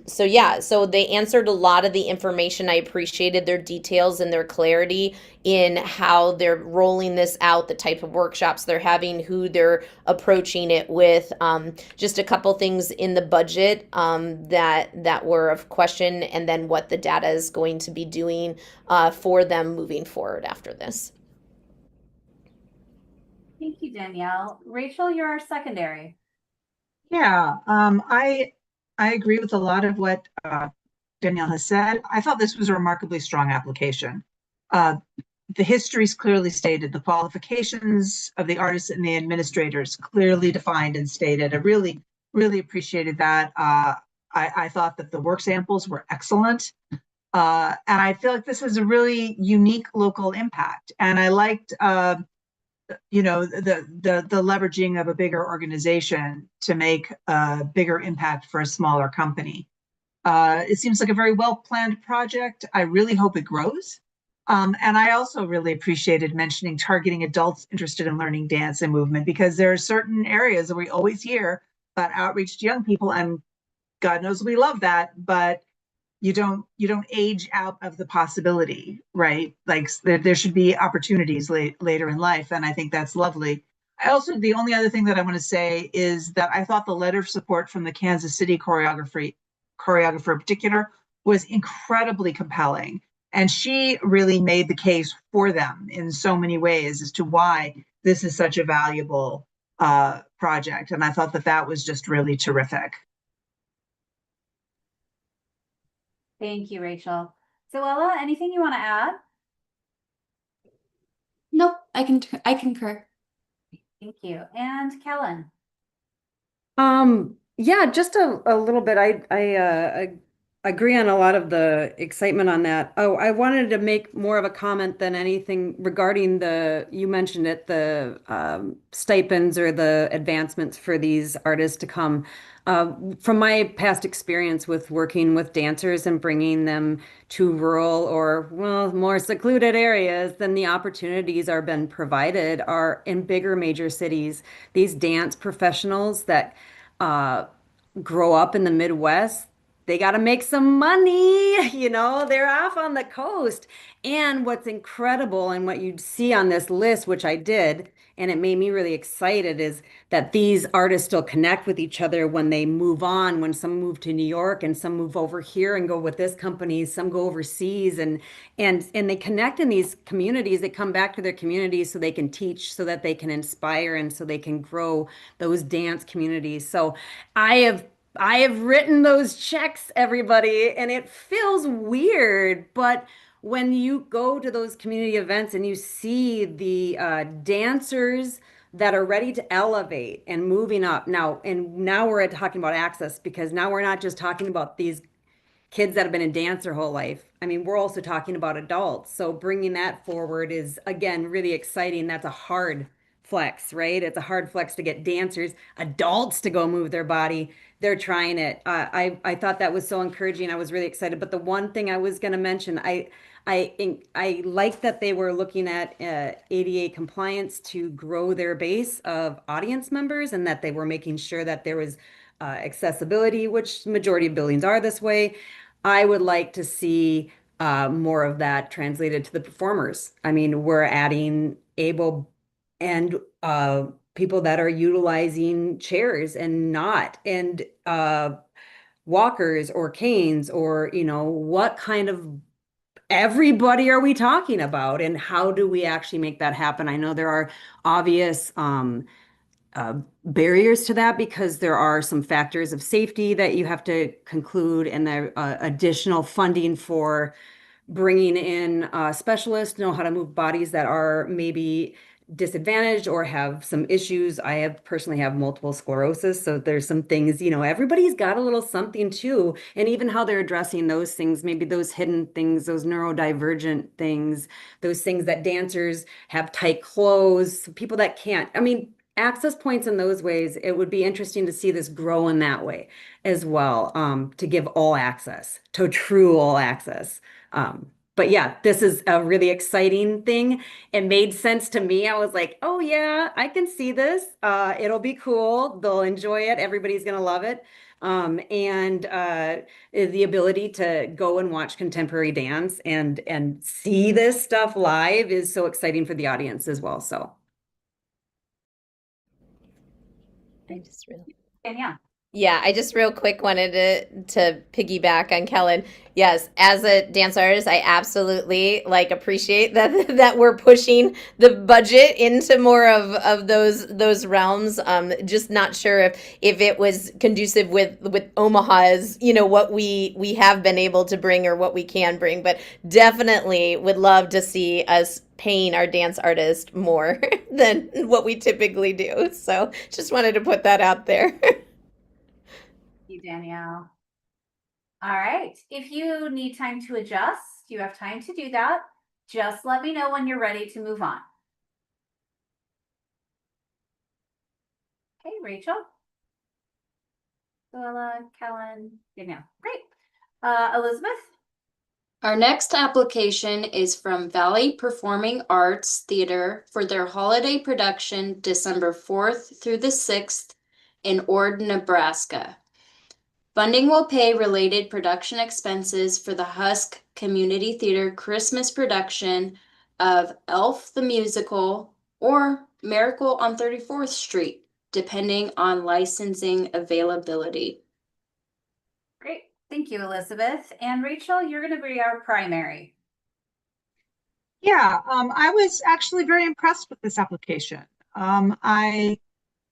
[SPEAKER 4] So they answered a lot of the information. I appreciated their details and their clarity in how they're rolling this out, the type of workshops they're having, who they're approaching it with. Just a couple things in the budget that were of question, and then what the data is going to be doing for them moving forward after this.
[SPEAKER 1] Thank you, Danielle. Rachel, you're our secondary.
[SPEAKER 3] Yeah, I agree with a lot of what Danielle has said. I thought this was a remarkably strong application. The history is clearly stated, the qualifications of the artists and the administrators clearly defined and stated. I really, really appreciated that. I thought that the work samples were excellent. And I feel like this is a really unique local impact. And I liked the leveraging of a bigger organization to make a bigger impact for a smaller company. It seems like a very well-planned project. I really hope it grows. And I also really appreciated mentioning targeting adults interested in learning dance and movement, because there are certain areas that we always hear about outreach to young people, and God knows we love that, but you don't age out of the possibility, right? Like there should be opportunities later in life, and I think that's lovely. The only other thing that I want to say is that I thought the letter of support from the Kansas City choreographer in particular was incredibly compelling, and she really made the case for them in so many ways as to why this is such a valuable project, and I thought that was just really terrific.
[SPEAKER 1] Thank you, Rachel. Zoella, anything you want to add?
[SPEAKER 5] Nope, I concur.
[SPEAKER 1] Thank you. And Kellen?
[SPEAKER 2] Yeah, just a little bit. I agree on a lot of the excitement on that. Oh, I wanted to make more of a comment than anything regarding you mentioned it, the stipends or the advancements for these artists to come. From my past experience with working with dancers and bringing them to rural or, well, more secluded areas, then the opportunities are been provided are in bigger major cities. These dance professionals that uh, grow up in the Midwest, they got to make some money, they're off on the coast. And what's incredible and what you'd see on this list, which I did, and it made me really excited, is that these artists still connect with each other when they move on, when some move to New York and some move over here and go with this company, some go overseas and they connect in these communities. They come back to their communities so they can teach, so that they can inspire and so they can grow those dance communities. So I have written those checks, everybody, and it feels weird, but when you go to those community events and you see the dancers that are ready to elevate and moving up now we're talking about access, because now we're not just talking about these kids that have been in dance their whole life. I mean, we're also talking about adults. So bringing that forward is, again, really exciting. That's a hard flex, right? It's a hard flex to get dancers, adults to go move their body. They're trying it. I thought that was so encouraging. I was really excited. But the one thing I was going to mention, I like that they were looking at ADA compliance to grow their base of audience members, and that they were making sure that there was accessibility, which majority of buildings are this way. I would like to see more of that translated to the performers. I mean, we're adding able and people that are utilizing chairs and not, and walkers or canes, or, what kind of everybody are we talking about, and how do we actually make that happen? I know there are obvious barriers to that, because there are some factors of safety that you have to conclude, and the additional funding for bringing in specialists know how to move bodies that are maybe disadvantaged or have some issues. I personally have multiple sclerosis, so there's some things, everybody's got a little something too, and even how they're addressing those things, maybe those hidden things, those neurodivergent things, those things that dancers have tight clothes, people that can't, I mean, access points in those ways. It would be interesting to see this grow in that way as well, to give all access, to true all access. But yeah, this is a really exciting thing. It made sense to me. I was like, oh yeah, I can see this. It'll be cool. They'll enjoy it. Everybody's gonna love it. And the ability to go and watch contemporary dance and see this stuff live is so exciting for the audience as well. So.
[SPEAKER 4] I just really.
[SPEAKER 1] And yeah.
[SPEAKER 4] Yeah, I just real quick wanted to piggyback on Kellen. Yes, as a dance artist, I absolutely appreciate that we're pushing the budget into more of those realms. Just not sure if it was conducive with Omaha's, what we have been able to bring or what we can bring, but definitely would love to see us paying our dance artists more than what we typically do. So just wanted to put that out there.
[SPEAKER 1] You, Danielle. All right. If you need time to adjust, you have time to do that. Just let me know when you're ready to move on. Okay, Rachel. Luella, Kellen, Danielle. Great. Elizabeth.
[SPEAKER 7] Our next application is from Valley Performing Arts Theater for their holiday production December 4th through the 6th in Ord, Nebraska. Funding will pay related production expenses for the Husk Community Theater Christmas production of Elf the Musical or Miracle on 34th Street, depending on licensing availability.
[SPEAKER 1] Great. Thank you, Elizabeth. And Rachel, you're going to be our primary.
[SPEAKER 3] Yeah, I was actually very impressed with this application.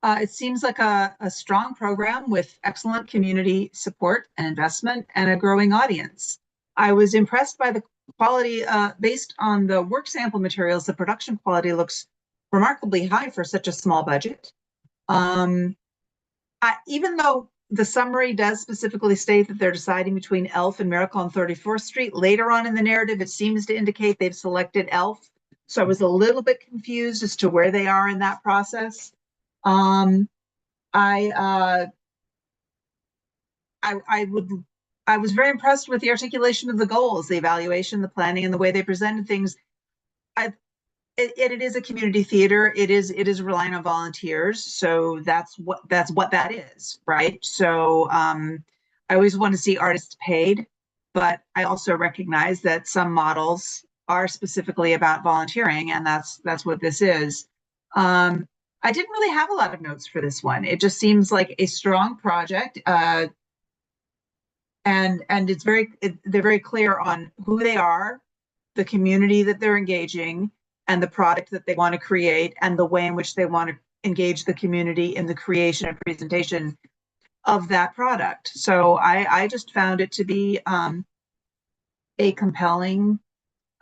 [SPEAKER 3] It seems like a strong program with excellent community support and investment and a growing audience. I was impressed by the quality, based on the work sample materials. The production quality looks remarkably high for such a small budget. Even though the summary does specifically state that they're deciding between Elf and Miracle on 34th Street. Later on in the narrative, it seems to indicate they've selected Elf. So I was a little bit confused as to where they are in that process. I was very impressed with the articulation of the goals, the evaluation, the planning, and the way they presented things. It is a community theater. It is relying on volunteers. So that's what that is, right? So I always want to see artists paid, but I also recognize that some models are specifically about volunteering, and that's what this is. I didn't really have a lot of notes for this one. It just seems like a strong project. And it's they're very clear on who they are, the community that they're engaging, and the product that they want to create, and the way in which they want to engage the community in the creation and presentation of that product. So I just found it to be a compelling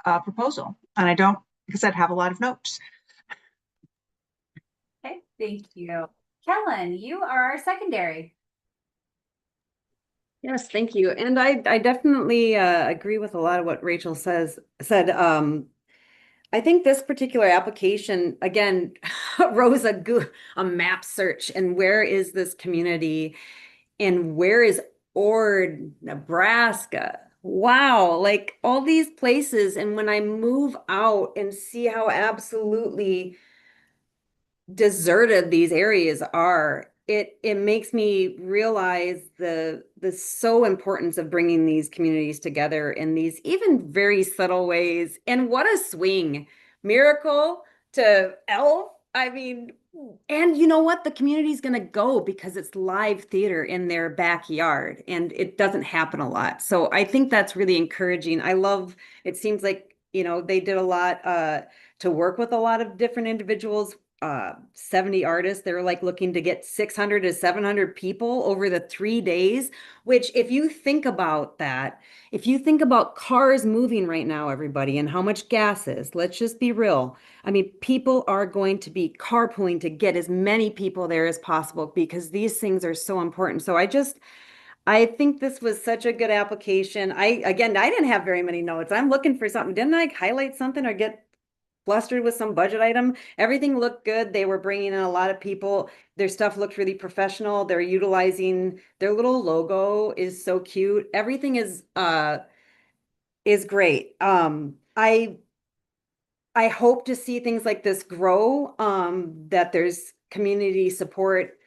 [SPEAKER 3] proposal, and I don't, because I'd have a lot of notes.
[SPEAKER 1] Okay, thank you. Kellen, you are our secondary.
[SPEAKER 2] Yes, thank you. And I definitely agree with a lot of what Rachel said. I think this particular application, again, rose a map search, and where is this community, and where is Ord, Nebraska? Wow, like all these places. And when I move out and see how absolutely deserted these areas are, it makes me realize the so importance of bringing these communities together in these even very subtle ways. And what a swing, Miracle to Elf. I mean, and you know what? The community's going to go because it's live theater in their backyard, and it doesn't happen a lot. So I think that's really encouraging. I love, it seems like, they did a lot to work with a lot of different individuals. 70 artists. They were like looking to get 600 to 700 people over the 3 days, which if you think about that, if you think about cars moving right now, everybody, and how much gas is, let's just be real. I mean, people are going to be carpooling to get as many people there as possible because these things are so important. So I think this was such a good application. I didn't have very many notes. I'm looking for something. Didn't I highlight something or get flustered with some budget item? Everything looked good. They were bringing in a lot of people. Their stuff looked really professional. They're utilizing their little logo is so cute. Everything is great. I hope to see things like this grow, that there's community support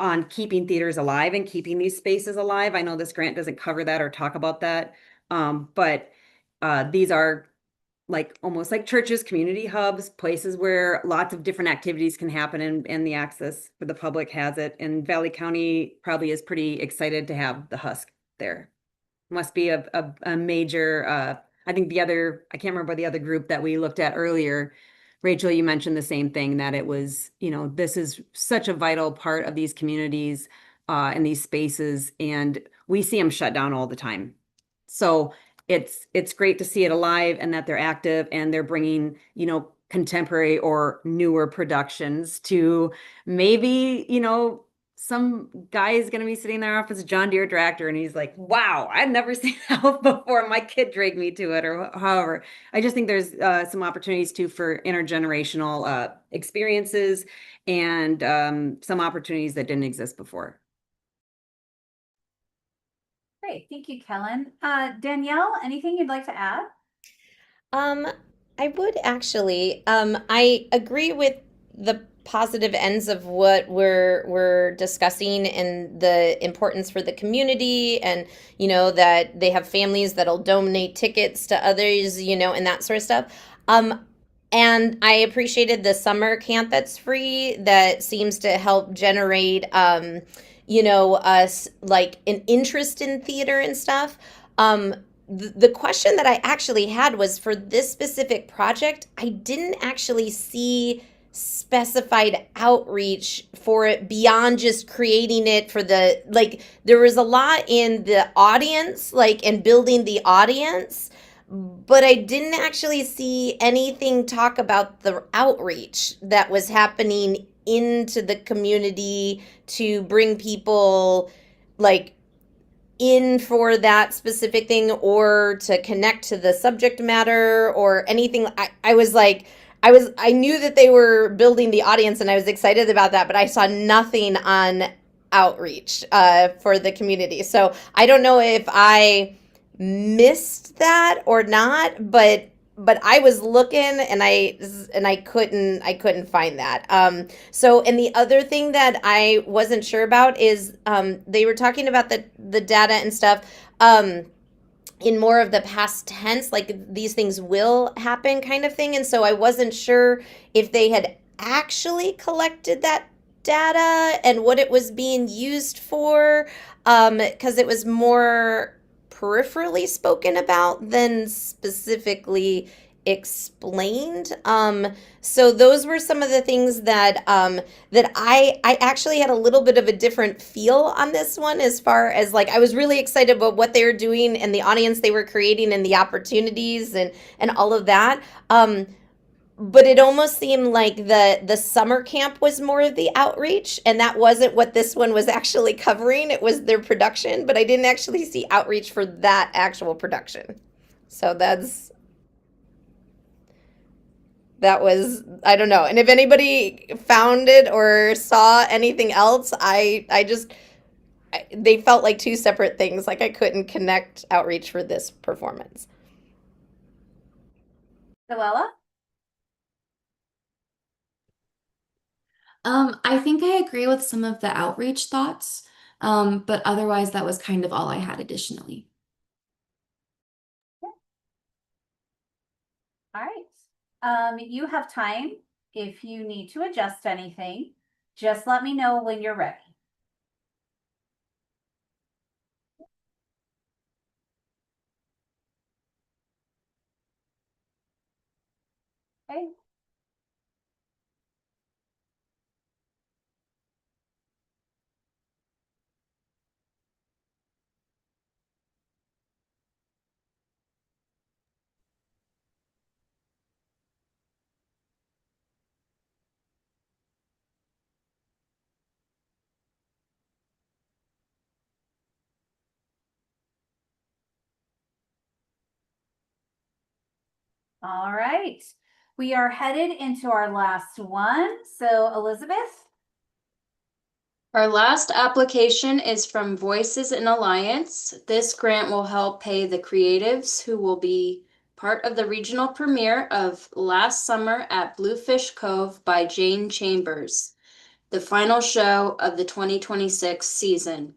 [SPEAKER 2] on keeping theaters alive and keeping these spaces alive. I know this grant doesn't cover that or talk about that. But these are like almost like churches, community hubs, places where lots of different activities can happen, and the access for the public has it. And Valley County probably is pretty excited to have the Husk there. Must be a major, I think I can't remember the other group that we looked at earlier. Rachel, you mentioned the same thing, that it was, this is such a vital part of these communities and these spaces, and we see them shut down all the time. So it's great to see it alive and that they're active and they're bringing, contemporary or newer productions to maybe, some guy is going to be sitting in their office, John Deere tractor, and he's like, wow, I've never seen that before. My kid dragged me to it, or however. I just think there's some opportunities too for intergenerational experiences and some opportunities that didn't exist before.
[SPEAKER 1] Great, thank you, Kellen. Danielle, anything you'd like to add?
[SPEAKER 4] I would actually. I agree with the positive ends of what we're discussing and the importance for the community, and that they have families that'll donate tickets to others, and that sort of stuff. And I appreciated the summer camp that's free that seems to help generate us like an interest in theater and stuff. The question that I actually had was, for this specific project, I didn't actually see specified outreach for it beyond just creating it for there was a lot in the audience, and building the audience, but I didn't actually see anything talk about the outreach that was happening into the community to bring people like in for that specific thing or to connect to the subject matter or anything. I was like, I knew that they were building the audience and I was excited about that, but I saw nothing on outreach for the community. So I don't know if I missed that or not, but I was looking and I couldn't find that. So and the other thing that I wasn't sure about is they were talking about the data and stuff in more of the past tense, like these things will happen kind of thing. And so I wasn't sure if they had actually collected that data and what it was being used for, because it was more peripherally spoken about than specifically explained. So those were some of the things that that I actually had a little bit of a different feel on this one, as far as like I was really excited about what they were doing and the audience they were creating and the opportunities and all of that. But it almost seemed like the summer camp was more of the outreach, and that wasn't what this one was actually covering. It was their production, but I didn't actually see outreach for that actual production. So that was, I don't know. And if anybody found it or saw anything else, they felt like two separate things. Like I couldn't connect outreach for this performance.
[SPEAKER 1] Zoella?
[SPEAKER 5] I think I agree with some of the outreach thoughts, but otherwise that was kind of all I had additionally.
[SPEAKER 1] All right. You have time. If you need to adjust anything, just let me know when you're ready. Okay. All right. We are headed into our last one. So Elizabeth?
[SPEAKER 7] Our last application is from Voices in Alliance. This grant will help pay the creatives who will be part of the regional premiere of Last Summer at Bluefish Cove by Jane Chambers, the final show of the 2026 season.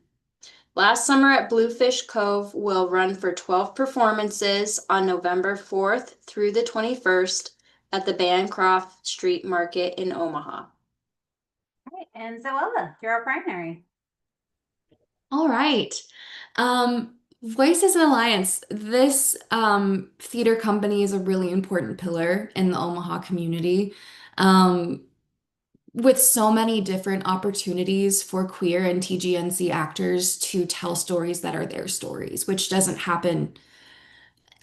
[SPEAKER 7] Last Summer at Bluefish Cove will run for 12 performances on November 4th through the 21st at the Bancroft Street Market in Omaha.
[SPEAKER 1] All right. And Zoella, you're our primary.
[SPEAKER 5] All right. Voices in Alliance. This theater company is a really important pillar in the Omaha community. With so many different opportunities for queer and TGNC actors to tell stories that are their stories, which doesn't happen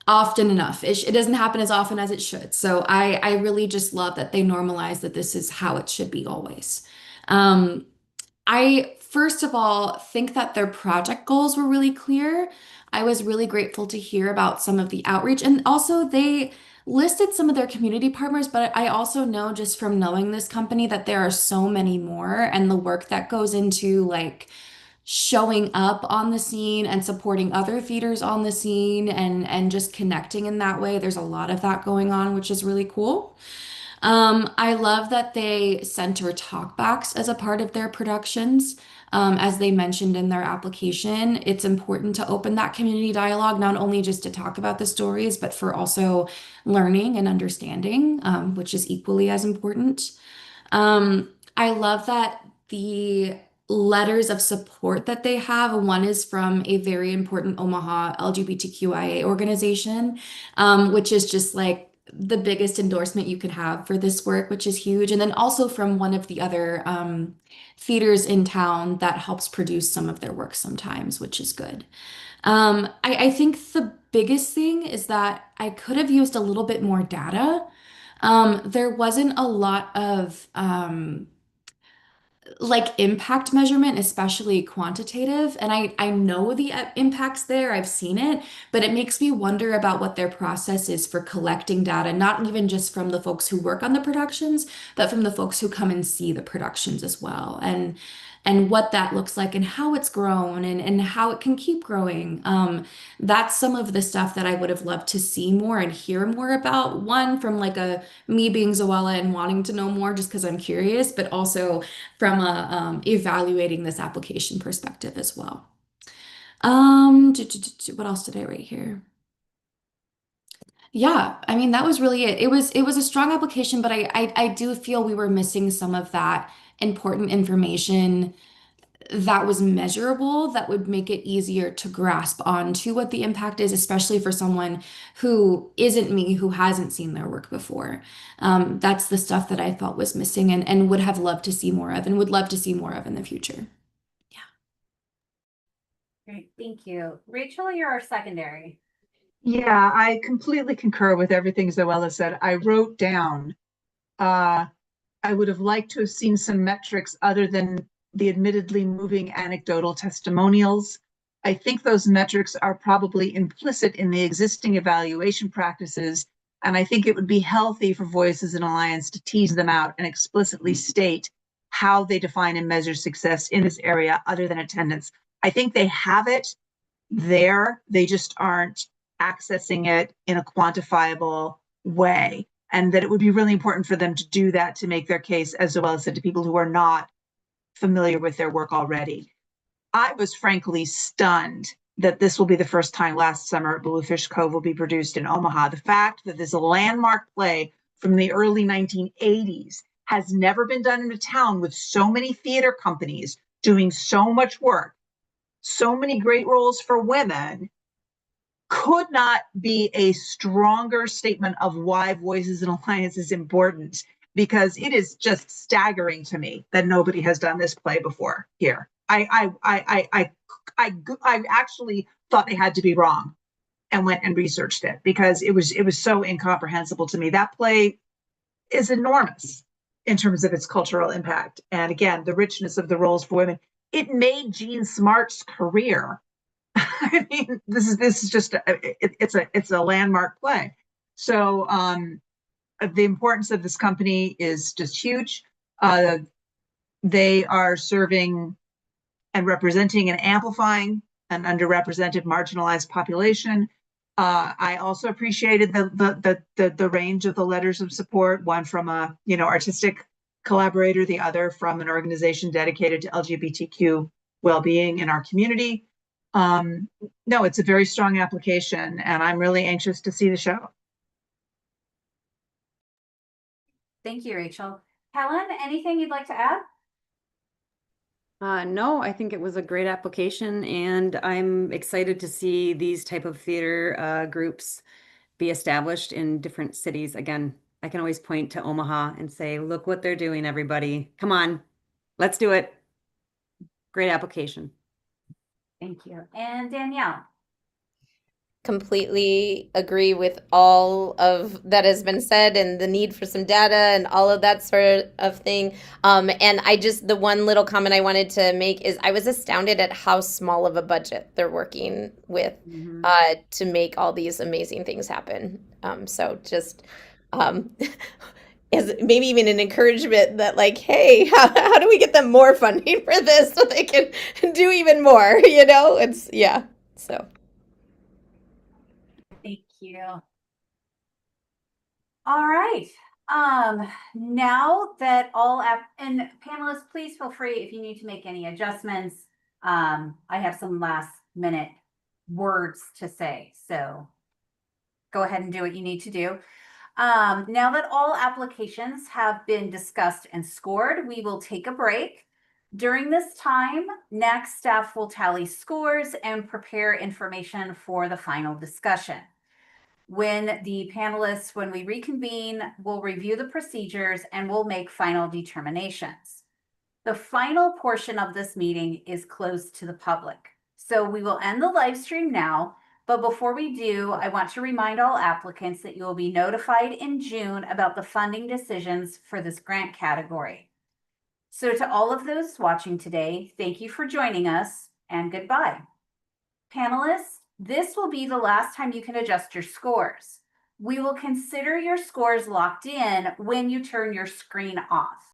[SPEAKER 5] often enough. It doesn't happen as often as it should. So I really just love that they normalize that this is how it should be always. I first of all think that their project goals were really clear. I was really grateful to hear about some of the outreach, and also they listed some of their community partners, but I also know just from knowing this company that there are so many more, and the work that goes into like showing up on the scene and supporting other theaters on the scene and just connecting in that way. There's a lot of that going on, which is really cool. I love that they center talkbacks as a part of their productions. As they mentioned in their application, it's important to open that community dialogue, not only just to talk about the stories, but for also learning and understanding, which is equally as important. I love that the letters of support that they have, one is from a very important Omaha LGBTQIA organization, which is just like the biggest endorsement you could have for this work, which is huge. And then also from one of the other theaters in town that helps produce some of their work sometimes, which is good. I think the biggest thing is that I could have used a little bit more data. There wasn't a lot of like impact measurement, especially quantitative. And I know the impacts there, I've seen it, but it makes me wonder about what their process is for collecting data, not even just from the folks who work on the productions, but from the folks who come and see the productions as well. And what that looks like and how it's grown and how it can keep growing. That's some of the stuff that I would have loved to see more and hear more about. One, from like a me being Zoella and wanting to know more just because I'm curious, but also from a evaluating this application perspective as well. What else did I write here? Yeah, I mean that was really it. It was a strong application, but I do feel we were missing some of that important information that was measurable that would make it easier to grasp onto what the impact is, especially for someone who isn't me, who hasn't seen their work before. That's the stuff that I felt was missing and would have loved to see more of and would love to see more of in the future.
[SPEAKER 1] Great, thank you. Rachel, you're our secondary.
[SPEAKER 3] Yeah, I completely concur with everything Zoella said. I wrote down, I would have liked to have seen some metrics other than the admittedly moving anecdotal testimonials. I think those metrics are probably implicit in the existing evaluation practices, and I think it would be healthy for Voices in Alliance to tease them out and explicitly state how they define and measure success in this area other than attendance. I think they have it there, they just aren't accessing it in a quantifiable way. And that it would be really important for them to do that to make their case, as well as said, to people who are not familiar with their work already. I was frankly stunned that this will be the first time last summer Bluefish Cove will be produced in Omaha. The fact that this landmark play from the early 1980s has never been done in a town with so many theater companies doing so much work, so many great roles for women, could not be a stronger statement of why Voices in Alliance is important, because it is just staggering to me that nobody has done this play before here. I actually thought they had to be wrong and went and researched it because it was so incomprehensible to me. That play is enormous in terms of its cultural impact. And again, the richness of the roles for women. It made Jean Smart's career. I mean, this is just it's a landmark play. So the importance of this company is just huge. They are serving and representing and amplifying an underrepresented, marginalized population. I also appreciated the range of the letters of support. One from a artistic collaborator, the other from an organization dedicated to LGBTQ well-being in our community. No, it's a very strong application, and I'm really anxious to see the show.
[SPEAKER 1] Thank you, Rachel. Helen, anything you'd like to add?
[SPEAKER 2] No, I think it was a great application, and I'm excited to see these type of theater groups be established in different cities. Again, I can always point to Omaha and say, look what they're doing, everybody. Come on, let's do it. Great application.
[SPEAKER 1] Thank you. And Danielle?
[SPEAKER 4] Completely agree with all of that has been said and the need for some data and all of that sort of thing. And the one little comment I wanted to make is I was astounded at how small of a budget they're working with to make all these amazing things happen. So just as maybe even an encouragement that like, hey, how do we get them more funding for this so they can do even more? So.
[SPEAKER 1] Thank you. All right. Now that and panelists, please feel free if you need to make any adjustments. I have some last minute words to say, so go ahead and do what you need to do. Now that all applications have been discussed and scored, we will take a break. During this time, NAC staff will tally scores and prepare information for the final discussion. When we reconvene, we'll review the procedures and we'll make final determinations. The final portion of this meeting is closed to the public. So we will end the live stream now, but before we do, I want to remind all applicants that you will be notified in June about the funding decisions for this grant category. So to all of those watching today, thank you for joining us and goodbye. Panelists, this will be the last time you can adjust your scores. We will consider your scores locked in when you turn your screen off.